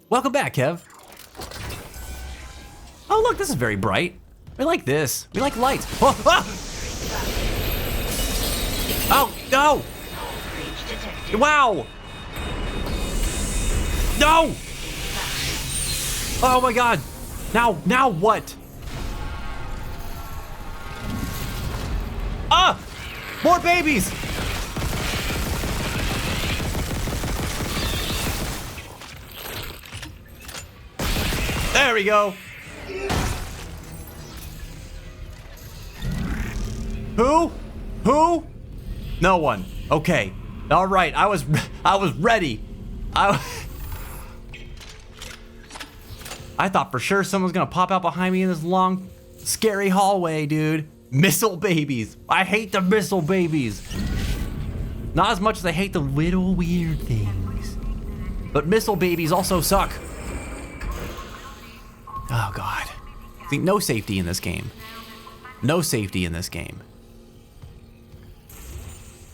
Welcome back, Kev. Oh, look, this is very bright. We like this. We like lights. Oh, ah! Oh, no! Wow! No! Oh my god! Now what? Ah! More babies! There we go. Who? No one. Okay. All right. I was ready. I thought for sure someone was gonna pop out behind me in this long, scary hallway, dude. Missile babies. I hate the missile babies. Not as much as I hate the little weird things. But missile babies also suck. Oh, God. See, no safety in this game. No safety in this game.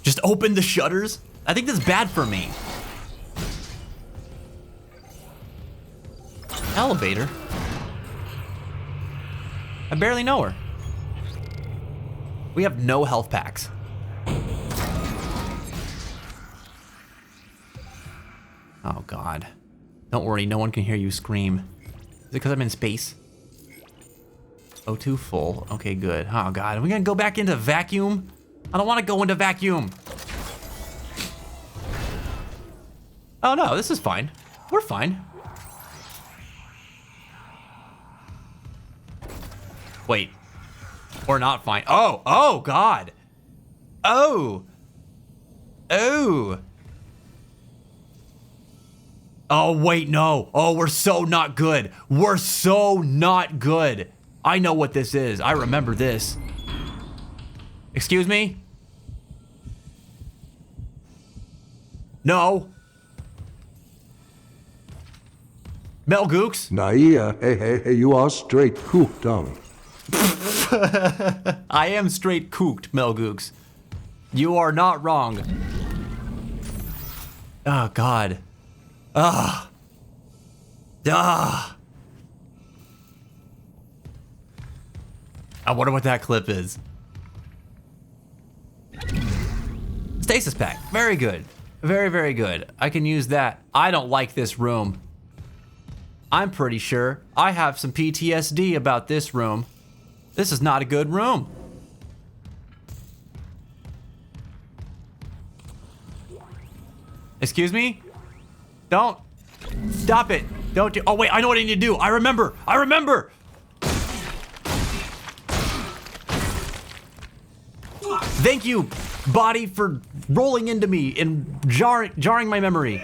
Just open the shutters? I think that's bad for me. Elevator? I barely know her. We have no health packs. Oh, God. Don't worry, no one can hear you scream. Is it because I'm in space? O2 full. Okay, good. Oh, God. Are we going to go back into vacuum? I don't want to go into vacuum. Oh, no. This is fine. We're fine. Wait. We're not fine. Oh, God. Oh. Oh, wait, no. Oh, we're so not good. We're so not good. I know what this is. I remember this. Excuse me? No. Mel Gooks?
Naia, hey, you are straight cooked, tongue.
I am straight cooked, Mel Gooks. You are not wrong. Oh, God. Ah. I wonder what that clip is. Stasis pack. Very good. Very, very good. I can use that. I don't like this room. I'm pretty sure I have some PTSD about this room. This is not a good room. Excuse me? Don't. Stop it. Don't do. Oh, wait. I know what I need to do. I remember. Thank you, body, for rolling into me and jarring my memory.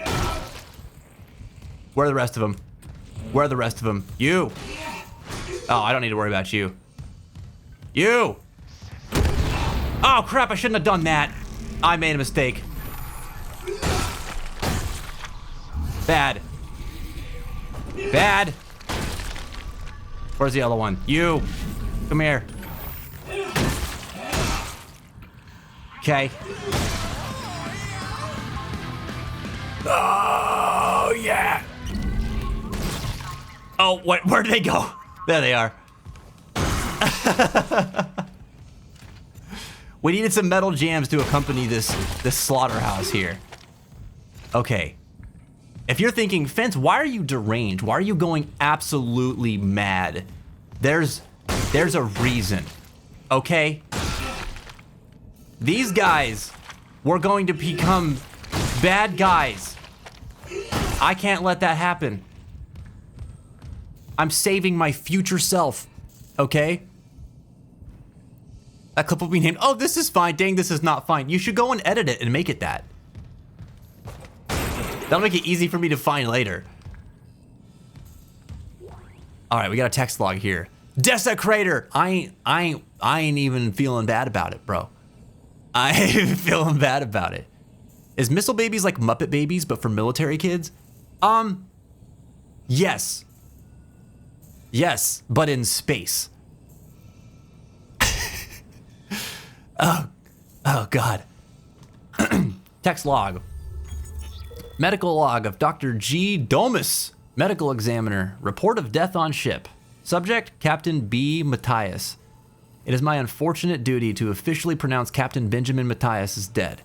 Where are the rest of them? You. Oh, I don't need to worry about you. You. Oh, crap. I shouldn't have done that. I made a mistake. Bad. Where's the other one? You. Come here. Okay. Oh, yeah. Oh, where did they go? There they are. We needed some metal jams to accompany this slaughterhouse here. Okay. If you're thinking, Fence, why are you deranged? Why are you going absolutely mad? There's a reason, okay? These guys were going to become bad guys I can't let that happen. I'm saving my future self, okay? That clip will be named, oh, this is fine. Dang, this is not fine. You should go and edit it and make it that. That'll make it easy for me to find later. All right, we got a text log here. Desecrator. I ain't even feeling bad about it, bro. I ain't even feeling bad about it. Is Missile Babies like Muppet Babies, but for military kids? Yes. Yes, but in space. Oh God. Text log. Medical log of Dr. G. Domus, medical examiner. Report of death on ship. Subject, Captain B. Matthias. It is my unfortunate duty to officially pronounce Captain Benjamin Matthias as dead.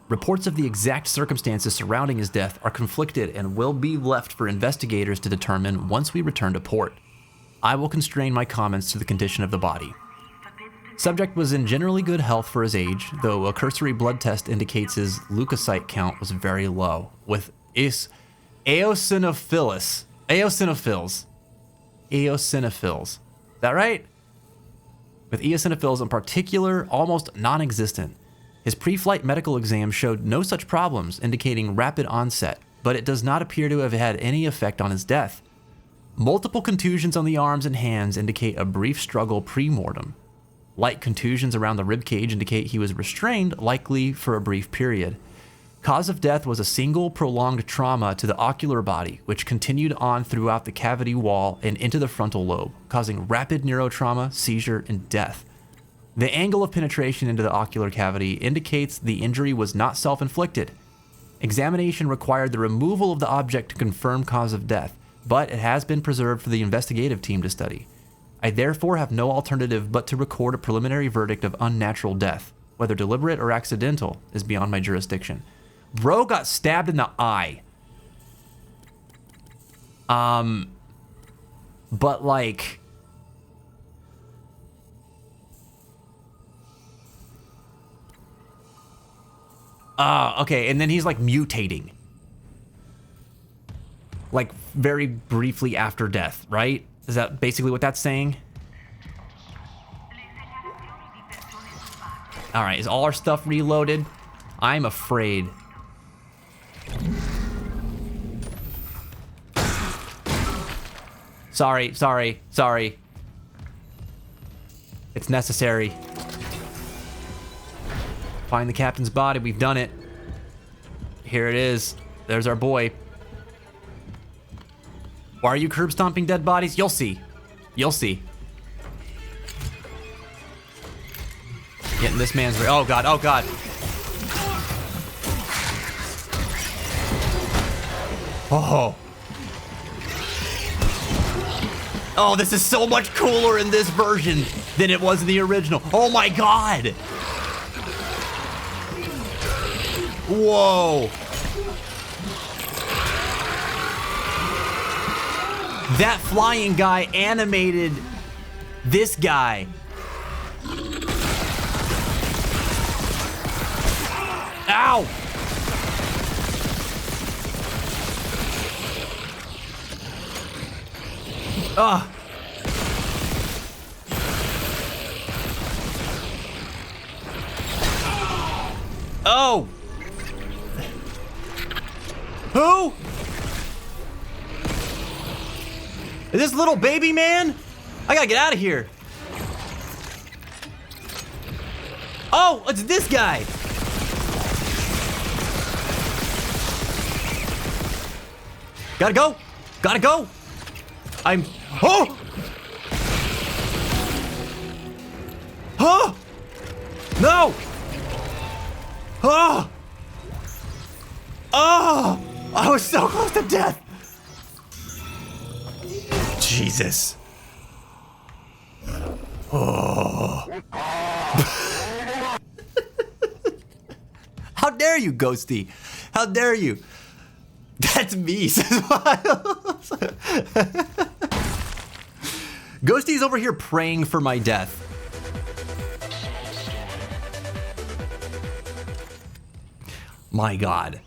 Reports of the exact circumstances surrounding his death are conflicted and will be left for investigators to determine once we return to port. I will constrain my comments to the condition of the body. Subject was in generally good health for his age, though a cursory blood test indicates his leukocyte count was very low, with eosinophils. Is that right? With eosinophils in particular, almost non-existent. His pre-flight medical exam showed no such problems, indicating rapid onset, but it does not appear to have had any effect on his death. Multiple contusions on the arms and hands indicate a brief struggle pre-mortem. Light contusions around the ribcage indicate he was restrained, likely for a brief period. Cause of death was a single prolonged trauma to the ocular body, which continued on throughout the cavity wall and into the frontal lobe, causing rapid neurotrauma, seizure, and death. The angle of penetration into the ocular cavity indicates the injury was not self-inflicted. Examination required the removal of the object to confirm cause of death, but it has been preserved for the investigative team to study. I therefore have no alternative but to record a preliminary verdict of unnatural death. Whether deliberate or accidental is beyond my jurisdiction. Bro got stabbed in the eye. But like... okay, and then he's like mutating. Like very briefly after death, right? Is that basically what that's saying? All right, is all our stuff reloaded? I'm afraid. Sorry. It's necessary. Find the captain's body. We've done it. Here it is. There's our boy. Why are you curb stomping dead bodies? You'll see. You'll see. Getting this man's... Oh, God. Oh, God. Oh. Oh, this is so much cooler in this version than it was in the original. Oh, my God. Whoa. That flying guy animated this guy. Ow! Ugh. Oh! Who? Is this little baby man? I gotta get out of here. Oh, it's this guy. Gotta go. Gotta go. I'm... Oh! Oh! No! Oh! Oh! I was so close to death. Jesus. Oh. How dare you, Ghosty? How dare you? That's me, says Miles. Ghosty's over here praying for my death. My God.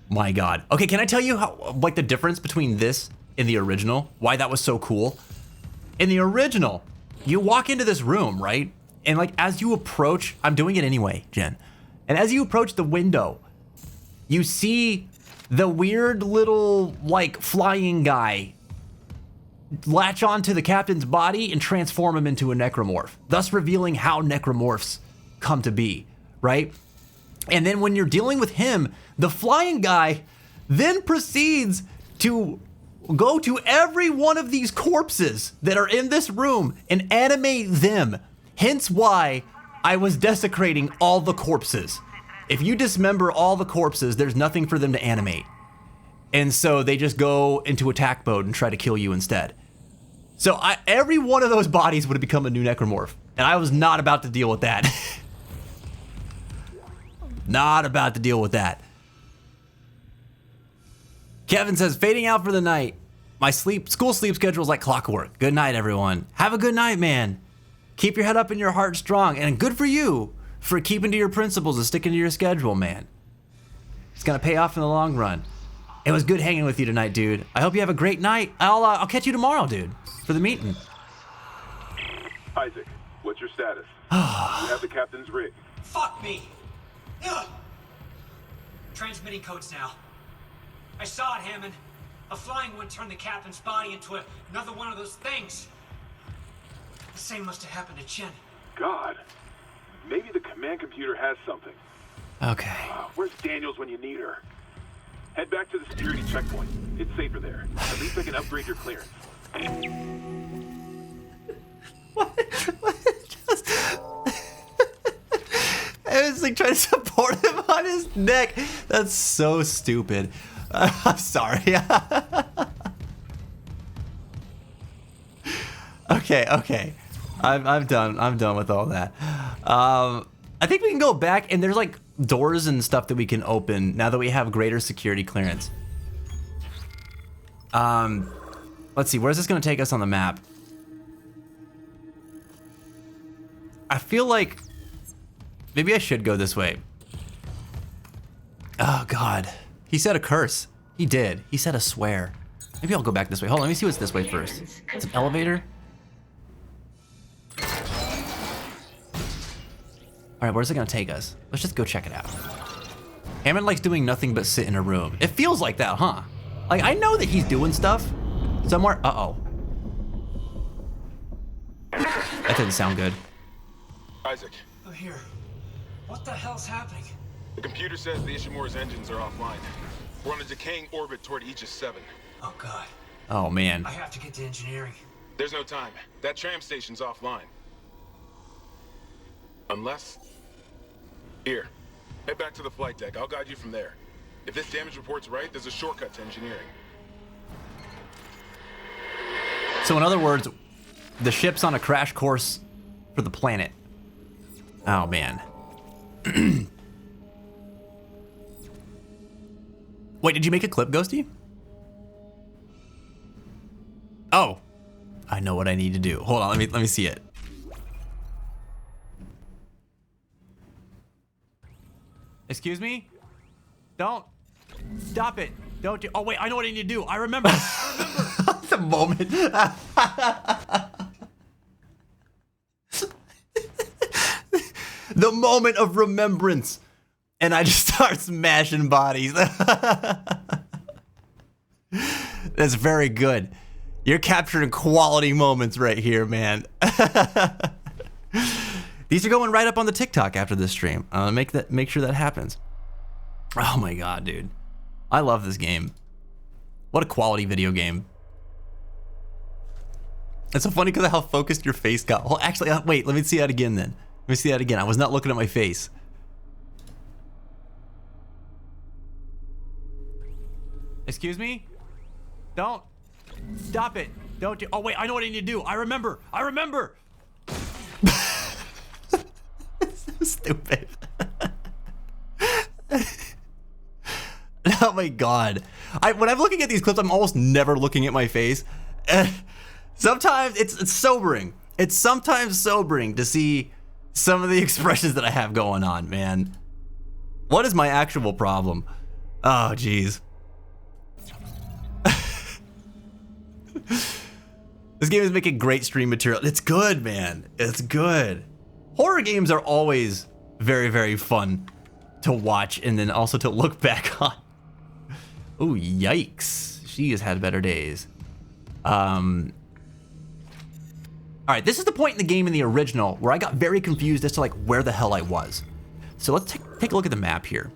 my God. Okay, can I tell you how, like, the difference between this and the original? Why that was so cool? In the original, you walk into this room, right? And like, as you approach, I'm doing it anyway, Jen. And as you approach the window, you see the weird little, like, flying guy latch onto the captain's body and transform him into a necromorph, thus revealing how necromorphs come to be, right? And then when you're dealing with him, the flying guy then proceeds to go to every one of these corpses that are in this room and animate them. Hence why I was desecrating all the corpses. If you dismember all the corpses, there's nothing for them to animate. And so they just go into attack mode and try to kill you instead. So every one of those bodies would have become a new necromorph. And I was not about to deal with that. Not about to deal with that. Kevin says, fading out for the night. My school sleep schedule is like clockwork. Good night, everyone. Have a good night, man. Keep your head up and your heart strong. And good for you for keeping to your principles and sticking to your schedule, man. It's going to pay off in the long run. It was good hanging with you tonight, dude. I hope you have a great night. I'll catch you tomorrow, dude, for the meeting.
Isaac, what's your status? You have the captain's rig.
Fuck me. Ugh. Transmitting codes now. I saw it, Hammond. A flying one turned the captain's body into another one of those things. The same must have happened to Chen.
God. Maybe the command computer has something.
Okay.
Where's Daniels when you need her? Head back to the security checkpoint. It's safer there. At least I can upgrade your clearance.
I was like trying to support him on his neck. That's so stupid. I'm sorry. Okay. I'm done with all that. I think we can go back and there's like doors and stuff that we can open now that we have greater security clearance. Let's see, where's this gonna take us on the map? I feel like maybe I should go this way. Oh God, he said a curse. He did. He said a swear. Maybe I'll go back this way. Hold on, let me see what's this way first. It's an elevator. All right, where's it gonna take us? Let's just go check it out. Hammond likes doing nothing but sit in a room. It feels like that, huh? Like, I know that he's doing stuff somewhere. Uh-oh. That didn't sound good.
Isaac.
I'm here. What the hell's happening?
The computer says the Ishimura's engines are offline. We're on a decaying orbit toward Aegis 7.
Oh, God.
Oh, man.
I have to get to engineering.
There's no time. That tram station's offline. Unless... Here. Head back to the flight deck. I'll guide you from there. If this damage report's right, there's a shortcut to engineering.
So in other words, the ship's on a crash course for the planet. Oh, man. Wait, did you make a clip, Ghosty? Oh, I know what I need to do. Hold on, let me see it. Excuse me? Don't. Stop it. Don't do. Oh, wait, I know what I need to do. I remember. The moment. The moment of remembrance. And I just start smashing bodies. That's very good. You're capturing quality moments right here, man. These are going right up on the TikTok after this stream. Make sure that happens. Oh my God, dude. I love this game. What a quality video game. It's so funny because of how focused your face got. Well, actually, wait, let me see that again then. Let me see that again. I was not looking at my face. Excuse me? Don't. Stop it. Don't do. Oh, wait, I know what I need to do. I remember. So stupid. Oh my God. When I'm looking at these clips, I'm almost never looking at my face. Sometimes it's sobering. It's sometimes sobering to see some of the expressions that I have going on, man. What is my actual problem? Oh, jeez. This game is making great stream material. It's good, man. It's good. Horror games are always very, very fun to watch and then also to look back on. Oh, yikes. She has had better days. All right, this is the point in the game in the original where I got very confused as to like where the hell I was. So let's take a look at the map here.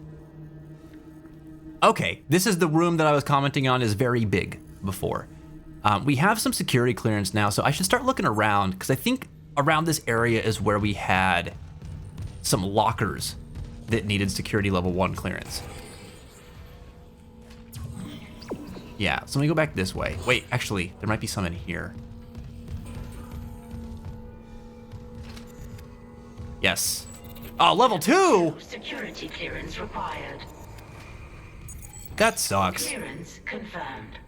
Okay, this is the room that I was commenting on is very big before. We have some security clearance now, so I should start looking around because I think around this area is where we had some lockers that needed security level 1 clearance. Yeah, so let me go back this way. Wait, actually, there might be some in here. Yes. Oh, level 2?
Security clearance required.
That sucks.
Clearance confirmed.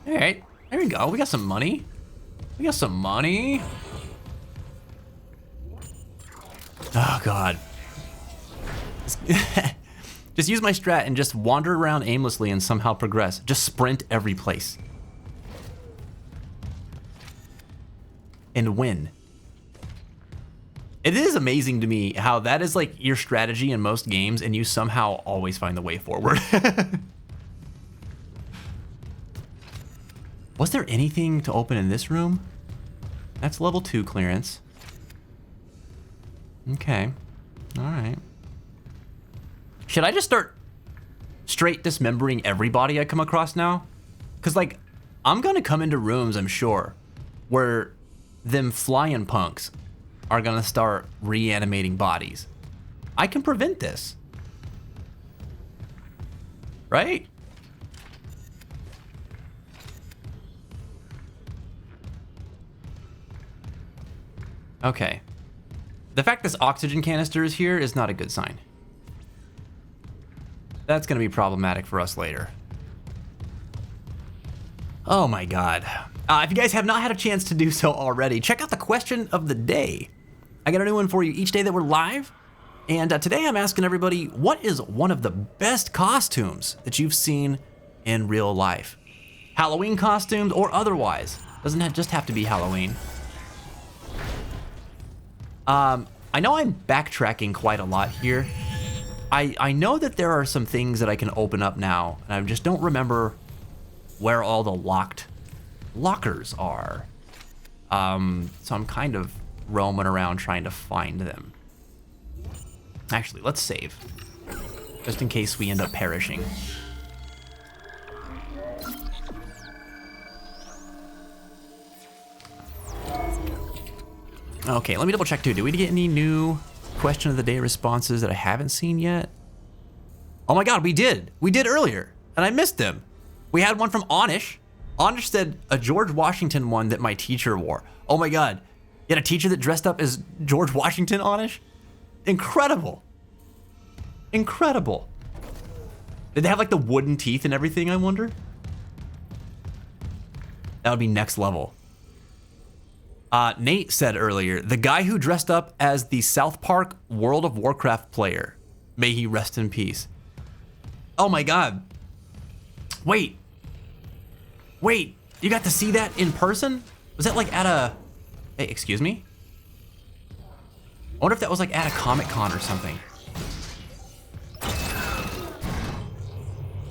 All right, there we go. We got some money. We got some money. Oh, God. Just use my strat and just wander around aimlessly and somehow progress. Just sprint every place. And win. It is amazing to me how that is like your strategy in most games and you somehow always find the way forward. Was there anything to open in this room? That's level 2 clearance. Okay. All right. Should I just start straight dismembering everybody I come across now? Because, like, I'm going to come into rooms, I'm sure, where them flying punks are going to start reanimating bodies. I can prevent this. Right? Okay. The fact this oxygen canister is here is not a good sign. That's going to be problematic for us later. Oh my God. If you guys have not had a chance to do so already, check out the question of the day. I got a new one for you each day that we're live. And today I'm asking everybody, what is one of the best costumes that you've seen in real life? Halloween costumes or otherwise. Doesn't just have to be Halloween. I know I'm backtracking quite a lot here. I know that there are some things that I can open up now, and I just don't remember where all the locked lockers are. So I'm kind of roaming around trying to find them. Actually, let's save, just in case we end up perishing. Okay, let me double check too. Did we get any new question of the day responses that I haven't seen yet? Oh my God, we did. We did earlier, and I missed them. We had one from Anish. Anish said a George Washington one that my teacher wore. Oh my God, you had a teacher that dressed up as George Washington, Anish? Incredible. Incredible. Did they have like the wooden teeth and everything, I wonder? That would be next level. Nate said earlier, the guy who dressed up as the South Park World of Warcraft player. May he rest in peace. Oh my God. Wait, you got to see that in person? Was that like at a, hey, excuse me? I wonder if that was like at a Comic-Con or something.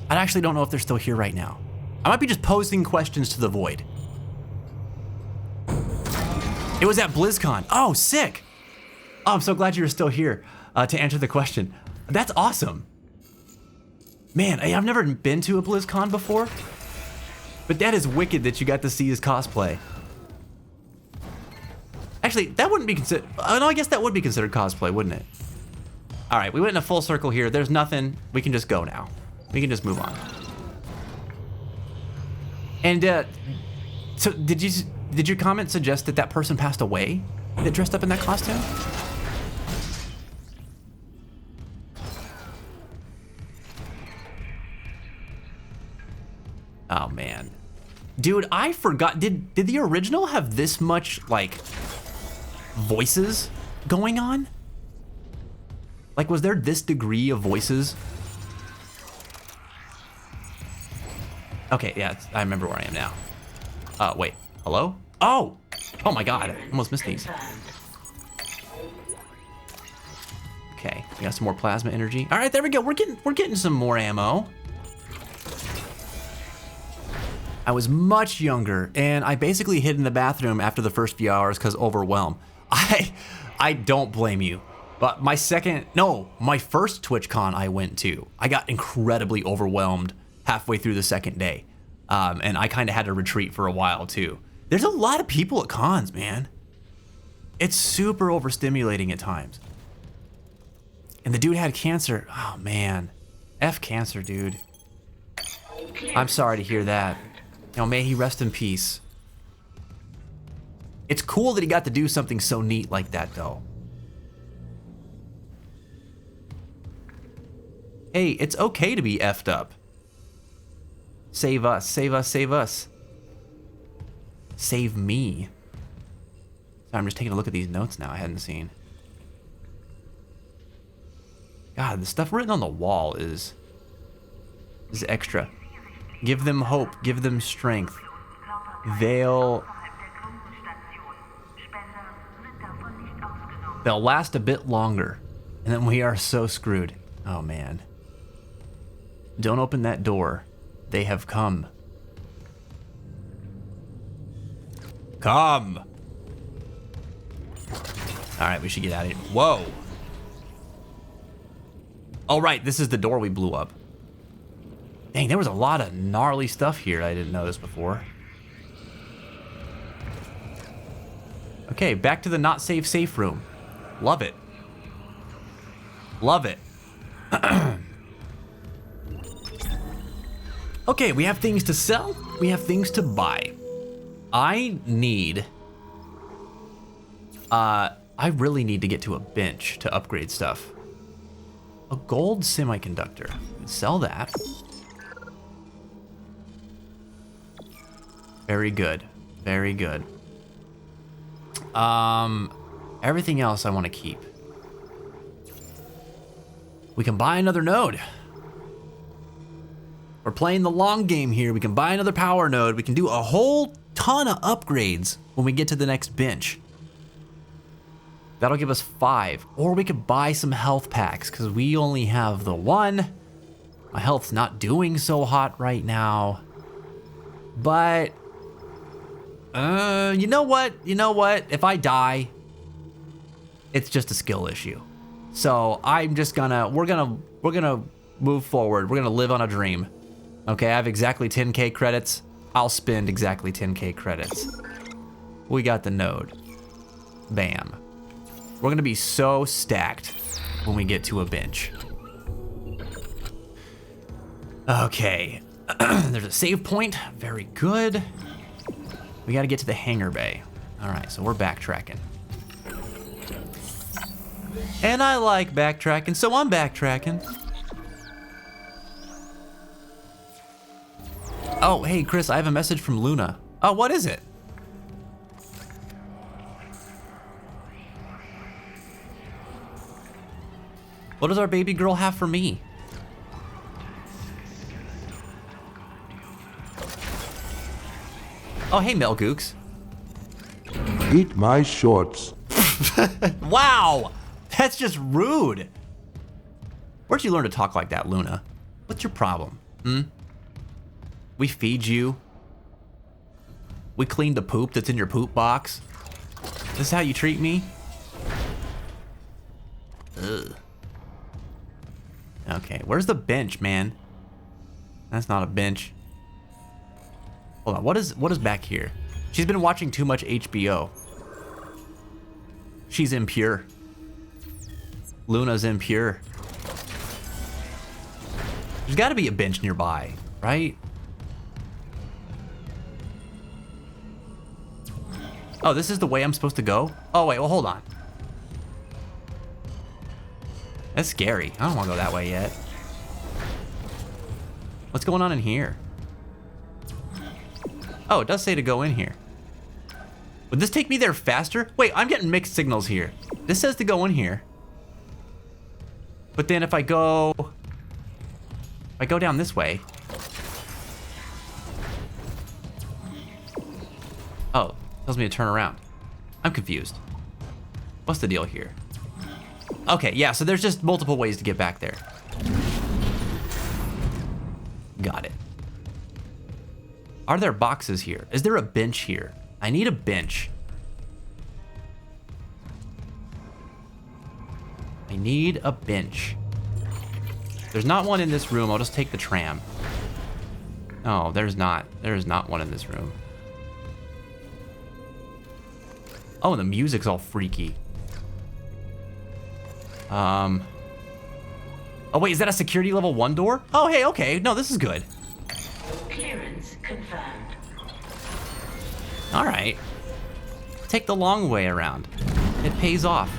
I actually don't know if they're still here right now. I might be just posing questions to the void. It was at BlizzCon. Oh, sick. Oh, I'm so glad you're still here to answer the question. That's awesome. Man, I've never been to a BlizzCon before, but that is wicked that you got to see his cosplay. Actually, that wouldn't be considered, no, I guess that would be considered cosplay, wouldn't it? All right, we went in a full circle here. There's nothing. We can just go now. We can just move on. And so did your comment suggest that that person passed away that dressed up in that costume? Oh man. Dude, I forgot. Did the original have this much like voices going on? Like, was there this degree of voices? Okay, yeah, I remember where I am now. Wait, hello? Oh! Oh my god, I almost missed these. Okay, we got some more plasma energy. All right, there we go. We're getting some more ammo. I was much younger, and I basically hid in the bathroom after the first few hours because overwhelmed. I don't blame you. But my first TwitchCon I went to, I got incredibly overwhelmed halfway through the second day. And I kind of had to retreat for a while too. There's a lot of people at cons, man. It's super overstimulating at times. And the dude had cancer. Oh man, F cancer, dude. I'm sorry to hear that. You know, may he rest in peace. It's cool that he got to do something so neat like that though. Hey, it's okay to be effed up. Save us, save us, save us. Save me. So I'm just taking a look at these notes now I hadn't seen. God, the stuff written on the wall is extra. Give them hope, give them strength. They'll last a bit longer, and then we are so screwed. Oh man. Don't open that door. They have come. Come! Alright, we should get out of here. Whoa! Oh right, this is the door we blew up. Dang, there was a lot of gnarly stuff here I didn't notice before. Okay, back to the not safe room. Love it. Love it. Okay, we have things to sell. We have things to buy. I really need to get to a bench to upgrade stuff. A gold semiconductor. Sell that. Very good. Very good. Everything else I want to keep. We can buy another node. We're playing the long game here. We can buy another power node. We can do a whole ton of upgrades when we get to the next bench. That'll give us 5. Or we could buy some health packs because we only have the 1. My health's not doing so hot right now. But you know what? You know what? If I die, it's just a skill issue. So I'm just we're gonna move forward. We're gonna live on a dream. Okay, I have exactly 10k credits. I'll spend exactly 10k credits. We got the node. Bam. We're gonna be so stacked when we get to a bench. Okay, there's a save point. Very good. We gotta get to the hangar bay. All right, so we're backtracking. And I like backtracking, so I'm backtracking. Oh, hey, Chris, I have a message from Luna. Oh, what is it? What does our baby girl have for me? Oh, hey, Mel Gooks.
Eat my shorts.
Wow, that's just rude. Where'd you learn to talk like that, Luna? What's your problem? We feed you. We clean the poop that's in your poop box. This is how you treat me? Ugh. Okay, where's the bench, man? That's not a bench. Hold on, what is back here? She's been watching too much HBO. She's impure. Luna's impure. There's gotta be a bench nearby, right? Oh, this is the way I'm supposed to go? Oh, wait, well, hold on. That's scary. I don't want to go that way yet. What's going on in here? Oh, it does say to go in here. Would this take me there faster? Wait, I'm getting mixed signals here. This says to go in here. But then if I go down this way, Tells me to turn around. I'm confused. What's the deal here? Okay, yeah, so there's just multiple ways to get back there. Got it. Are there boxes here? Is there a bench here? I need a bench. I need a bench. There's not one in this room. I'll just take the tram. No, there's not. There's not one in this room. Oh, and the music's all freaky. Oh, wait, is that a security level 1 door? Oh, hey, okay. No, this is good.
Clearance confirmed.
All right. Take the long way around. It pays off.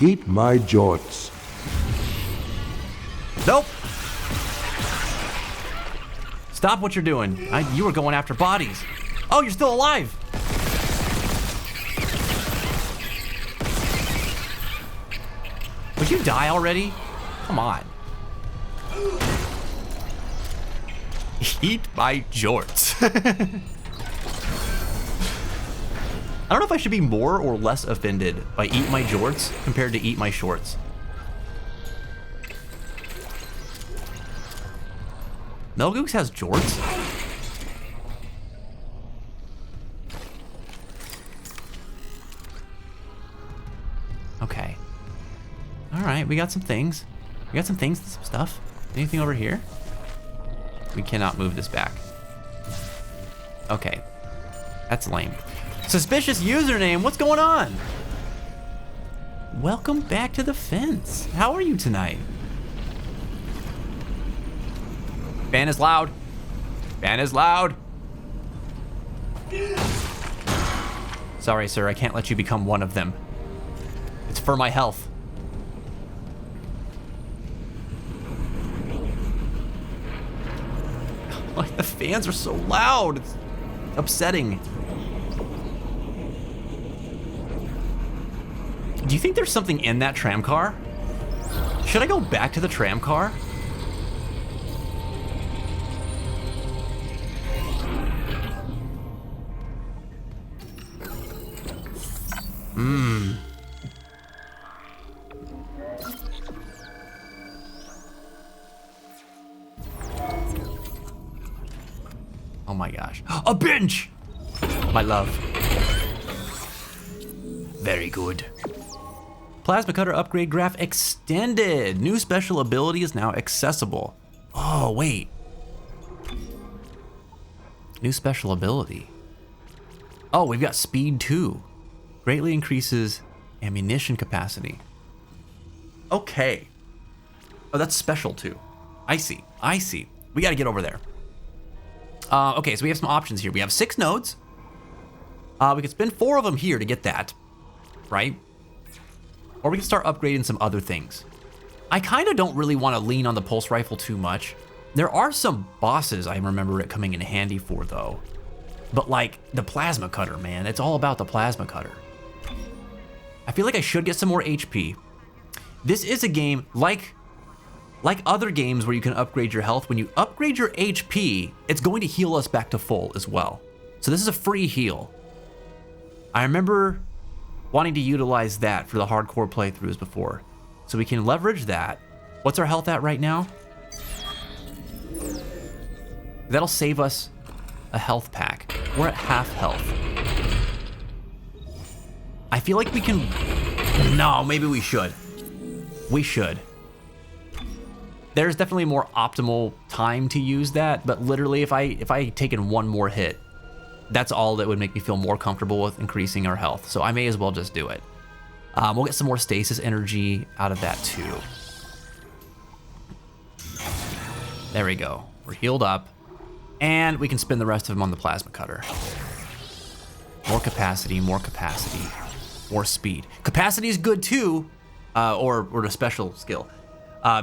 Eat my jorts.
Nope. Stop what you're doing. You were going after bodies. Oh, you're still alive. Would you die already? Come on. Eat my jorts. I don't know if I should be more or less offended by eat my jorts compared to eat my shorts. Melgooks has jorts? Okay. Alright, we got some things. We got some things and some stuff. Anything over here? We cannot move this back. Okay. That's lame. Suspicious username, what's going on? Welcome back to the fence. How are you tonight? Fan is loud. Fan is loud. Sorry, sir, I can't let you become one of them. It's for my health. Like, the fans are so loud. It's upsetting. Do you think there's something in that tram car? Should I go back to the tram car? Oh my gosh. A bench! My love. Very good. Plasma Cutter upgrade graph extended. New special ability is now accessible. Oh, wait. New special ability. Oh, we've got speed 2. Greatly increases ammunition capacity. Okay. Oh, that's special 2. I see. I see. We got to get over there. Okay, so we have some options here. We have 6 nodes. We can spend 4 of them here to get that, right? Or we can start upgrading some other things. I kind of don't really want to lean on the pulse rifle too much. There are some bosses I remember it coming in handy for, though. But like the plasma cutter, man, it's all about the plasma cutter. I feel like I should get some more HP. This is a game like other games where you can upgrade your health. When you upgrade your HP, it's going to heal us back to full as well. So this is a free heal. I remember wanting to utilize that for the hardcore playthroughs before. So we can leverage that. What's our health at right now? That'll save us a health pack. We're at half health. I feel like we can... No, maybe we should. We should. There's definitely more optimal time to use that, but literally if I taken one more hit, that's all that would make me feel more comfortable with increasing our health. So I may as well just do it. We'll get some more stasis energy out of that too. There we go. We're healed up. And we can spin the rest of them on the plasma cutter. More capacity, more speed. Capacity is good too, or a special skill,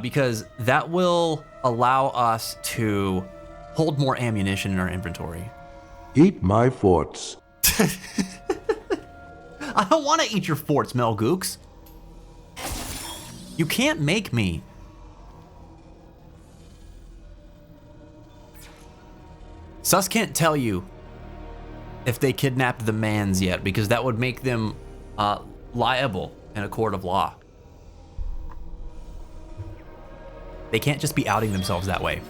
because that will allow us to hold more ammunition in our inventory.
Eat my forts.
I don't want to eat your forts, Melgooks. You can't make me. Sus can't tell you if they kidnapped the mans yet, because that would make them liable in a court of law. They can't just be outing themselves that way.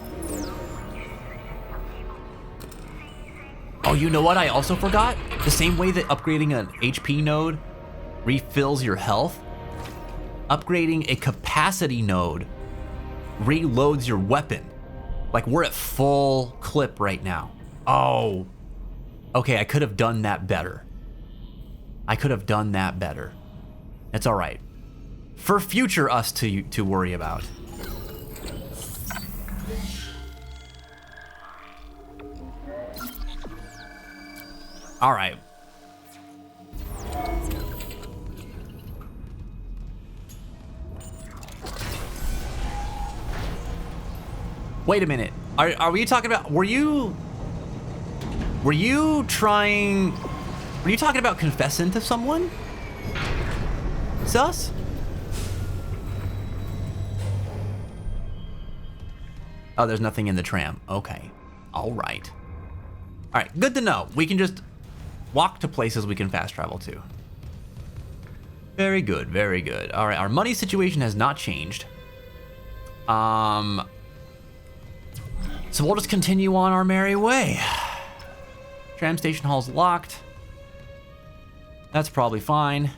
Oh, you know what I also forgot? The same way that upgrading an HP node refills your health, upgrading a capacity node reloads your weapon. Like, we're at full clip right now. Oh. Okay, I could have done that better. I could have done that better. It's all right. For future us to worry about. All right. Wait a minute. Are we talking about, were you talking about confessing to someone? Sus? Oh, there's nothing in the tram. Okay. All right. All right, good to know. We can just walk to places we can fast travel to. Very good, very good. All right, our money situation has not changed. So we'll just continue on our merry way. Tram station hall's locked. That's probably fine.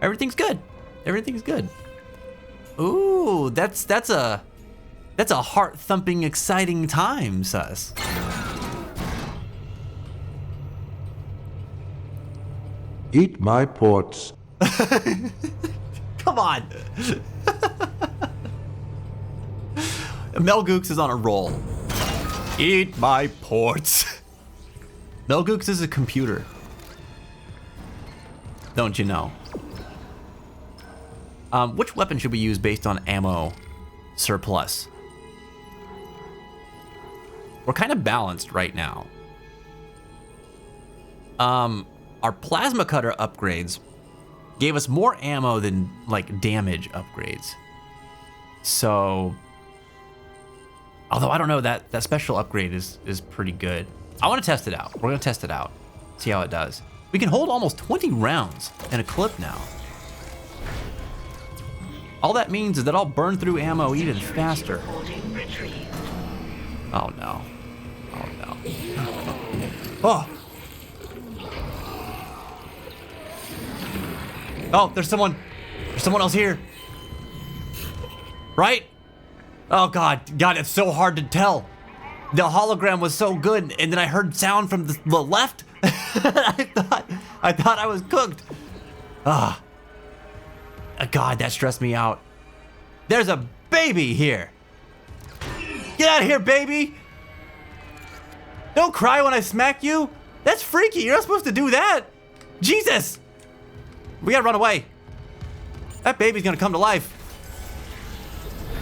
Everything's good. Everything's good. Ooh, that's a heart-thumping, exciting time, Sus.
Eat my ports.
Come on. Mel Gooks is on a roll. Eat my ports. Mel Gooks is a computer. Don't you know? Which weapon should we use based on ammo surplus? We're kind of balanced right now. Our plasma cutter upgrades gave us more ammo than like damage upgrades. So, although I don't know, that special upgrade is pretty good. I want to test it out. We're gonna test it out, see how it does. We can hold almost 20 rounds in a clip now. All that means is that I'll burn through ammo even faster. Oh no. Oh no. Oh! Oh, there's someone else here. Right? Oh God, it's so hard to tell. The hologram was so good, and then I heard sound from the left. I thought I was cooked. Ah. God, that stressed me out. There's a baby here. Get out of here, baby. Don't cry when I smack you. That's freaky. You're not supposed to do that. Jesus. We gotta run away. That baby's gonna come to life.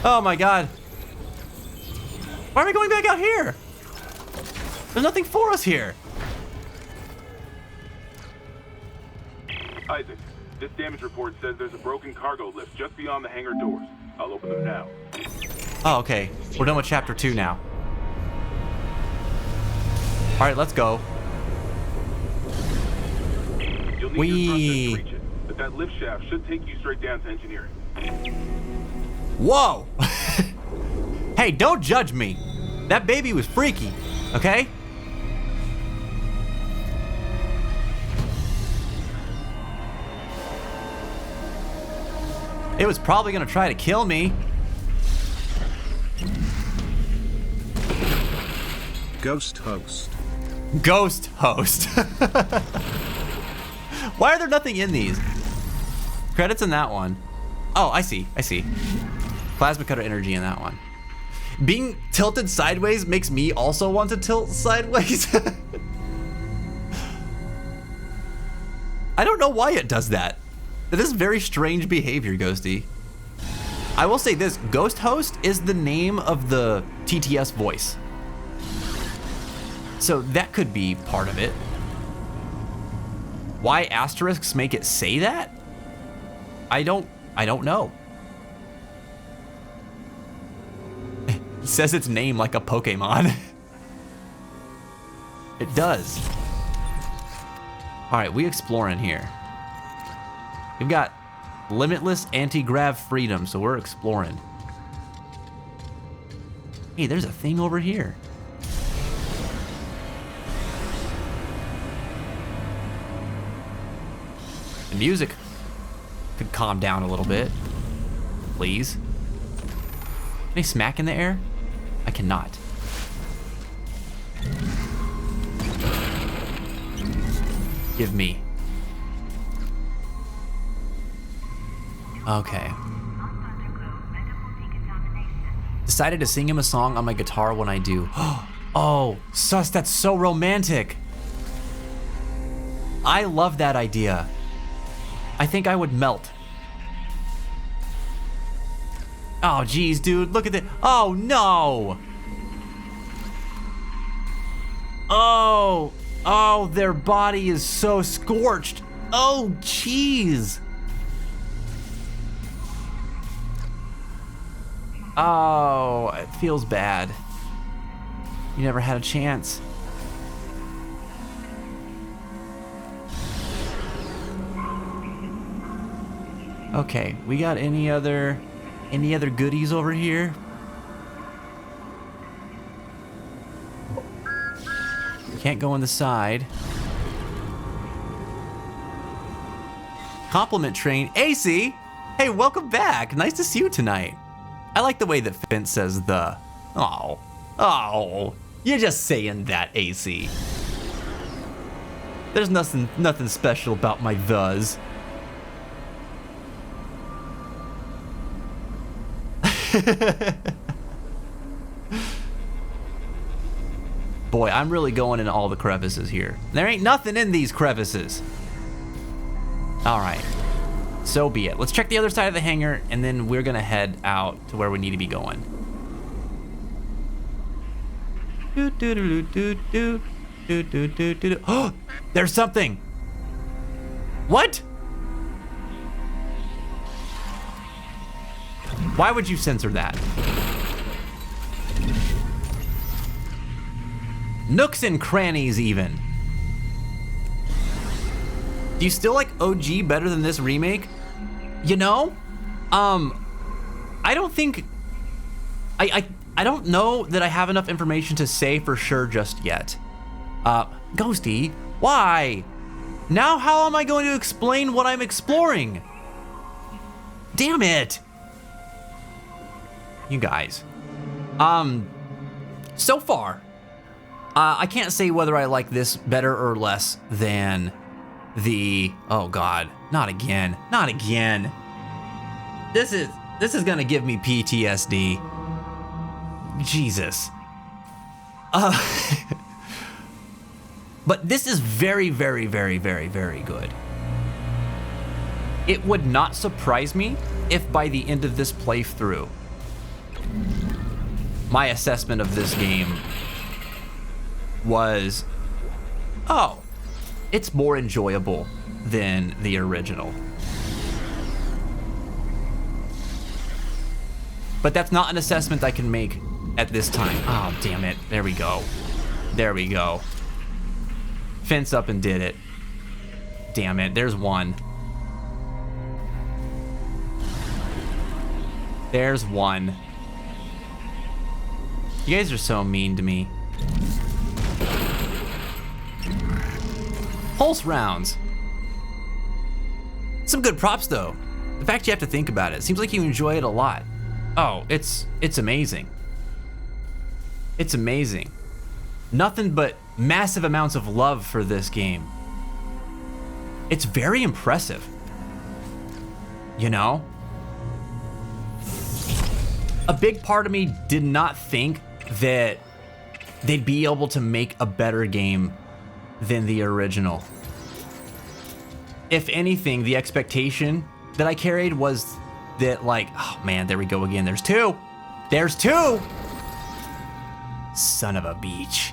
Oh my God. Why are we going back out here? There's nothing for us here.
Isaac, this damage report says there's a broken cargo lift just beyond the hangar doors. I'll open them now.
Oh, okay. We're done with chapter 2 now. All right, let's go.
You'll need your thrusters to reach it, but that lift shaft should take you straight down to engineering.
Whoa! Hey, don't judge me. That baby was freaky, okay? It was probably gonna try to kill me.
Ghost host.
Ghost host. Why are there nothing in these? Credits in that one. Oh, I see. Plasma cutter energy in that one. Being tilted sideways makes me also want to tilt sideways. I don't know why it does that. That is very strange behavior, Ghosty. I will say this, Ghost Host is the name of the TTS voice. So that could be part of it. Why asterisks make it say that? I don't know. says its name like a Pokemon. It does. All right, we exploring here. We've got limitless anti-grav freedom, so we're exploring. Hey, there's a thing over here. The music could calm down a little bit, please. Can I smack in the air? I cannot. Give me. Okay. Decided to sing him a song on my guitar when I do. Oh, sus, that's so romantic. I love that idea. I think I would melt. Oh, geez, dude, look at that. Oh, no. Oh, their body is so scorched. Oh, jeez. Oh, it feels bad. You never had a chance. Okay, we got any other goodies over here? Can't go on the side. Compliment train. AC! Hey, welcome back. Nice to see you tonight. I like the way that Finn says the. Oh, you're just saying that, AC. There's nothing special about my thes. Boy, I'm really going in all the crevices here. There ain't nothing in these crevices. All right, so be it. Let's check the other side of the hangar, and then we're gonna head out to where we need to be going. Oh, there's something. What? Why would you censor that? Nooks and crannies even. Do you still like OG better than this remake? You know, I don't think, I don't know that I have enough information to say for sure just yet. Ghosty, why? Now how am I going to explain what I'm exploring? Damn it. You guys. So far, I can't say whether I like this better or less than the, oh God, not again, not again. This is gonna give me PTSD. Jesus. But this is very, very, very, very, very good. It would not surprise me if by the end of this playthrough, my assessment of this game was, oh, it's more enjoyable than the original. But that's not an assessment I can make at this time. Oh, damn it. There we go. There we go. Fence up and did it. Damn it. There's one. There's one. You guys are so mean to me. Pulse rounds. Some good props though. The fact you have to think about it, seems like you enjoy it a lot. Oh, it's amazing. It's amazing. Nothing but massive amounts of love for this game. It's very impressive. You know? A big part of me did not think that they'd be able to make a better game than the original. If anything, the expectation that I carried was that, like, oh man, there we go again. There's two. There's two. Son of a beach.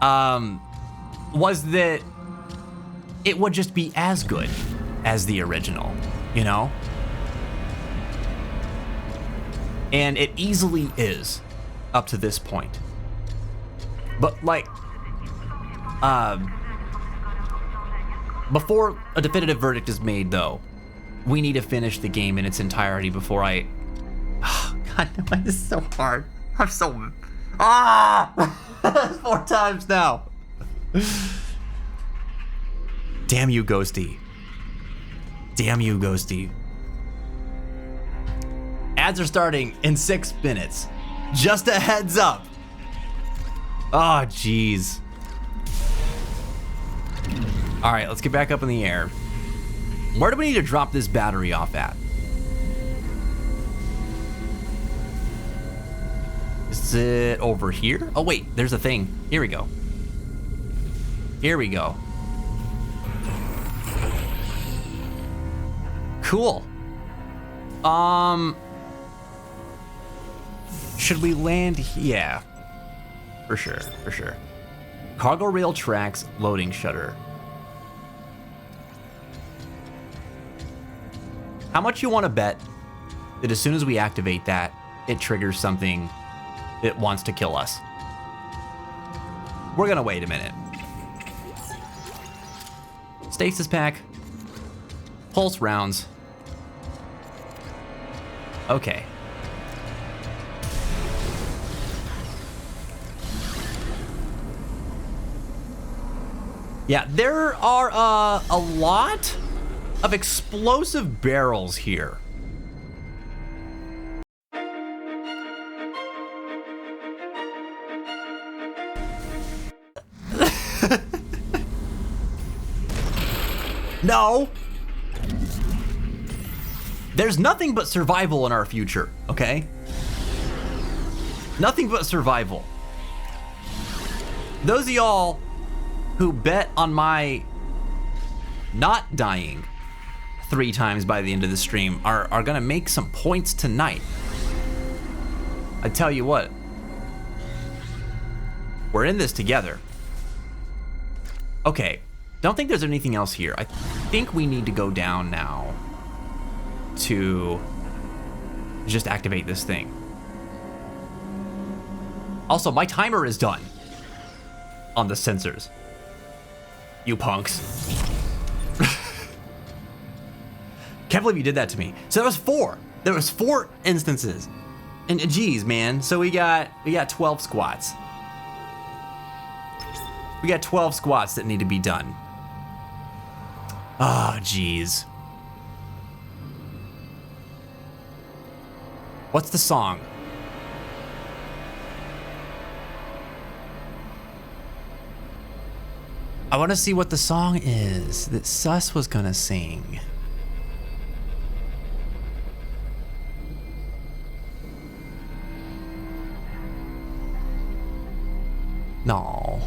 Was that it would just be as good as the original, you know? And it easily is. up to this point. But like, before a definitive verdict is made, though, we need to finish the game in its entirety before I... Oh, God, this is so hard. I'm so... 4 times now. Damn you, Ghosty. Damn you, Ghosty. Ads are starting in 6 minutes. Just a heads up. Oh, jeez. All right, let's get back up in the air. Where do we need to drop this battery off at? Is it over here? Oh, wait, there's a thing. Here we go. Here we go. Cool. Should we land? Yeah. For sure, for sure. Cargo rail tracks, loading shutter. How much you want to bet that as soon as we activate that, it triggers something that wants to kill us? We're gonna wait a minute. Stasis pack. Pulse rounds. Okay. Yeah, there are a lot of explosive barrels here. No. There's nothing but survival in our future, okay? Nothing but survival. Those of y'all who bet on my not dying 3 times by the end of the stream are gonna make some points tonight. I tell you what, we're in this together. Okay, don't think there's anything else here. I think we need to go down now to just activate this thing. Also, my timer is done on the sensors. You punks. Can't believe you did that to me. So there was 4. There was 4 instances. And geez, man. So we got 12 squats. We got 12 squats that need to be done. Ah, geez. What's the song? I want to see what the song is that Sus was gonna sing. No.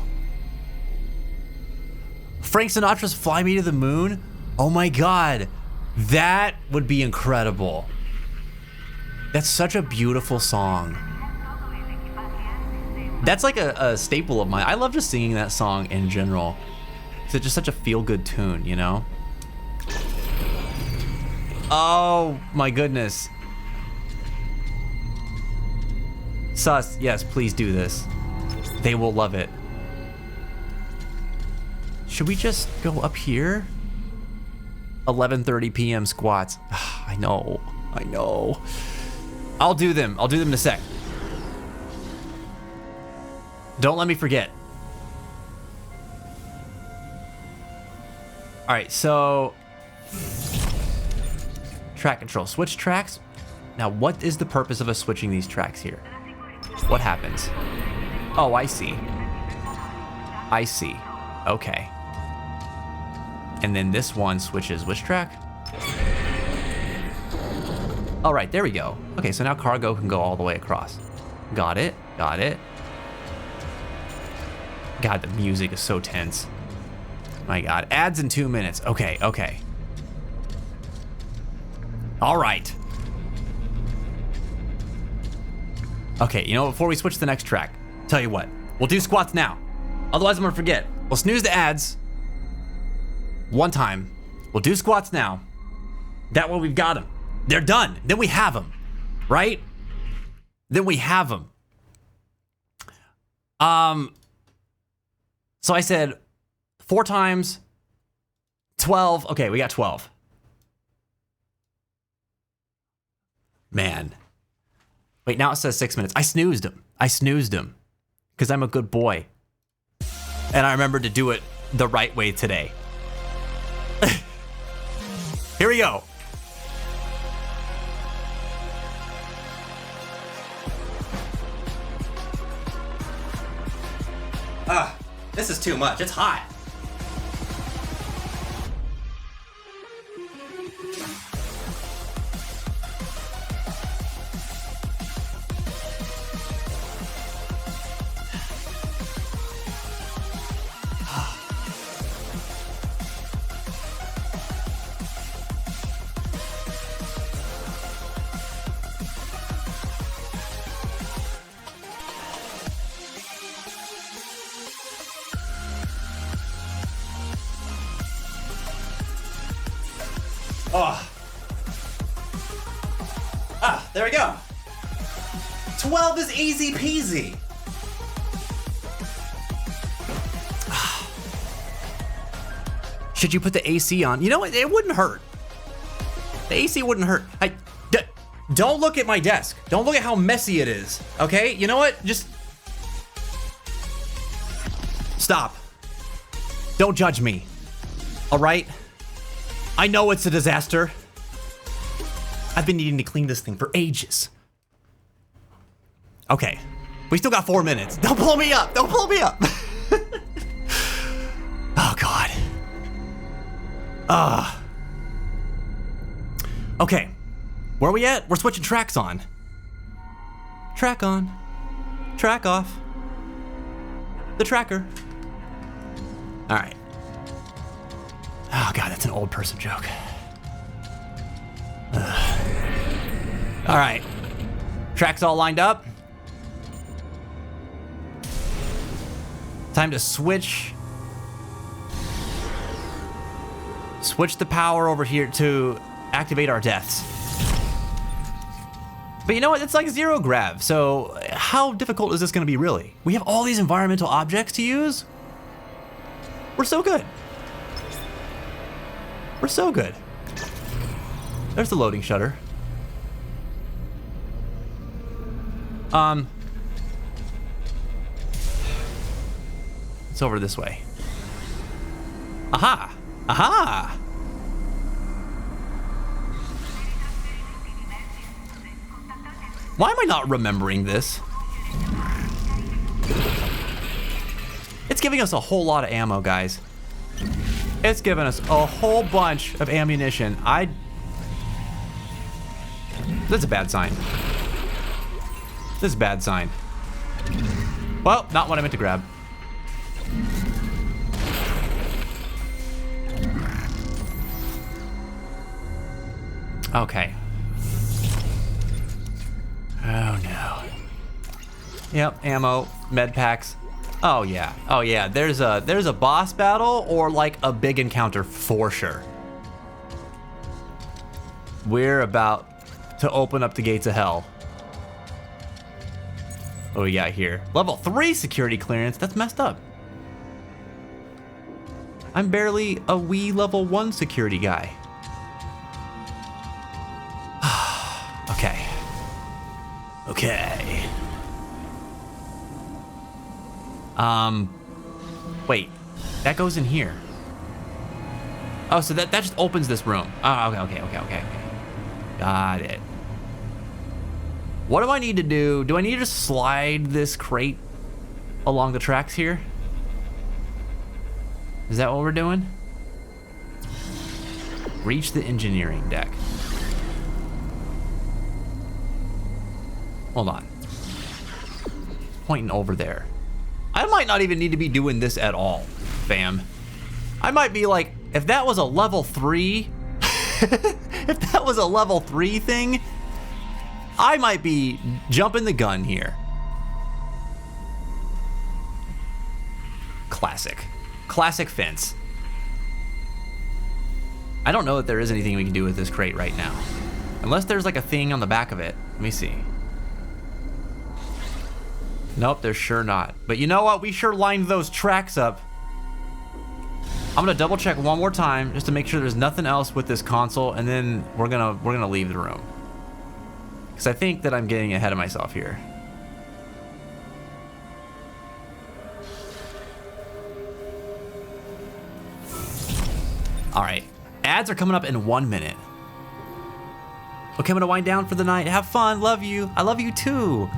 Frank Sinatra's Fly Me to the Moon? Oh my God, that would be incredible. That's such a beautiful song. That's like a staple of mine. I love just singing that song in general. It's just such a feel-good tune, you know? Oh my goodness. Sus, yes, please do this. They will love it. Should we just go up here? 11:30 p.m. squats. I know. I'll do them in a sec. Don't let me forget. All right, so track control, switch tracks. Now, what is the purpose of us switching these tracks here? What happens? Oh, I see. Okay. And then this one switches which track? All right, there we go. Okay, so now cargo can go all the way across. Got it. God, the music is so tense. My God, ads in 2 minutes. Okay. All right. Okay, you know, before we switch to the next track, tell you what, we'll do squats now. Otherwise, I'm gonna forget. We'll snooze the ads 1 time. We'll do squats now. That way we've got them. They're done. Then we have them, right? Then we have them. So I said 4 times 12. Okay, we got 12. Man. Wait, now it says 6 minutes. I snoozed him. Because I'm a good boy. And I remembered to do it the right way today. Here we go. This is too much. It's hot. There we go. 12 is easy peasy. Should you put the AC on? You know what? It wouldn't hurt. The AC wouldn't hurt. Don't look at my desk. Don't look at how messy it is. Okay? You know what? Just stop. Don't judge me. All right? I know it's a disaster. I've been needing to clean this thing for ages. Okay. We still got 4 minutes. Don't pull me up. Don't pull me up. Oh, God. Okay. Where are we at? We're switching tracks on. Track on. Track off. The tracker. All right. Oh, God, that's an old person joke. All right. Tracks all lined up. Time to switch the power over here to activate our deaths. But you know what? It's like zero grav. So how difficult is this going to be really? We have all these environmental objects to use. We're so good. We're so good. There's the loading shutter. It's over this way. Aha! Aha! Why am I not remembering this? It's giving us a whole lot of ammo, guys. It's giving us a whole bunch of ammunition. That's a bad sign. This is a bad sign. Well, not what I meant to grab. Okay. Oh no. Yep, ammo, med packs. Oh yeah. Oh yeah. There's a boss battle or like a big encounter for sure. We're about to open up the gates of hell. What we got here? Level 3 security clearance. That's messed up. I'm barely a wee level 1 security guy. Okay. Okay. Wait. That goes in here. Oh, so that just opens this room. Oh, okay. Got it. What do I need to do? Do I need to slide this crate along the tracks here? Is that what we're doing? Reach the engineering deck. Hold on. Pointing over there. I might not even need to be doing this at all, fam. I might be like, if that was a level 3, if that was a level 3 thing, I might be jumping the gun here. Classic fence. I don't know that there is anything we can do with this crate right now. Unless there's like a thing on the back of it. Let me see. Nope, there's sure not. But you know what? We sure lined those tracks up. I'm gonna double check one more time just to make sure there's nothing else with this console, and then we're gonna leave the room. Because I think that I'm getting ahead of myself here. All right, ads are coming up in 1 minute. Okay, I'm gonna wind down for the night. Have fun, love you. I love you too.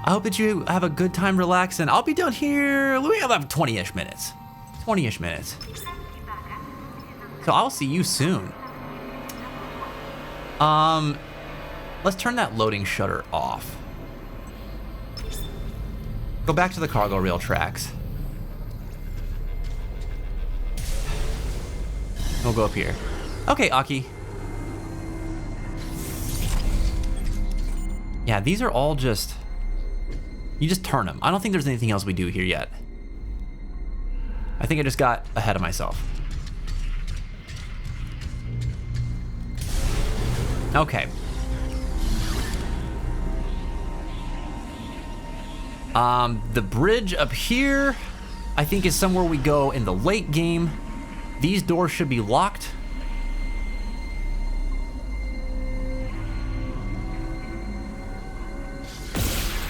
I hope that you have a good time relaxing. I'll be down here, we have 20-ish minutes. 20-ish minutes. So I'll see you soon. Let's turn that loading shutter off. Go back to the cargo rail tracks. We'll go up here. Okay, Aki. Yeah, these are all just... You just turn them. I don't think there's anything else we do here yet. I think I just got ahead of myself. Okay. The bridge up here, I think, is somewhere we go in the late game. These doors should be locked.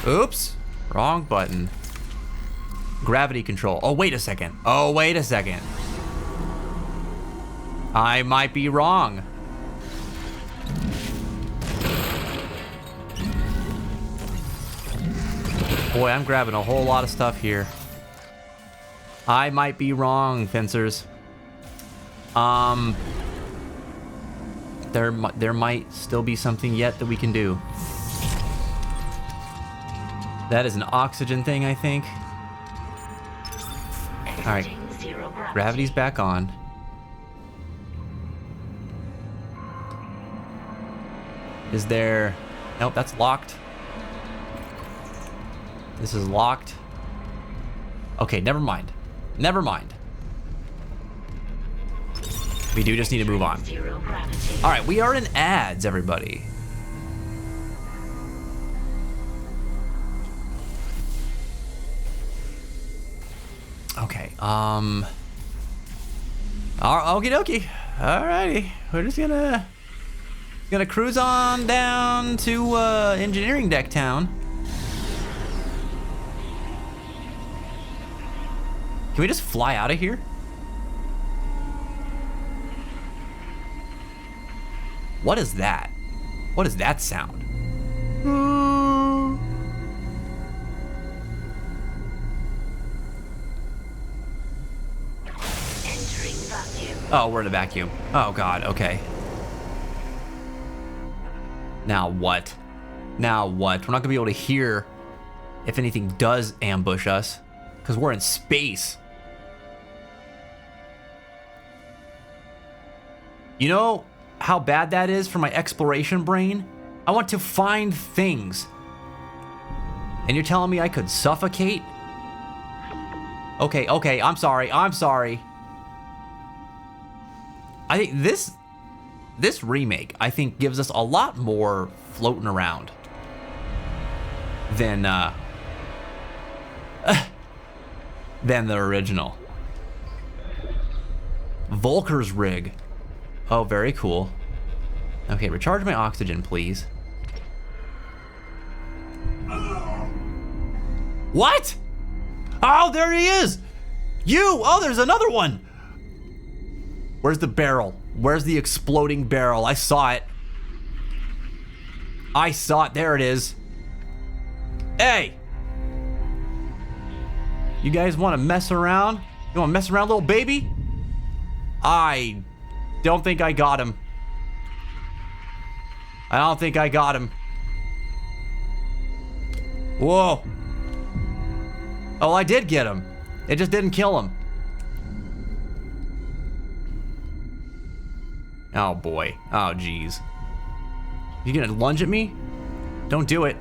Oops, wrong button. Gravity control. Oh, wait a second. Oh, wait a second. I might be wrong. Boy, I'm grabbing a whole lot of stuff here. I might be wrong, fencers. There might still be something yet that we can do. That is an oxygen thing, I think. All right, gravity's back on. Is there... Nope, that's locked. This is locked. Okay, never mind. Never mind. We do just need to move on. All right, we are in ads, everybody. Okay, okie dokie. Alrighty, we're just gonna cruise on down to engineering deck town. Can we just fly out of here? What is that? What is that sound? Oh, we're in a vacuum. Oh God, okay. Now what? Now what? We're not gonna be able to hear if anything does ambush us because we're in space. You know how bad that is for my exploration brain? I want to find things. And you're telling me I could suffocate? Okay, I'm sorry. I think this remake, I think, gives us a lot more floating around than the original. Volker's rig. Oh, very cool. Okay, recharge my oxygen, please. What? Oh, there he is! Oh, there's another one! Where's the barrel? Where's the exploding barrel? I saw it. There it is. Hey! You guys want to mess around? You want to mess around, little baby? I don't think I got him. I don't think I got him. Whoa. Oh, I did get him. It just didn't kill him. Oh boy. Oh geez. You gonna lunge at me? Don't do it.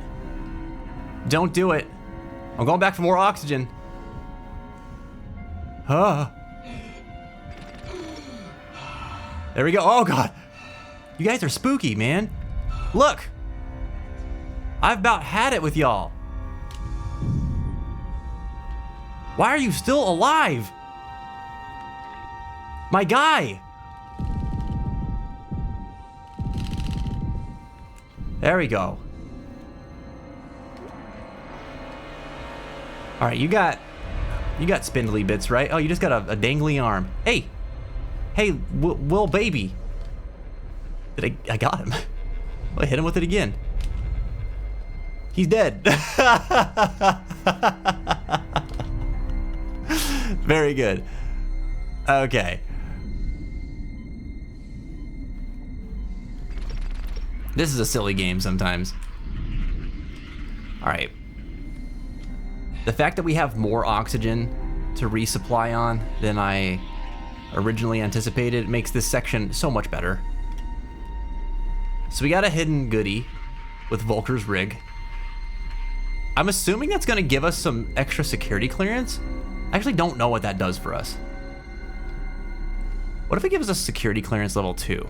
Don't do it. I'm going back for more oxygen. Huh. There we go. Oh God. You guys are spooky, man. Look. I've about had it with y'all. Why are you still alive? My guy. There we go. All right, you got spindly bits, right? Oh, you just got a dangly arm. Hey, Will baby. I got him. I hit him with it again. He's dead. Very good. Okay. This is a silly game sometimes. All right. The fact that we have more oxygen to resupply on than I originally anticipated makes this section so much better. So we got a hidden goodie with Volker's rig. I'm assuming that's gonna give us some extra security clearance. I actually don't know what that does for us. What if it gives us security clearance level 2?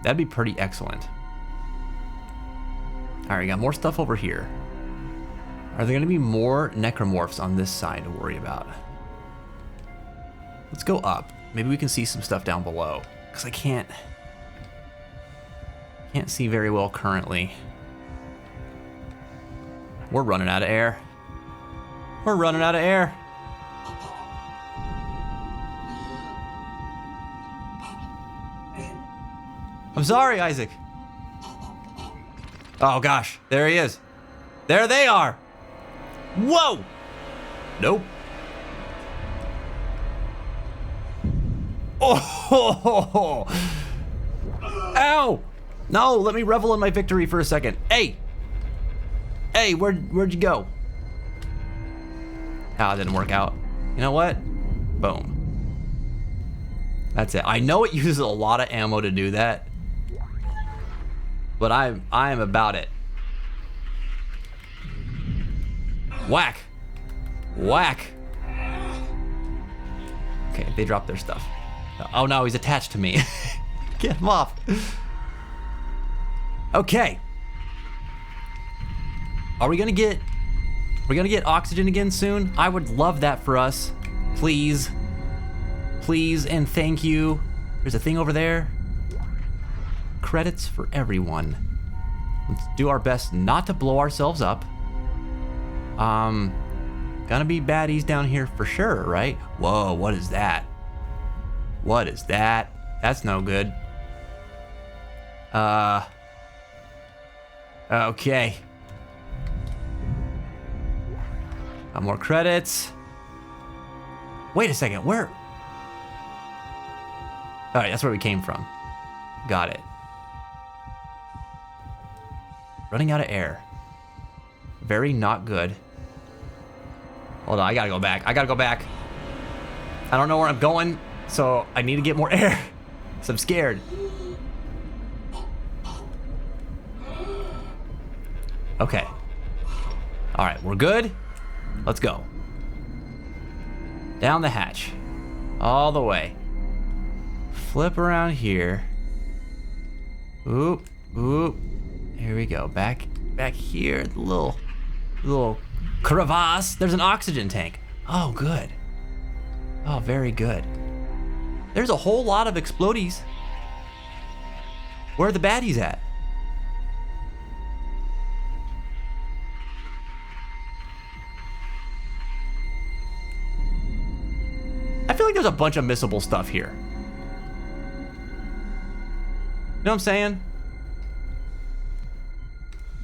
That'd be pretty excellent. All right, we got more stuff over here. Are there gonna be more necromorphs on this side to worry about? Let's go up. Maybe we can see some stuff down below, because I can't see very well currently. We're running out of air. We're running out of air. I'm sorry, Isaac. Oh gosh, there he is. There they are. Whoa! Nope. Oh! Ow! No, let me revel in my victory for a second. Hey! Hey, where'd you go? Ah, it didn't work out. You know what? Boom. That's it. I know it uses a lot of ammo to do that, but I am about it. Whack! Whack! Okay, they dropped their stuff. Oh no, he's attached to me. Get him off. Okay. Are we gonna get oxygen again soon? I would love that for us. Please. Please and thank you. There's a thing over there. Credits for everyone. Let's do our best not to blow ourselves up. Gonna be baddies down here for sure, right? Whoa, what is that? What is that? That's no good. Okay. Got more credits. Wait a second, where? All right, that's where we came from. Got it. Running out of air. Very not good. Hold on, I gotta go back. I gotta go back. I don't know where I'm going, so I need to get more air. So I'm scared. Okay. All right, we're good. Let's go. Down the hatch. All the way. Flip around here. Oop, oop. Here we go. Back here, the little crevasse. There's an oxygen tank. Oh, good. Oh, very good. There's a whole lot of explodies. Where are the baddies at? I feel like there's a bunch of missable stuff here. You know what I'm saying?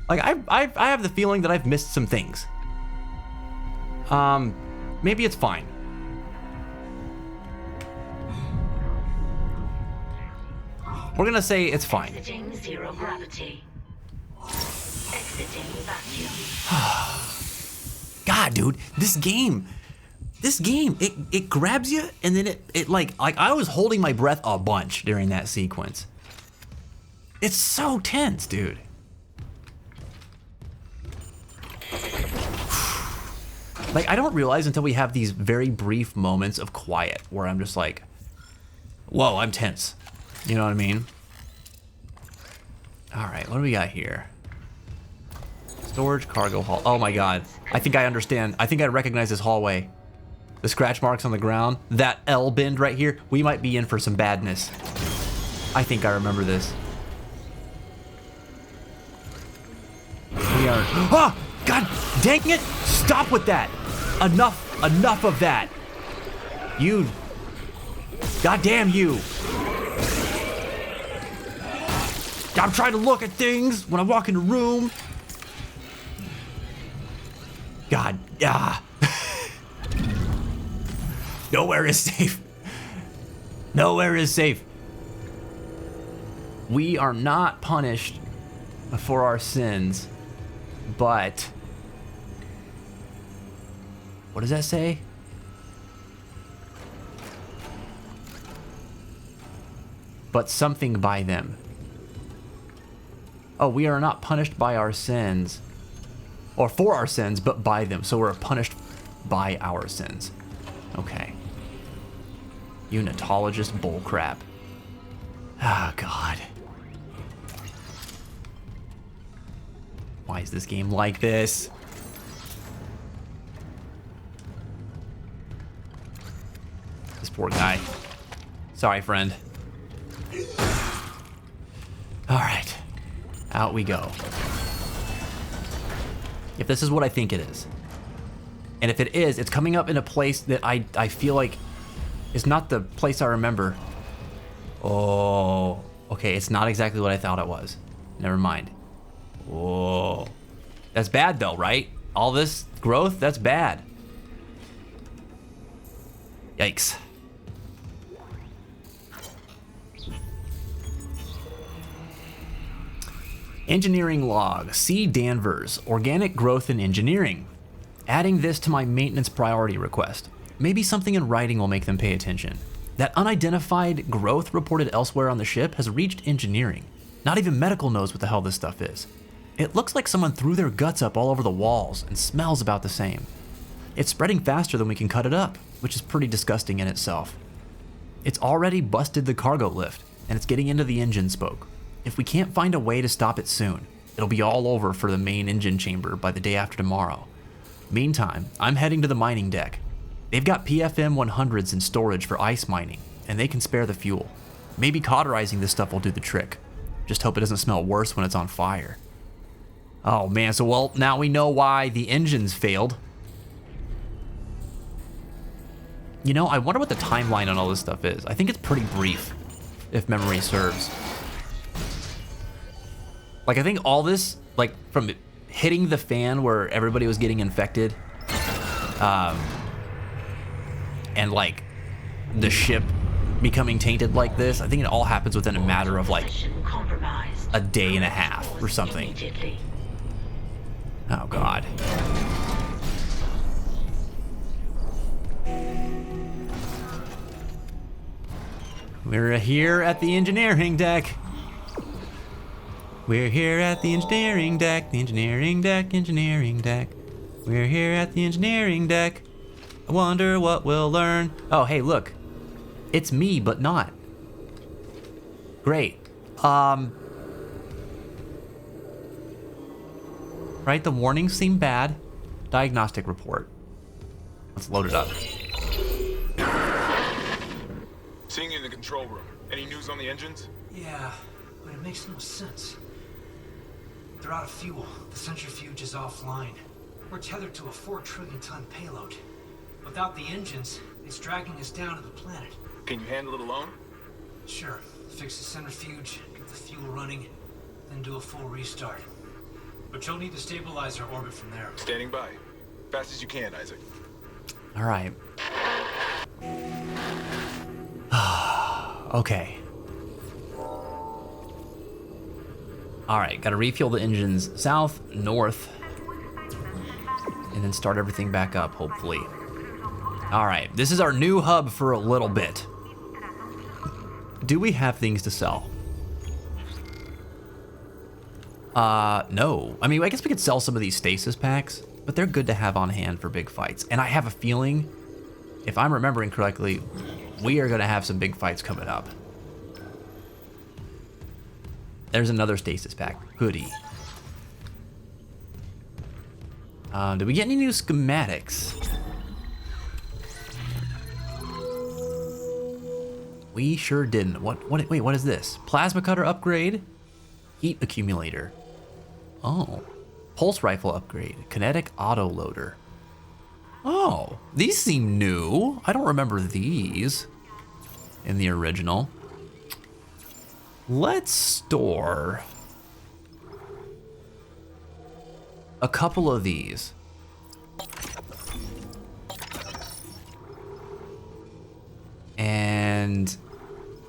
Like, I have the feeling that I've missed some things. Maybe it's fine. We're gonna say it's fine.
Exiting zero gravity. Exiting vacuum.
God, dude, this game, it grabs you and then it like I was holding my breath a bunch during that sequence. It's so tense, dude. Like, I don't realize until we have these very brief moments of quiet where I'm just like, whoa, I'm tense. You know what I mean? All right, what do we got here? Storage cargo hall. Oh my god. I think I understand. I think I recognize this hallway. The scratch marks on the ground. That L bend right here. We might be in for some badness. I think I remember this. We are... Ah! God dang it! Stop with that! Enough of that! You... God damn you! I'm trying to look at things when I walk in a room. God, Nowhere is safe. Nowhere is safe. We are not punished for our sins, but... What does that say? But something by them. Oh, we are not punished by our sins. Or for our sins, but by them. So we're punished by our sins. Okay. Unitologist bullcrap. Ah, God. Why is this game like this? This poor guy. Sorry, friend. All right. Out we go. If this is what I think it is, and if it is, it's coming up in a place that I feel like is not the place I remember. Oh, okay, it's not exactly what I thought it was. Never mind. Whoa. That's bad though, right? All this growth, that's bad. Yikes. Engineering log, C. Danvers, organic growth in engineering. Adding this to my maintenance priority request. Maybe something in writing will make them pay attention. That unidentified growth reported elsewhere on the ship has reached engineering. Not even medical knows what the hell this stuff is. It looks like someone threw their guts up all over the walls and smells about the same. It's spreading faster than we can cut it up, which is pretty disgusting in itself. It's already busted the cargo lift, and it's getting into the engine spoke. If we can't find a way to stop it soon, it'll be all over for the main engine chamber by the day after tomorrow. Meantime, I'm heading to the mining deck. They've got PFM 100s in storage for ice mining, and they can spare the fuel. Maybe cauterizing this stuff will do the trick. Just hope it doesn't smell worse when it's on fire. Oh man, so well, now we know why the engines failed. You know, I wonder what the timeline on all this stuff is. I think it's pretty brief, if memory serves. Like, I think all this, like, from hitting the fan where everybody was getting infected, and, like, the ship becoming tainted like this, I think it all happens within a matter of, like, a day and a half or something. Oh, God. We're here at the engineering deck. We're here at the engineering deck, the engineering deck, engineering deck. We're here at the engineering deck. I wonder what we'll learn. Oh, hey, look. It's me, but not. Great. Right, the warnings seem bad. Diagnostic report. Let's load it up.
Seeing you in the control room. Any news on the engines?
Yeah, but it makes no sense. They're out of fuel. The centrifuge is offline. We're tethered to a 4 trillion ton payload. Without the engines, it's dragging us down to the planet.
Can you handle it alone?
Sure. Fix the centrifuge, get the fuel running, then do a full restart. But you'll need to stabilize our orbit from there.
Standing by. Fast as you can, Isaac.
All right. Okay. All right, gotta refuel the engines south, north, and then start everything back up, hopefully. All right, this is our new hub for a little bit. Do we have things to sell? No. I mean, I guess we could sell some of these stasis packs, but they're good to have on hand for big fights. And I have a feeling, if I'm remembering correctly, we are gonna have some big fights coming up. There's another stasis pack. Goody. Did we get any new schematics? We sure didn't. Wait, what is this? Plasma cutter upgrade? Heat accumulator. Oh. Pulse rifle upgrade. Kinetic auto loader. Oh, these seem new. I don't remember these in the original. Let's store a couple of these. And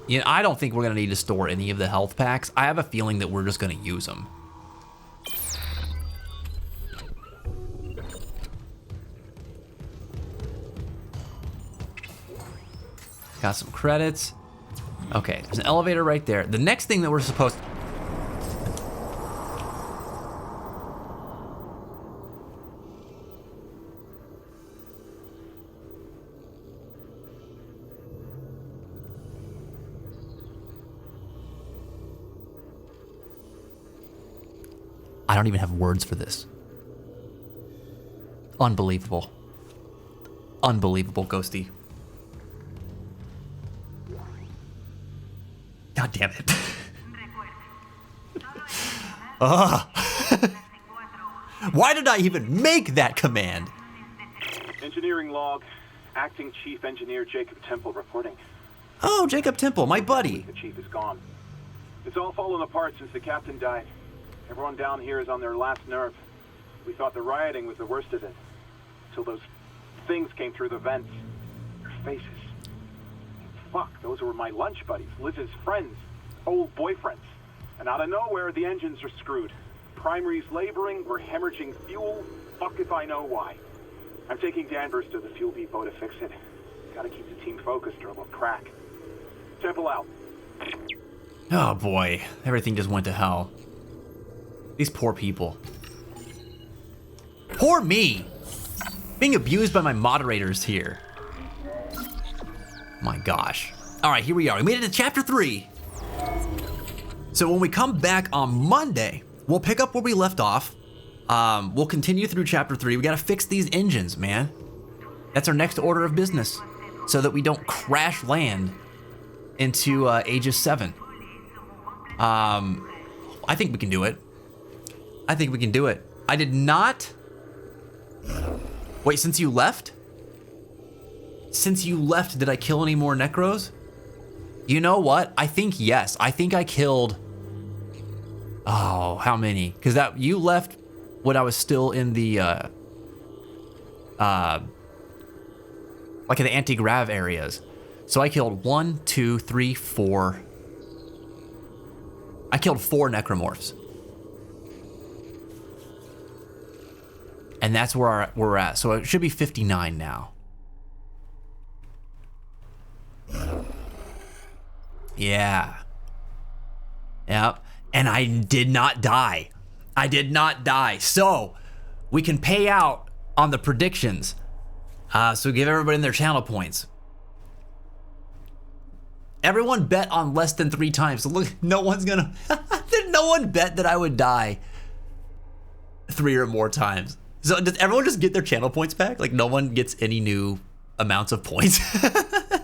you know, I don't think we're gonna need to store any of the health packs. I have a feeling that we're just gonna use them. Got some credits. Okay, there's an elevator right there. The next thing that we're supposed to... I don't even have words for this. Unbelievable. Unbelievable, Ghosty. God damn it. Why did I even make that command?
Engineering log. Acting Chief Engineer Jacob Temple reporting.
Oh, Jacob Temple, my buddy.
The chief is gone. It's all fallen apart since the captain died. Everyone down here is on their last nerve. We thought the rioting was the worst of it. Till those things came through the vents. Their faces. Fuck, those were my lunch buddies, Liz's friends, old boyfriends. And out of nowhere, the engines are screwed. Primary's laboring, we're hemorrhaging fuel. Fuck if I know why. I'm taking Danvers to the fuel depot to fix it. Gotta keep the team focused or it'll crack. Temple out.
Oh boy, everything just went to hell. These poor people. Poor me! Being abused by my moderators here. My gosh. All right, here we are. We made it to chapter 3. So when we come back on Monday, we'll pick up where we left off. We'll continue through chapter 3. We gotta fix these engines, man. That's our next order of business, so that we don't crash land into Aegis 7. I think we can do it. I think we can do it. I did not... Wait, since you left? Since you left, did I kill any more Necros? You know what? I think yes. I think I killed... Oh, how many? Because that you left when I was still in the... like in the anti-grav areas. So I killed 1, 2, 3, 4... I killed 4 necromorphs. And that's where we're at. So it should be 59 now. Yeah. Yep. And I did not die. I did not die. So we can pay out on the predictions. So give everybody their channel points. Everyone bet on less than 3 times. So look, no one's gonna... No one bet that I would die 3 or more times. So does everyone just get their channel points back? Like no one gets any new amounts of points?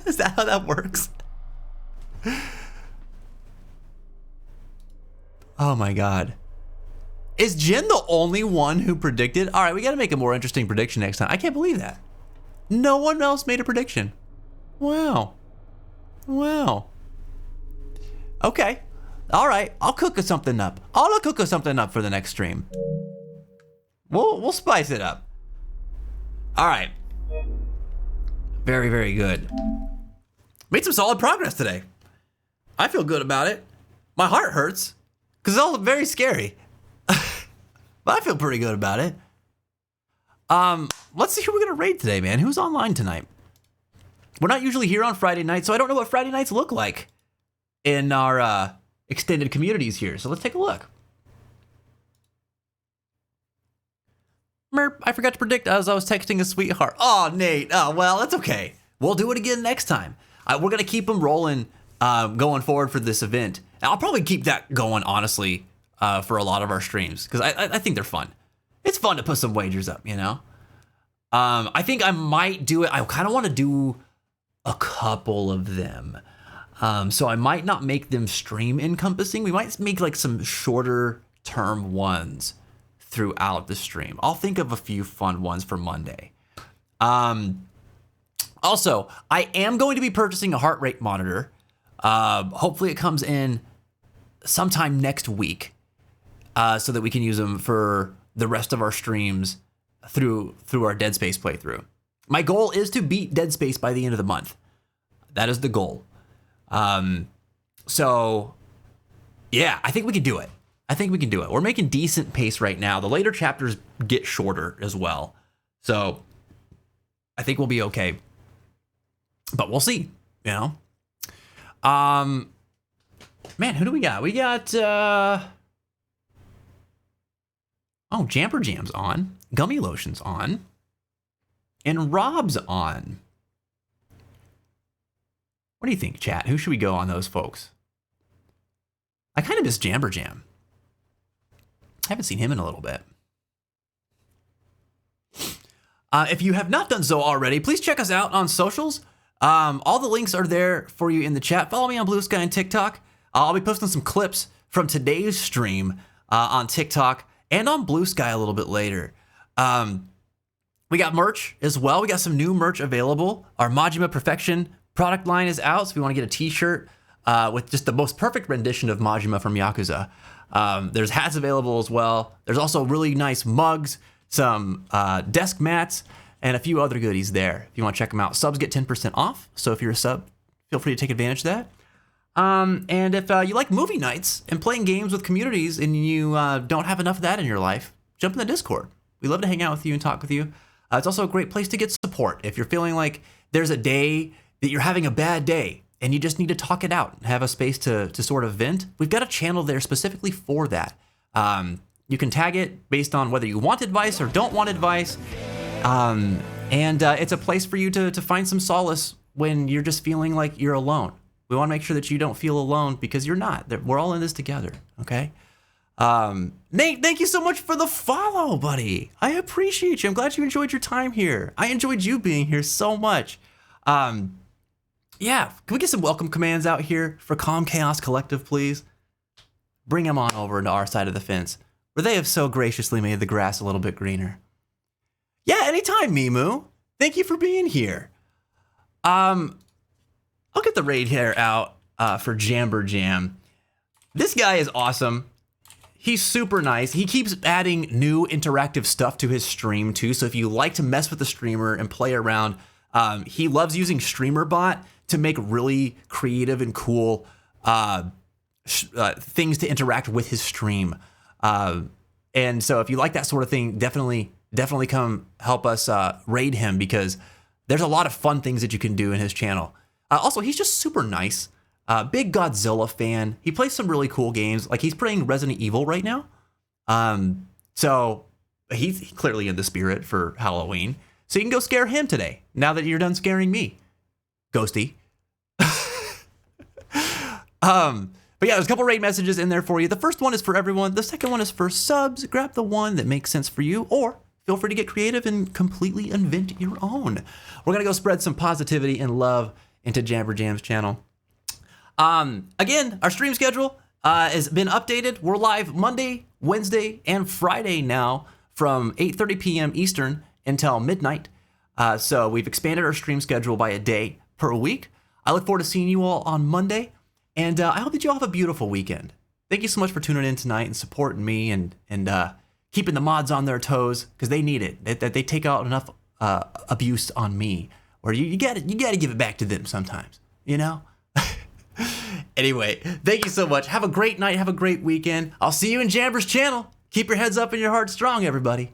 Is that how that works? Oh my God. Is Jen the only one who predicted? All right, we gotta make a more interesting prediction next time. I can't believe that. No one else made a prediction. Wow. Wow. Okay. All right, I'll cook us something up. I'll cook us something up for the next stream. We'll spice it up. All right. Very, very good. Made some solid progress today. I feel good about it. My heart hurts because it's all very scary. But I feel pretty good about it. Let's see who we're gonna raid today, man. Who's online tonight? We're not usually here on Friday night, so I don't know what Friday nights look like in our extended communities here. So let's take a look. Merp, I forgot to predict as I was texting a sweetheart. Oh, Nate. Oh, well, that's okay. We'll do it again next time. We're going to keep them rolling going forward for this event. And I'll probably keep that going, honestly, for a lot of our streams because I think they're fun. it's fun to put some wagers up, you know? I think I might do it. I kind of want to do a couple of them. So I might not make them stream encompassing. We might make like some shorter term ones throughout the stream. I'll think of a few fun ones for Monday. Also, I am going to be purchasing a heart rate monitor. Hopefully it comes in sometime next week, so that we can use them for the rest of our streams through our Dead Space playthrough. My goal is to beat Dead Space by the end of the month. That is the goal. So yeah, I think we can do it. We're making decent pace right now. The later chapters get shorter as well. So I think we'll be okay. But we'll see, you know? Man, who do we got? We got, Jamper Jam's on. Gummy Lotion's on. And Rob's on. What do you think, chat? Who should we go on those folks? I kind of miss Jamper Jam. I haven't seen him in a little bit. If you have not done so already, please check us out on socials. All the links are there for you in the chat. Follow me on Blue Sky and TikTok. I'll be posting some clips from today's stream on TikTok and on Blue Sky a little bit later. We got merch as well. We got some new merch available. Our Majima Perfection product line is out, so if you want to get a t-shirt with just the most perfect rendition of Majima from Yakuza. There's hats available as well. There's also really nice mugs, some desk mats, and a few other goodies there if you want to check them out. Subs get 10% off, so if you're a sub, feel free to take advantage of that. And if you like movie nights and playing games with communities and you don't have enough of that in your life, jump in the Discord. We love to hang out with you and talk with you. It's also a great place to get support. If you're feeling like there's a day that you're having a bad day and you just need to talk it out and have a space to sort of vent, we've got a channel there specifically for that. You can tag it based on whether you want advice or don't want advice. And it's a place for you to find some solace when you're just feeling like you're alone. We want to make sure that you don't feel alone because you're not. We're all in this together, okay? Nate, thank you so much for the follow, buddy. I appreciate you. I'm glad you enjoyed your time here. I enjoyed you being here so much. Yeah, can we get some welcome commands out here for Calm Chaos Collective, please? Bring them on over into our side of the fence, where they have so graciously made the grass a little bit greener. Yeah, anytime, Mimu. Thank you for being here. I'll get the raid here out for Jamber Jam. This guy is awesome. He's super nice. He keeps adding new interactive stuff to his stream too. So if you like to mess with the streamer and play around, he loves using StreamerBot to make really creative and cool things to interact with his stream. And so if you like that sort of thing, definitely come help us raid him, because there's a lot of fun things that you can do in his channel. Also, he's just super nice. Big Godzilla fan. He plays some really cool games. Like, he's playing Resident Evil right now. So he's clearly in the spirit for Halloween. So you can go scare him today, now that you're done scaring me, Ghosty. But yeah, there's a couple raid messages in there for you. The first one is for everyone. The second one is for subs. Grab the one that makes sense for you, or feel free to get creative and completely invent your own. We're going to go spread some positivity and love into Jamber Jam's channel. Again, our stream schedule has been updated. We're live Monday, Wednesday, and Friday now from 8:30 p.m. Eastern until midnight. So we've expanded our stream schedule by a day per week. I look forward to seeing you all on Monday, and I hope that you all have a beautiful weekend. Thank you so much for tuning in tonight and supporting me and keeping the mods on their toes, because they need it. They take out enough abuse on me, or you got to give it back to them sometimes, you know? Anyway, thank you so much. Have a great night. Have a great weekend. I'll see you in Jamber's channel. Keep your heads up and your hearts strong, everybody.